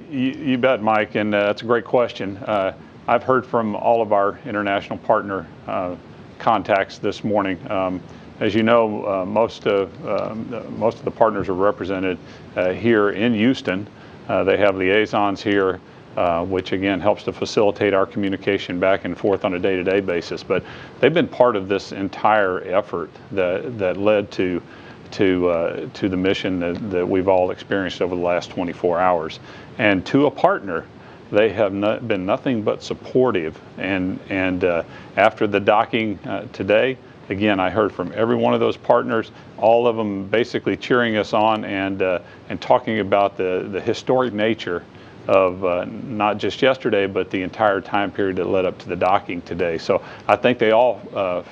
You bet, Mike, and that's a gret question. I've heard from all of our international partner contacts this morning. As you know, most of the partners are represented here in Houston. They have liaisons here, which again helps to facilitate our communication back and forth on a day-to-day basis. But they've been part of this entire effort that led to the mission that we've all experienced over the last 24 hours. And to a partner, they have been nothing but supportive. And after the docking today, again, I heard from every one of those partners, all of them basically cheering us on and talking about the historic nature of not just yesterday, but the entire time period that led up to the docking today. So I think they all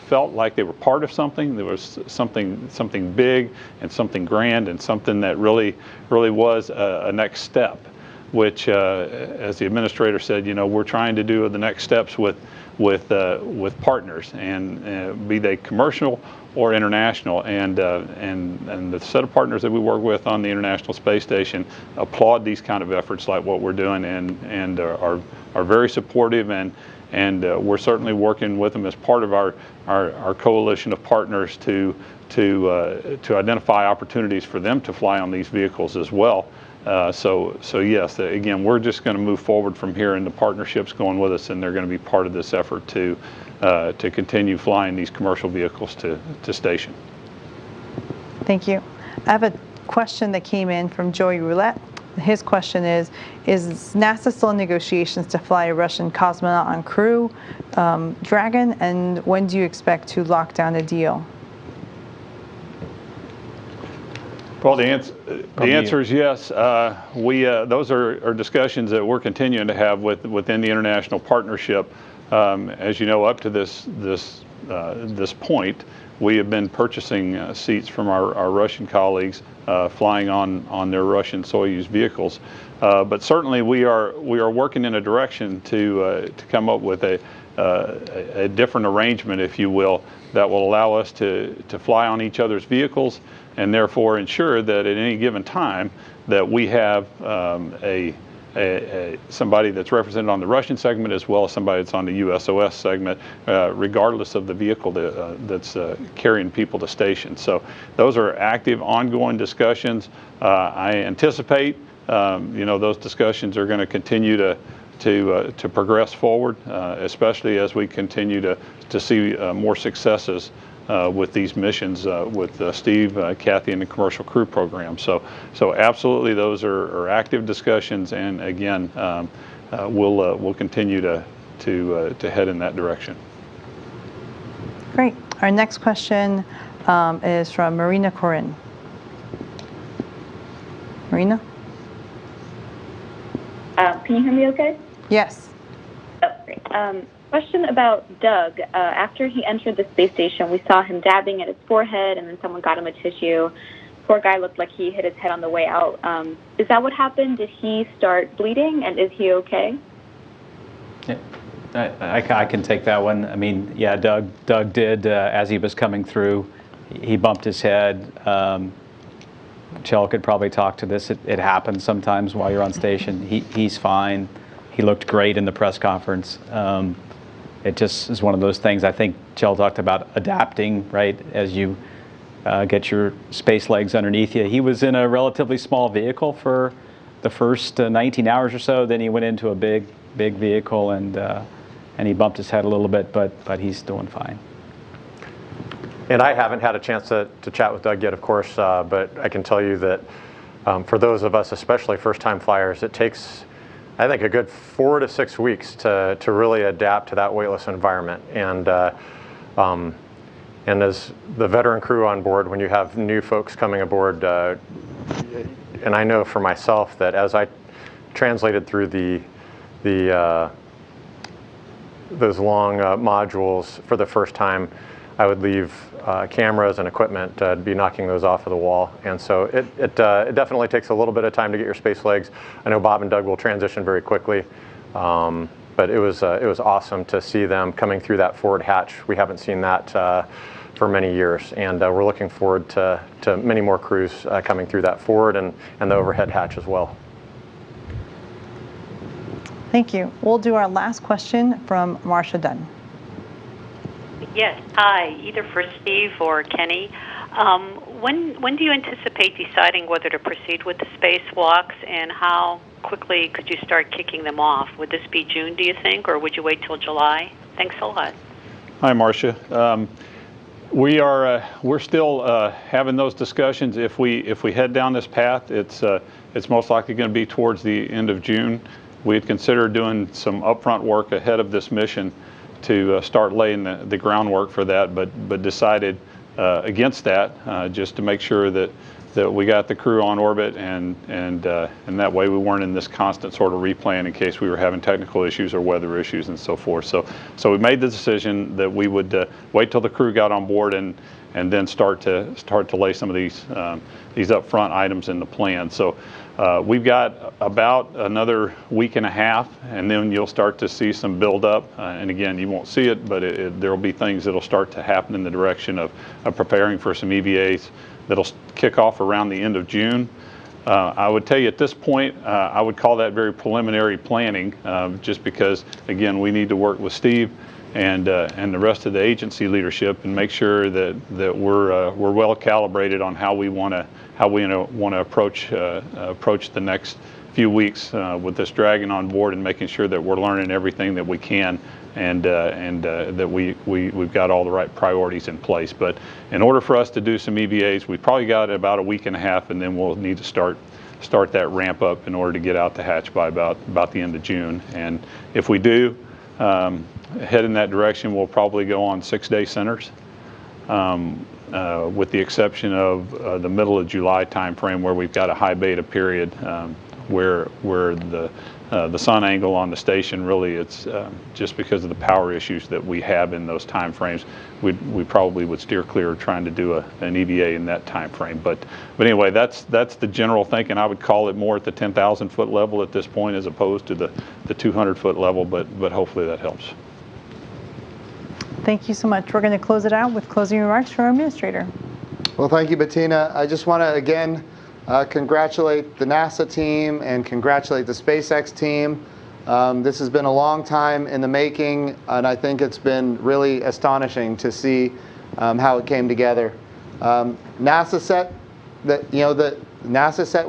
felt like they were part of something. There was something big and something grand and something that really was a next step, which, as the administrator said, we're trying to do the next steps with partners, and be they commercial or international, and the set of partners that we work with on the International Space Station applaud these kind of efforts like what we're doing, and are very supportive, and we're certainly working with them as part of our coalition of partners to identify opportunities for them to fly on these vehicles as well. So yes, again, we're just going to move forward from here, and the partnership's going with us, and they're going to be part of this effort to continue flying these commercial vehicles to station. Thank you. I have a question that came in from Joey Roulette. His question is NASA still in negotiations to fly a Russian cosmonaut on Crew Dragon, and when do you expect to lock down a deal? Well, the answer is yes. Those are discussions that we're continuing to have within the international partnership. As you know, up to this point, we have been purchasing seats from our Russian colleagues flying on their Russian Soyuz vehicles. But certainly we are working in a direction to come up with a different arrangement, if you will, that will allow us to fly on each other's vehicles, and therefore ensure that at any given time that we have somebody that's represented on the Russian segment as well as somebody that's on the USOS segment, regardless of the vehicle that's carrying people to station. So those are active, ongoing discussions. I anticipate, those discussions are going to continue to progress forward, especially as we continue to see more successes with these missions with Steve, Kathy, and the Commercial Crew Program. So absolutely, those are active discussions, and again, we'll continue to head in that direction. Great. Our next question is from Marina Corin. Marina? Can you hear me okay? Yes. Oh, great. Question about Doug. After he entered the space station, we saw him dabbing at his forehead, and then someone got him a tissue. Poor guy looked like he hit his head on the way out. Is that what happened? Did he start bleeding, and is he okay? Yeah, I can take that one. I mean, yeah, Doug did, as he was coming through, he bumped his head. Chell could probably talk to this. It happens sometimes while you're on station. He's fine. He looked great in the press conference. It just is one of those things. I think Chell talked about adapting, right, as you get your space legs underneath you. He was in a relatively small vehicle for the first 19 hours or so. Then he went into a big vehicle, and he bumped his head a little bit, but he's doing fine. And I haven't had a chance to chat with Doug yet, of course, but I can tell you that for those of us, especially first-time flyers, it takes, I think, a good 4 to 6 weeks to really adapt to that weightless environment. And as the veteran crew on board, when you have new folks coming aboard, and I know for myself that as I translated through those long modules for the first time, I would leave cameras and equipment, be knocking those off of the wall. And so it definitely takes a little bit of time to get your space legs. I know Bob and Doug will transition very quickly, but it was awesome to see them coming through that forward hatch. We haven't seen that for many years, and we're looking forward to many more crews coming through that forward and the overhead hatch as well. Thank you. We'll do our last question from Marcia Dunn. Yes, hi, either for Steve or Kenny. When do you anticipate deciding whether to proceed with the spacewalks, and how quickly could you start kicking them off? Would this be June, do you think, or would you wait till July? Thanks a lot. Hi, Marcia. We're still having those discussions. If we head down this path, it's most likely going to be towards the end of June. We had considered doing some upfront work ahead of this mission to start laying the groundwork for that, but decided against that, just to make sure that we got the crew on orbit, and that way we weren't in this constant sort of replan in case we were having technical issues or weather issues and so forth. So we made the decision that we would wait till the crew got on board and then start to lay some of these upfront items in the plan. So we've got about another week and a half, and then you'll start to see some build up. And again, you won't see it, but there will be things that'll start to happen in the direction of preparing for some EVAs that'll kick off around the end of June. I would tell you at this point, I would call that very preliminary planning, just because, again, we need to work with Steve and the rest of the agency leadership and make sure that we're well calibrated on how we want to approach the next few weeks with this Dragon on board, and making sure that we're learning everything that we can, and that we've got all the right priorities in place. But in order for us to do some EVAs, we've probably got about a week and a half, and then we'll need to start that ramp up in order to get out the hatch by about the end of June. And if we do head in that direction, we'll probably go on 6-day centers, with the exception of the middle of July timeframe, where we've got a high beta period, where the sun angle on the station, really, it's just because of the power issues that we have in those time frames, we probably would steer clear of trying to do an EVA in that time frame. But anyway, that's the general thinking. I would call it more at the 10,000 foot level at this point, as opposed to the 200 foot level, but hopefully that helps. Thank you so much. We're going to close it out with closing remarks from our administrator. Well, thank you, Bettina. I just want to again congratulate the NASA team and congratulate the SpaceX team. This has been a long time in the making, and I think it's been really astonishing to see how it came together. NASA set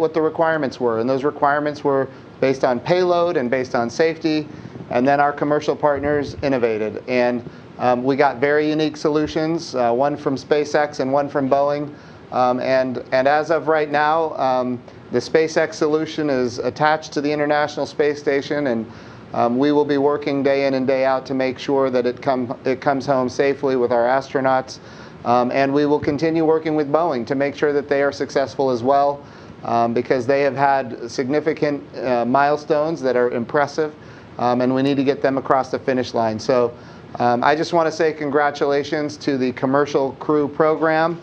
what the requirements were, and those requirements were based on payload and based on safety, and then our commercial partners innovated. And we got very unique solutions, one from SpaceX and one from Boeing. And as of right now, the SpaceX solution is attached to the International Space Station, and We will be working day in and day out to make sure that it comes home safely with our astronauts. And we will continue working with Boeing to make sure that they are successful as well, because they have had significant milestones that are impressive, and we need to get them across the finish line. So I just want to say congratulations to the Commercial Crew Program.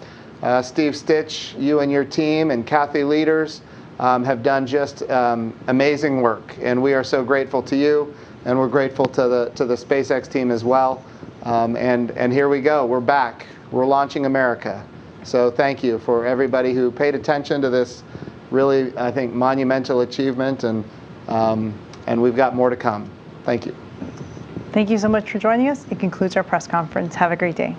Steve Stitch, you and your team, and Kathy Leaders have done just amazing work, and we are so grateful to you, and we're grateful to the SpaceX team as well. And here we go. We're back. We're launching America. So thank you for everybody who paid attention to this really, I think, monumental achievement, and we've got more to come. Thank you. Thank you so much for joining us. It concludes our press conference. Have a great day.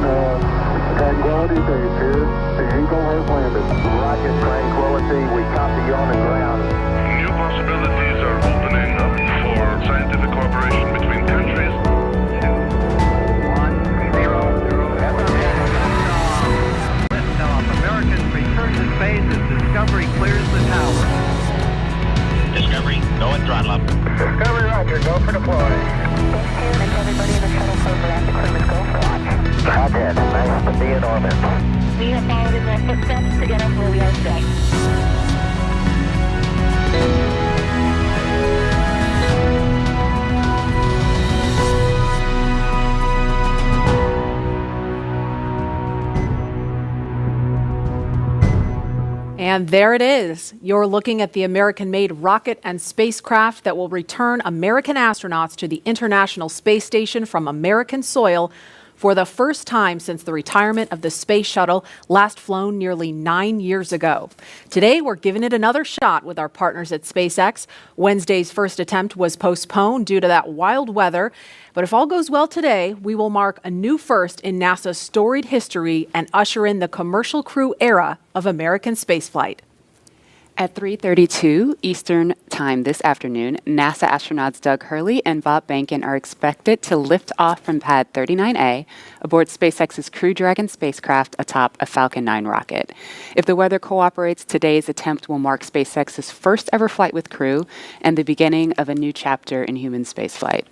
Tranquility Base here. The Eagle has landed. Rocket Tranquility, we copy you on the ground. New possibilities are opening up for scientific cooperation between countries. 1, 0, 0. Liftoff. Americans return to space as Discovery clears the tower. Discovery, go and throttle up. Discovery, roger. Go for deploy. And everybody in the shuttle program, the crew is go for launch. Roger. Nice to be in orbit. We have followed in their footsteps to get us where we are today. And there it is. You're looking at the American-made rocket and spacecraft that will return American astronauts to the International Space Station from American soil for the first time since the retirement of the space shuttle, last flown nearly 9 years ago. Today, we're giving it another shot with our partners at SpaceX. Wednesday's first attempt was postponed due to that wild weather. But if all goes well today, we will mark a new first in NASA's storied history and usher in the commercial crew era of American spaceflight. At 3:32 Eastern Time this afternoon, NASA astronauts Doug Hurley and Bob Behnken are expected to lift off from Pad 39A aboard SpaceX's Crew Dragon spacecraft atop a Falcon 9 rocket. If the weather cooperates, today's attempt will mark SpaceX's first ever flight with crew and the beginning of a new chapter in human spaceflight.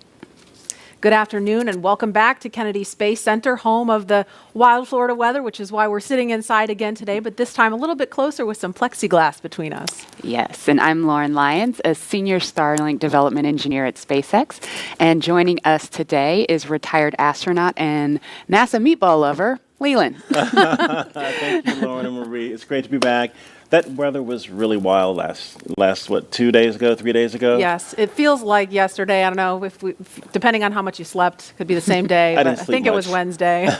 Good afternoon and welcome back to Kennedy Space Center, home of the wild Florida weather, which is why we're sitting inside again today, but this time a little bit closer with some plexiglass between us. Yes, and I'm Lauren Lyons, a senior Starlink development engineer at SpaceX, and joining us today is retired astronaut and NASA meatball lover, Leland. Thank you, Lauren and Marie. It's great to be back. That weather was really wild last 2 days ago, 3 days ago? Yes, it feels like yesterday. I don't know if depending on how much you slept, could be the same day. I but I think much. It was Wednesday.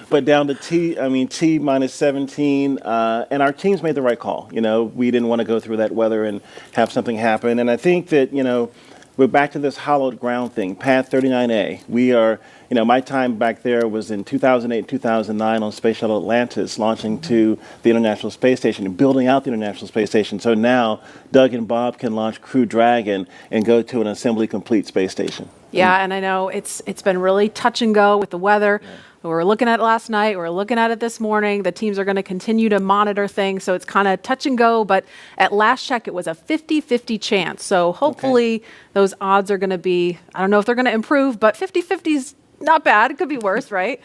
But down to T minus 17, and our teams made the right call. You know, we didn't want to go through that weather and have something happen. And I think that, we're back to this hallowed ground thing, Pad 39A. We are, my time back there was in 2008, 2009 on Space Shuttle Atlantis, launching to the International Space Station and building out the International Space Station. So now Doug and Bob can launch Crew Dragon and go to an assembly complete space station. Yeah, and I know it's been really touch and go with the weather. Yeah. We were looking at it last night. We're looking at it this morning. The teams are going to continue to monitor things, so it's kind of touch and go. But at last check, it was a 50-50 chance. So hopefully those odds are going to be, I don't know if they're going to improve, but 50-50 is not bad. It could be worse, right?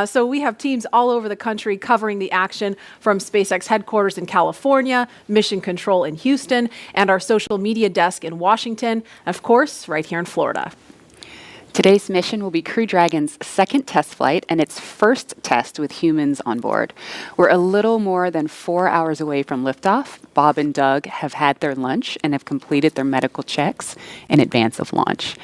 So we have teams all over the country covering the action from SpaceX headquarters in California, Mission Control in Houston, and our social media desk in Washington, and of course, right here in Florida. Today's mission will be Crew Dragon's second test flight and its first test with humans on board. We're a little more than 4 hours away from liftoff. Bob and Doug have had their lunch and have completed their medical checks in advance of launch.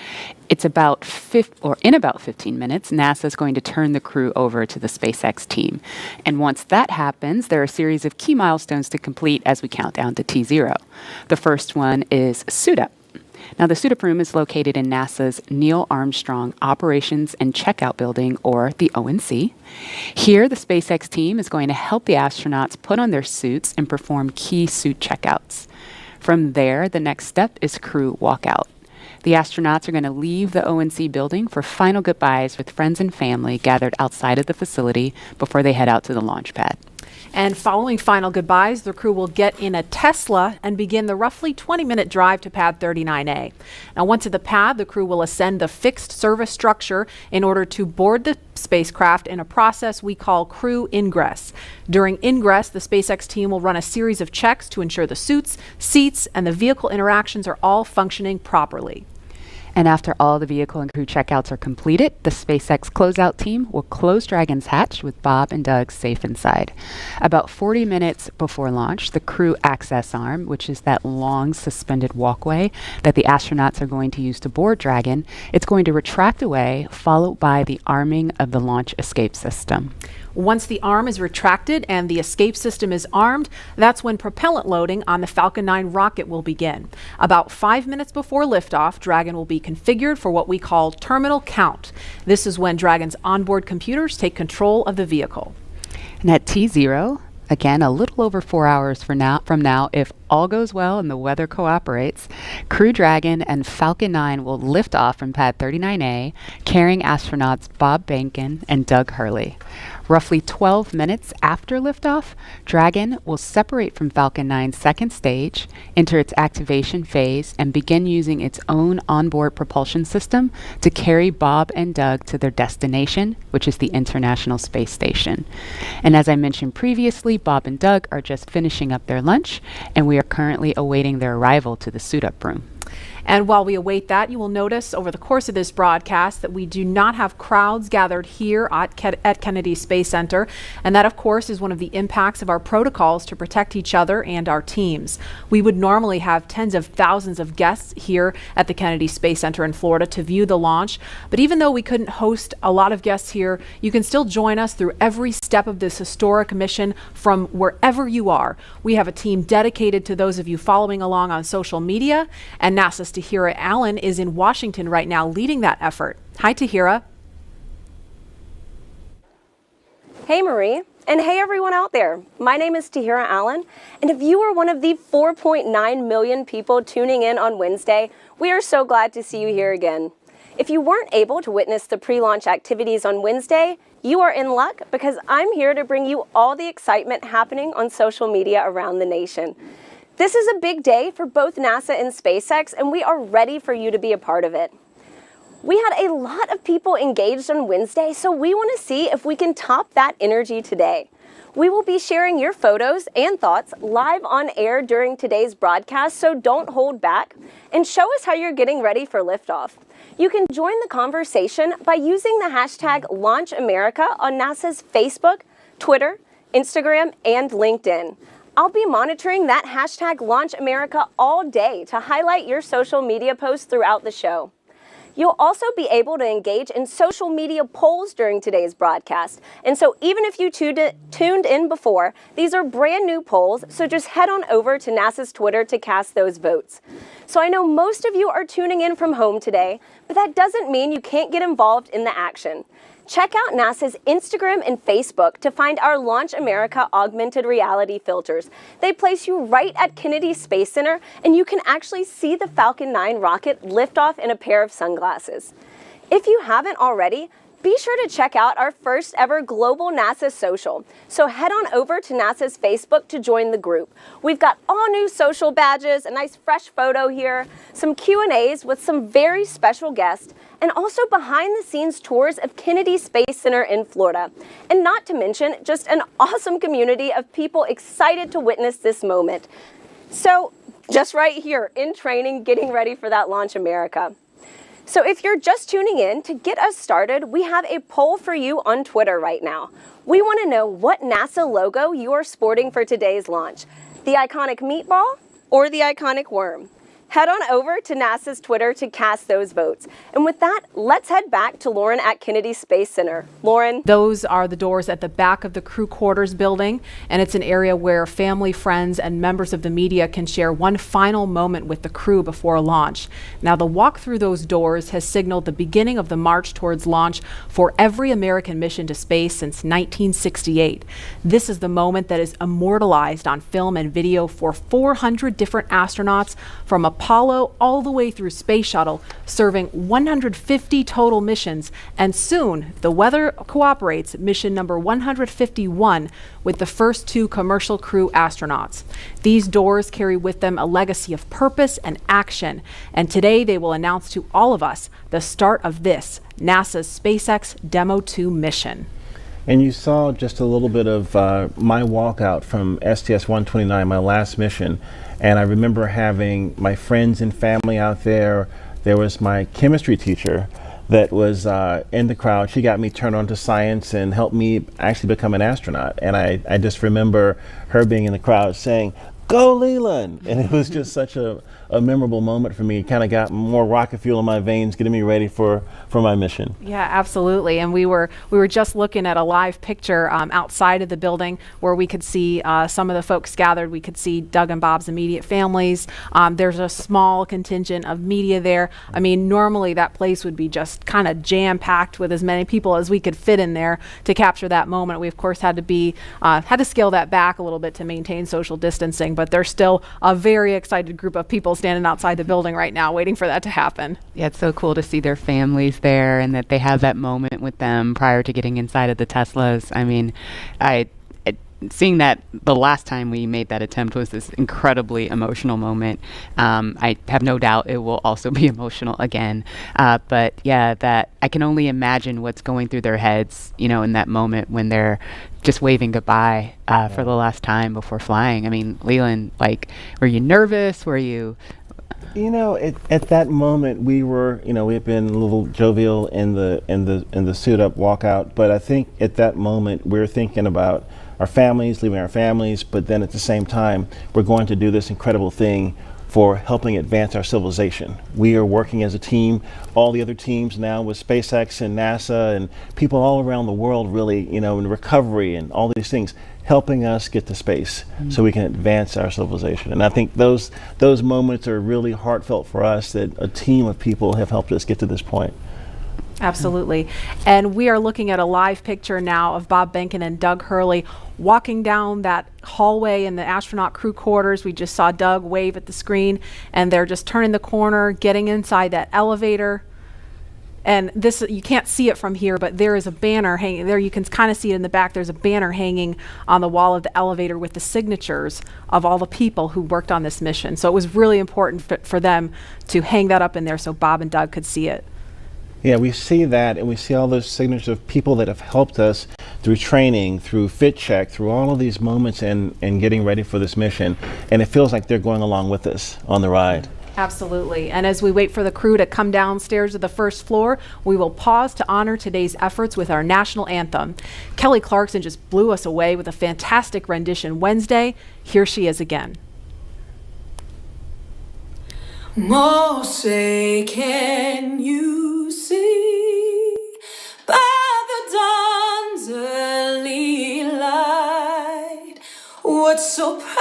In about 15 minutes, NASA is going to turn the crew over to the SpaceX team. And once that happens, there are a series of key milestones to complete as we count down to T0. The first one is suit up. Now, the suit-up room is located in NASA's Neil Armstrong Operations and Checkout Building, or the ONC. Here, the SpaceX team is going to help the astronauts put on their suits and perform key suit checkouts. From there, the next step is crew walkout. The astronauts are going to leave the ONC building for final goodbyes with friends and family gathered outside of the facility before they head out to the launch pad. And following final goodbyes, the crew will get in a Tesla and begin the roughly 20-minute drive to Pad 39A. Now, once at the pad, the crew will ascend the fixed service structure in order to board the spacecraft in a process we call crew ingress. During ingress, the SpaceX team will run a series of checks to ensure the suits, seats, and the vehicle interactions are all functioning properly. And after all the vehicle and crew checkouts are completed, the SpaceX closeout team will close Dragon's hatch with Bob and Doug safe inside. About 40 minutes before launch, the crew access arm, which is that long suspended walkway that the astronauts are going to use to board Dragon, it's going to retract away, followed by the arming of the launch escape system. Once the arm is retracted and the escape system is armed, that's when propellant loading on the Falcon 9 rocket will begin. About 5 minutes before liftoff, Dragon will be configured for what we call terminal count. This is when Dragon's onboard computers take control of the vehicle. And at T0, again, a little over 4 hours from now, if all goes well and the weather cooperates, Crew Dragon and Falcon 9 will lift off from Pad 39A, carrying astronauts Bob Behnken and Doug Hurley. Roughly 12 minutes after liftoff, Dragon will separate from Falcon 9's second stage, enter its activation phase, and begin using its own onboard propulsion system to carry Bob and Doug to their destination, which is the International Space Station. And as I mentioned previously, Bob and Doug are just finishing up their lunch, and we are currently awaiting their arrival to the suit-up room. And while we await that, you will notice over the course of this broadcast that we do not have crowds gathered here at Kennedy Space Center. And that, of course, is one of the impacts of our protocols to protect each other and our teams. We would normally have tens of thousands of guests here at the Kennedy Space Center in Florida to view the launch. But even though we couldn't host a lot of guests here, you can still join us through every step of this historic mission from wherever you are. We have a team dedicated to those of you following along on social media, and NASA's Tahira Allen is in Washington right now leading that effort. Hi, Tahira. Hey, Marie. And hey, everyone out there. My name is Tahira Allen, and if you are one of the 4.9 million people tuning in on Wednesday, we are so glad to see you here again. If you weren't able to witness the pre-launch activities on Wednesday, you are in luck because I'm here to bring you all the excitement happening on social media around the nation. This is a big day for both NASA and SpaceX, and we are ready for you to be a part of it. We had a lot of people engaged on Wednesday, so we want to see if we can top that energy today. We will be sharing your photos and thoughts live on air during today's broadcast, so don't hold back and show us how you're getting ready for liftoff. You can join the conversation by using the hashtag LaunchAmerica on NASA's Facebook, Twitter, Instagram, and LinkedIn. I'll be monitoring that hashtag LaunchAmerica all day to highlight your social media posts throughout the show. You'll also be able to engage in social media polls during today's broadcast. And so even if you tuned in before, these are brand new polls, so just head on over to NASA's Twitter to cast those votes. So I know most of you are tuning in from home today, but that doesn't mean you can't get involved in the action. Check out NASA's Instagram and Facebook to find our Launch America augmented reality filters. They place you right at Kennedy Space Center, and you can actually see the Falcon 9 rocket lift off in a pair of sunglasses. If you haven't already, be sure to check out our first ever global NASA social. So head on over to NASA's Facebook to join the group. We've got all new social badges, a nice fresh photo here, some Q&As with some very special guests, and also behind the scenes tours of Kennedy Space Center in Florida. And not to mention just an awesome community of people excited to witness this moment. So just right here in training, getting ready for that Launch America. So if you're just tuning in, to get us started, we have a poll for you on Twitter right now. We want to know what NASA logo you are sporting for today's launch. The iconic meatball or the iconic worm? Head on over to NASA's Twitter to cast those votes. And with that, let's head back to Lauren at Kennedy Space Center. Lauren? Those are the doors at the back of the crew quarters building, and it's an area where family, friends, and members of the media can share one final moment with the crew before launch. Now, the walk through those doors has signaled the beginning of the march towards launch for every American mission to space since 1968. This is the moment that is immortalized on film and video for 400 different astronauts from Apollo all the way through Space Shuttle, serving 150 total missions, and soon, if the weather cooperates, mission number 151 with the first 2 commercial crew astronauts. These doors carry with them a legacy of purpose and action, and today they will announce to all of us the start of this, NASA's SpaceX Demo 2 mission. And you saw just a little bit of my walkout from STS-129, my last mission. And I remember having my friends and family out there. There was my chemistry teacher that was in the crowd. She got me turned on to science and helped me actually become an astronaut. And I just remember her being in the crowd saying, "Go Leland!" And it was just such a a memorable moment for me. It kind of got more rocket fuel in my veins, getting me ready for my mission. Yeah, absolutely. And we were just looking at a live picture outside of the building where we could see some of the folks gathered. We could see Doug and Bob's immediate families. There's a small contingent of media there. I mean, normally that place would be just kind of jam-packed with as many people as we could fit in there to capture that moment. We of course had to scale that back a little bit to maintain social distancing, but there's still a very excited group of people standing outside the building right now waiting for that to happen. Yeah, it's so cool to see their families there and that they have that moment with them prior to getting inside of the Teslas. I mean, seeing that the last time we made that attempt was this incredibly emotional moment. I have no doubt it will also be emotional again. But yeah, that I can only imagine what's going through their heads, in that moment when they're just waving goodbye for the last time before flying. I mean, Leland, were you nervous? Were you? At that moment, we were, we had been a little jovial in the suit up walkout, but I think at that moment we were thinking about our families, leaving our families, but then at the same time, we're going to do this incredible thing for helping advance our civilization. We are working as a team, all the other teams now with SpaceX and NASA and people all around the world really, in recovery and all these things, helping us get to space so we can advance our civilization. And I think those moments are really heartfelt for us, that a team of people have helped us get to this point. Absolutely. And we are looking at a live picture now of Bob Behnken and Doug Hurley walking down that hallway in the astronaut crew quarters. We just saw Doug wave at the screen, and they're just turning the corner, getting inside that elevator. And this, you can't see it from here, but there is a banner hanging there. You can kind of see it in the back. There's a banner hanging on the wall of the elevator with the signatures of all the people who worked on this mission. So it was really important for them to hang that up in there so Bob and Doug could see it. Yeah, we see that, and we see all those signatures of people that have helped us through training, through fit check, through all of these moments and getting ready for this mission. And it feels like they're going along with us on the ride. Absolutely. And as we wait for the crew to come downstairs to the first floor, we will pause to honor today's efforts with our national anthem. Kelly Clarkson just blew us away with a fantastic rendition Wednesday. Here she is again. Oh, say, can you see by the dawn's early light what so proudly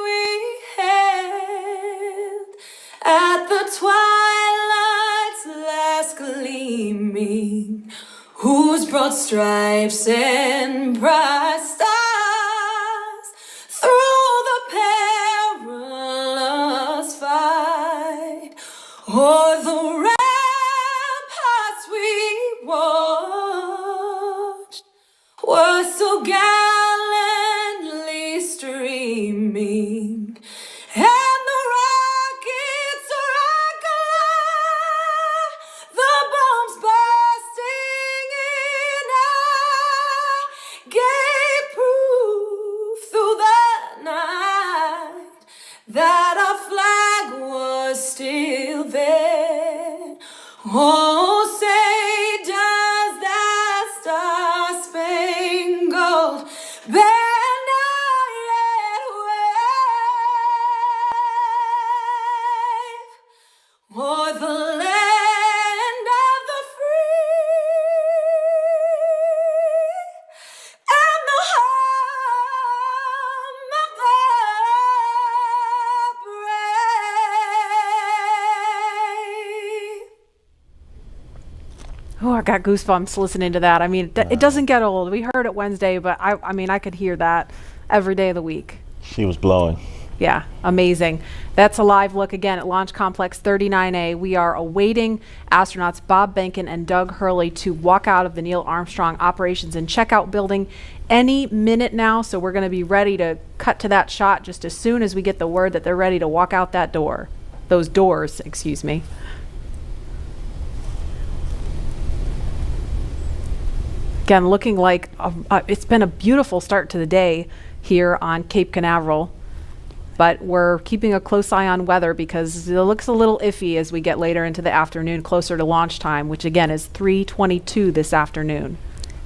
we hailed at the twilight's last gleaming, whose broad stripes and bright stars through the perilous fight o'er the ramparts we watched were so gallantly streaming, and the rockets rock alive, the bombs bursting in air gave proof through the night that our flag was still there. Oh, say does that star-spangled banner yet wave o'er the land of the free and the home of the brave. Oh, I got goosebumps listening to that. I mean, it doesn't get old. We heard it Wednesday, but I mean, I could hear that every day of the week. She was blowing. Yeah, amazing. That's a live look again at Launch Complex 39A. We are awaiting astronauts Bob Behnken and Doug Hurley to walk out of the Neil Armstrong Operations and Checkout Building any minute now. So we're going to be ready to cut to that shot just as soon as we get the word that they're ready to walk out that door. Those doors, excuse me. Again, looking like it's been a beautiful start to the day here on Cape Canaveral, but we're keeping a close eye on weather because it looks a little iffy as we get later into the afternoon, closer to launch time, which again is 3:22 this afternoon.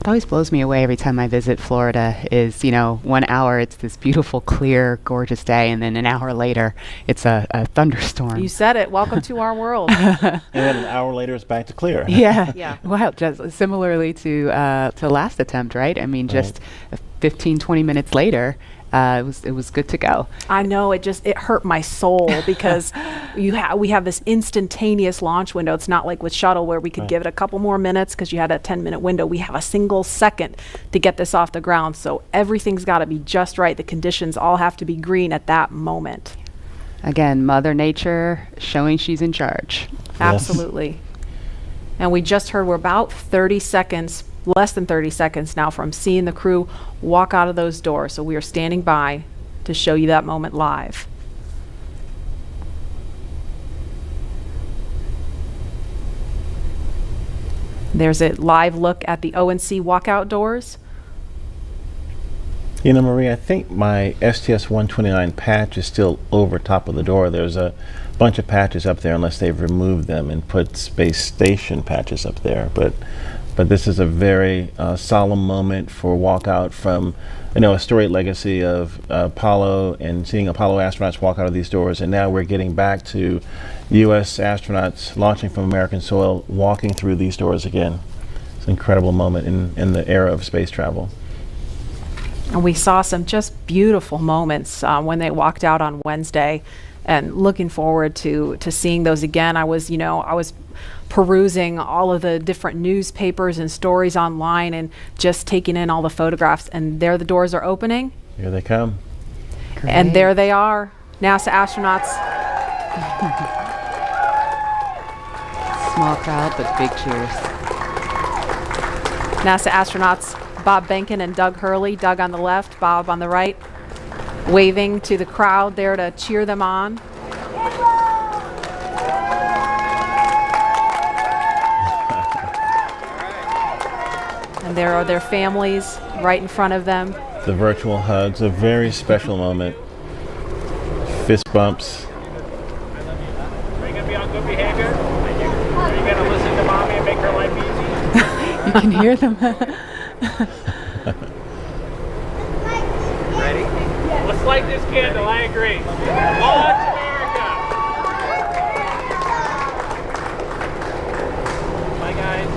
what always blows me away every time I visit Florida is, 1 hour it's this beautiful, clear, gorgeous day, and then an hour later it's a thunderstorm. You said it. Welcome to our world. And then an hour later, it's back to clear. Yeah. Yeah. Wow. Just similarly to last attempt, right? I mean, just 15, 20 minutes later, it was good to go. I know, it hurt my soul because we have this instantaneous launch window. It's not like with shuttle where we could give it a couple more minutes because you had a 10-minute window. We have a single second to get this off the ground. So everything's got to be just right. The conditions all have to be green at that moment. Again, Mother Nature showing she's in charge. Absolutely. And we just heard we're about 30 seconds, less than 30 seconds now from seeing the crew walk out of those doors. So we are standing by to show you that moment live. There's a live look at the ONC walkout doors. Marie, I think my STS-129 patch is still over top of the door. There's a bunch of patches up there unless they've removed them and put space station patches up there. But this is a very solemn moment for walkout from, a storied legacy of Apollo and seeing Apollo astronauts walk out of these doors. And now we're getting back to U.S. astronauts launching from American soil, walking through these doors again. It's an incredible moment in the era of space travel. And we saw some just beautiful moments when they walked out on Wednesday, and looking forward to seeing those again. I was perusing all of the different newspapers and stories online and just taking in all the photographs, and there the doors are opening. Here they come. Great. And there they are, NASA astronauts. Small crowd, but big cheers. NASA astronauts Bob Behnken and Doug Hurley, Doug on the left, Bob on the right, waving to the crowd there to cheer them on. And there are their families right in front of them. The virtual hugs, a very special moment. Fist bumps. Are you going to be on good behavior? Are you going to listen to mommy and make her life easy? You can hear them. Ready? Let's light this candle, I agree. Launch America! Bye, guys.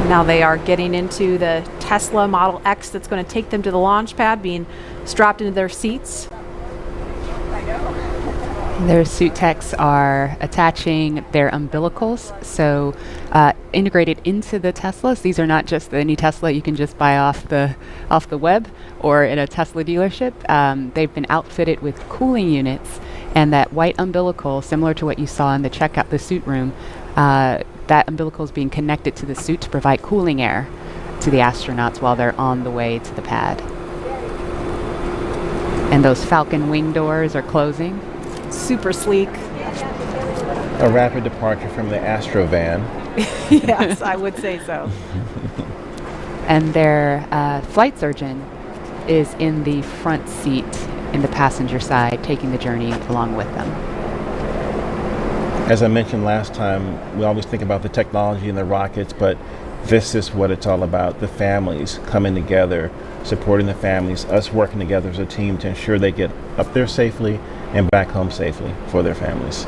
Now they are getting into the Tesla Model X that's going to take them to the launch pad, being strapped into their seats. Their suit techs are attaching their umbilicals, so integrated into the Teslas. These are not just any Tesla you can just buy off the web or in a Tesla dealership. They've been outfitted with cooling units, and that white umbilical, similar to what you saw in the suit room, that umbilical is being connected to the suit to provide cooling air to the astronauts while they're on the way to the pad. And those Falcon wing doors are closing. Super sleek. A rapid departure from the Astro van. Yes, I would say so. And their flight surgeon is in the front seat in the passenger side, taking the journey along with them. As I mentioned last time, we always think about the technology and the rockets, but this is what it's all about. The families coming together, supporting the families, us working together as a team to ensure they get up there safely and back home safely for their families.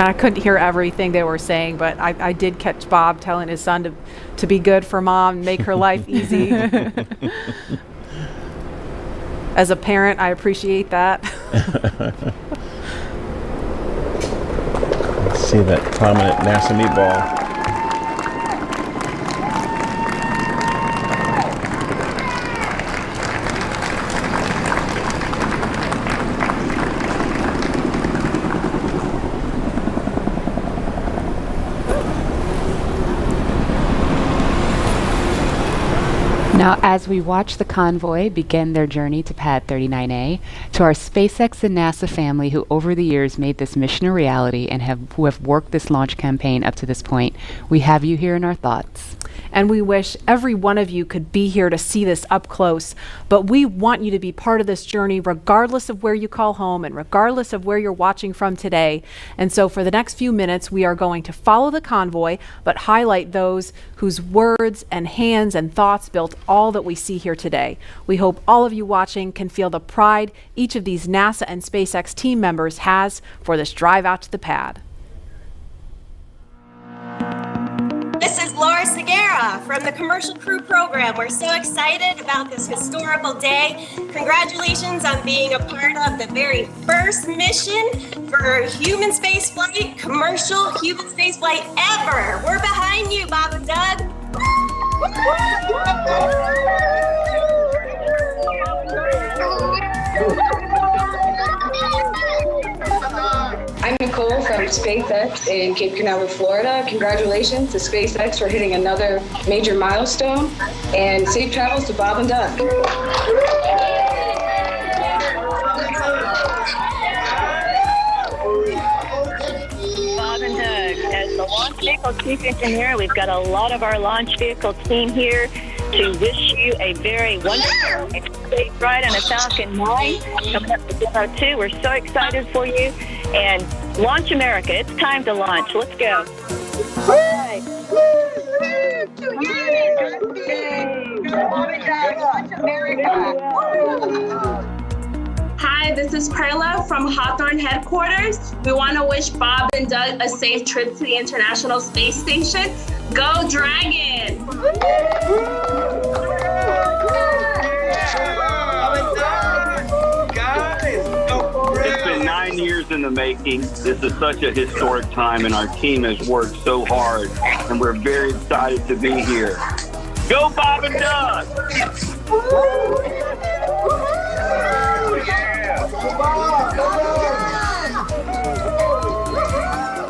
I couldn't hear everything they were saying, but I did catch Bob telling his son to be good for mom and make her life easy. As a parent, I appreciate that. Let's see that prominent NASA meatball. Now, As we watch the convoy begin their journey to Pad 39A, to our SpaceX and NASA family who over the years made this mission a reality and who have worked this launch campaign up to this point, we have you here in our thoughts. And we wish every one of you could be here to see this up close. But we want you to be part of this journey regardless of where you call home and regardless of where you're watching from today. And so for the next few minutes, we are going to follow the convoy, but highlight those whose words and hands and thoughts built all that we see here today. We hope all of you watching can feel the pride each of these NASA and SpaceX team members has for this drive out to the pad. This is Laura Segura from the Commercial Crew Program. We're so excited about this historical day. Congratulations on being a part of the very first mission for human spaceflight, commercial human spaceflight ever. We're behind you, Bob and Doug. I'm Nicole from SpaceX in Cape Canaveral, Florida. Congratulations to SpaceX for hitting another major milestone, and safe travels to Bob and Doug. Bob and Doug, as the launch vehicle chief engineer, we've got a lot of our launch vehicle team here to wish you a very wonderful and safe ride on a Falcon 9 coming up to Demo 2. We're so excited for you. And launch America. It's time to launch. Let's go. Launch America. Hi, this is Perla from Hawthorne headquarters. We want to wish Bob and Doug a safe trip to the International Space Station. Go Dragon! It's been 9 years in the making. This is such a historic time, and our team has worked so hard, and we're very excited to be here. Go Bob and Doug!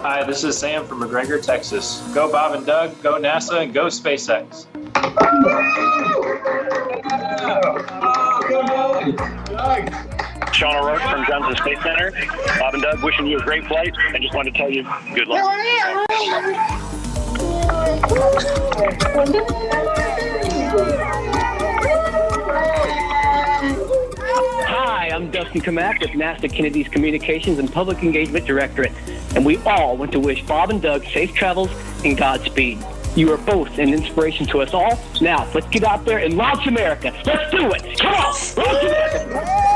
Hi, this is Sam from McGregor, Texas. Go Bob and Doug, go NASA, and go SpaceX. Sean O'Rourke from Johnson Space Center. Bob and Doug, wishing you a great flight, and just wanted to tell you good luck. Hi, I'm Dustin Kamak with NASA Kennedy's Communications and Public Engagement Directorate, and we all want to wish Bob and Doug safe travels and Godspeed. You are both an inspiration to us all. Now, let's get out there and launch America. Let's do it. Come on, launch America.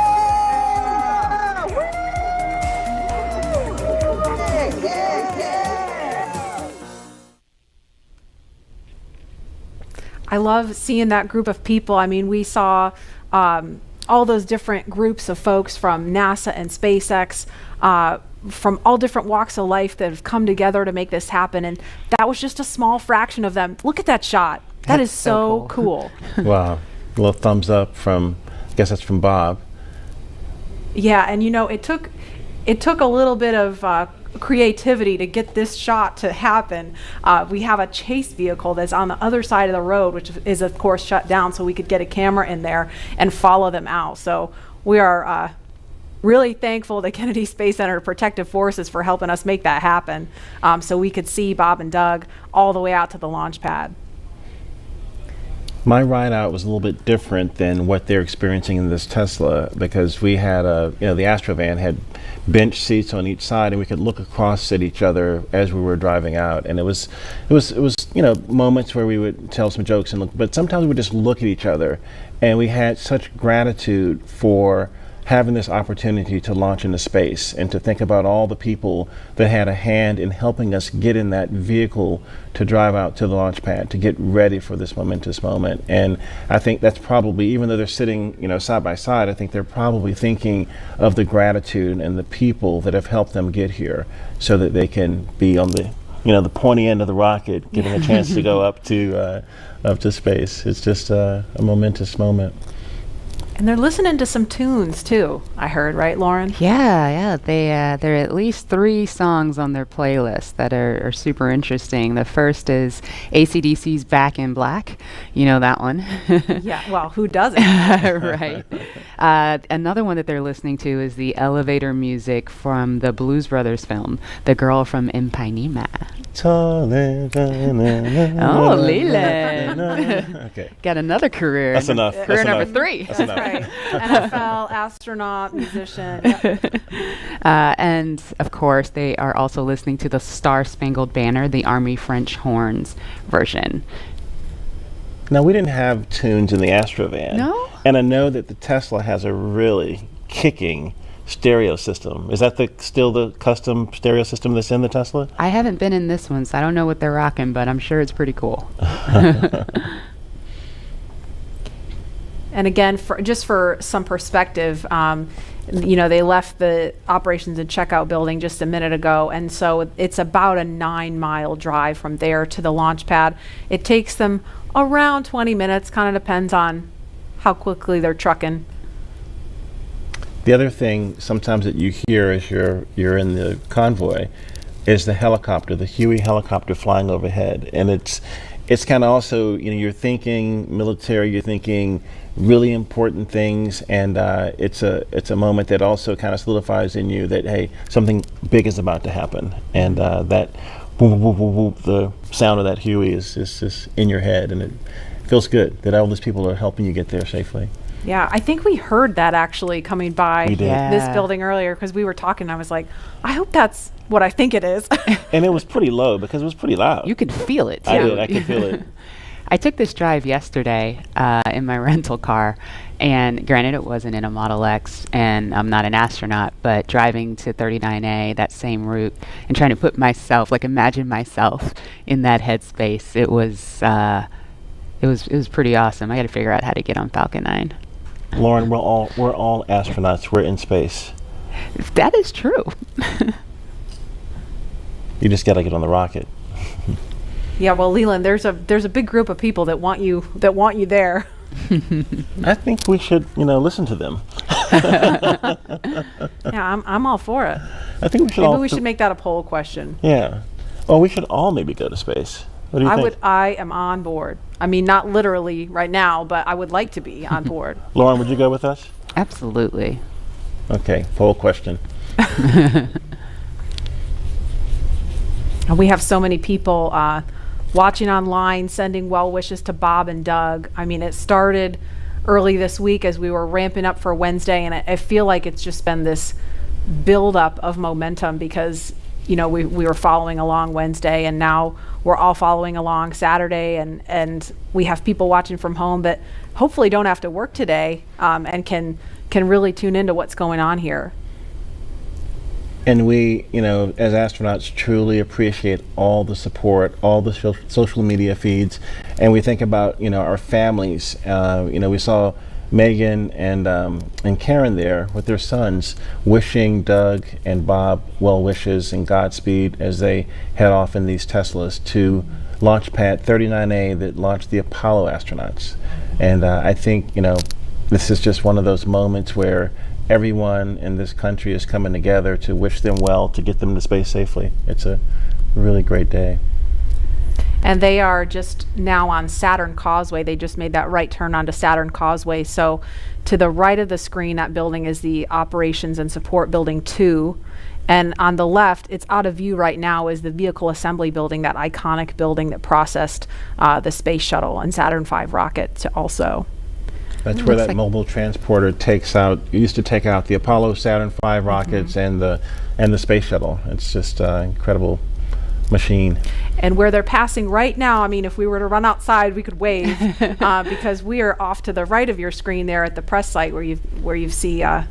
I love seeing that group of people. I mean, we saw all those different groups of folks from NASA and SpaceX, from all different walks of life that have come together to make this happen. And that was just a small fraction of them. Look at that shot. That is so cool. Wow. A little thumbs up from, I guess that's from Bob. Yeah, and you know, it took a little bit of creativity to get this shot to happen. We have a chase vehicle that's on the other side of the road, which is of course shut down, so we could get a camera in there and follow them out. So we are really thankful to Kennedy Space Center Protective Forces for helping us make that happen, so we could see Bob and Doug all the way out to the launch pad. My ride out was a little bit different than what they're experiencing in this Tesla, because we had the Astrovan had bench seats on each side, and we could look across at each other as we were driving out. And it was moments where we would tell some jokes and look, but sometimes we would just look at each other, and we had such gratitude for having this opportunity to launch into space and to think about all the people that had a hand in helping us get in that vehicle to drive out to the launch pad, to get ready for this momentous moment. And I think that's probably, even though they're sitting, side by side, I think they're probably thinking of the gratitude and the people that have helped them get here so that they can be on the, the pointy end of the rocket, getting a chance to go up to space. It's just a momentous moment. And they're listening to some tunes too, I heard, right, Lauren? Yeah. There are at least 3 songs on their playlist that are super interesting. The first is AC/DC's Back in Black. You know that one. Yeah, well, who doesn't? Right. Another one that they're listening to is the elevator music from the Blues Brothers film, The Girl from Ipanema. Oh, Leland. Okay. Got another career. That's enough. Career That's number enough. 3. That's enough. Right. NFL, astronaut, musician. Yep. And of course, they are also listening to the Star Spangled Banner, the Army French Horns version. Now, we didn't have tunes in the Astrovan. No? And I know that the Tesla has a really kicking stereo system. Is that still the custom stereo system that's in the Tesla? I haven't been in this one, so I don't know what they're rocking, but I'm sure it's pretty cool. And again, just for some perspective, they left the operations and checkout building just a minute ago, and so it's about a 9-mile drive from there to the launch pad. It takes them around 20 minutes, kind of depends on how quickly they're trucking. The other thing sometimes that you hear as you're in the convoy is the helicopter, the Huey helicopter flying overhead, and it's kind of also, you're thinking military, you're thinking really important things, and it's a moment that also kind of solidifies in you that, hey, something big is about to happen, and that boom, boom, boom, boom, the sound of that Huey is just in your head, and it feels good that all these people are helping you get there safely. Yeah, I think we heard that actually coming by this building earlier, because we were talking. I was like, I hope that's what I think it is. And it was pretty low because it was pretty loud. You could feel it, too. I could feel it. I took this drive yesterday in my rental car, and granted it wasn't in a Model X, and I'm not an astronaut, but driving to 39A, that same route, and trying to put myself, imagine myself in that headspace, it was pretty awesome. I got to figure out how to get on Falcon 9. Lauren, we're all astronauts. We're in space. That is true. You just got to get on the rocket. Yeah, well, Leland, there's a big group of people that want you there. I think we should, listen to them. Yeah, I'm all for it. I think we should. Maybe we should make that a poll question. Yeah. Well, we should all maybe go to space. What do you think? I am on board. I mean, not literally right now, but I would like to be on board. Lauren, would you go with us? Absolutely. Okay, poll question. And we have so many people watching online, sending well wishes to Bob and Doug. I mean, it started early this week as we were ramping up for Wednesday, and I feel like it's just been this buildup of momentum because, we were following along Wednesday, and now we're all following along Saturday, and we have people watching from home that hopefully don't have to work today and can really tune into what's going on here. And we, as astronauts, truly appreciate all the support, all the social media feeds, and we think about, our families. We saw Megan and Karen there with their sons, wishing Doug and Bob well wishes and Godspeed as they head off in these Teslas to launch pad 39A that launched the Apollo astronauts. And I think, this is just one of those moments where everyone in this country is coming together to wish them well, to get them to space safely. It's a really great day. And they are just now on Saturn Causeway. They just made that right turn onto Saturn Causeway. So to the right of the screen, that building is the Operations and Support Building 2. And on the left, it's out of view right now, is the Vehicle Assembly Building, that iconic building that processed the Space Shuttle and Saturn V rocket also. That's where that mobile transporter used to take out the Apollo, Saturn V rockets and the Space Shuttle. It's just an incredible machine. And where they're passing right now, I mean, if we were to run outside, we could wave because we are off to the right of your screen there at the press site where you see a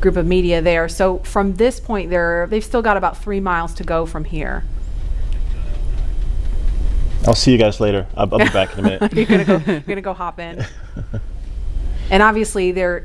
group of media there. So from this point, they've still got about 3 miles to go from here. I'll see you guys later. I'll be back in a minute. You're gonna go hop in. And obviously, they're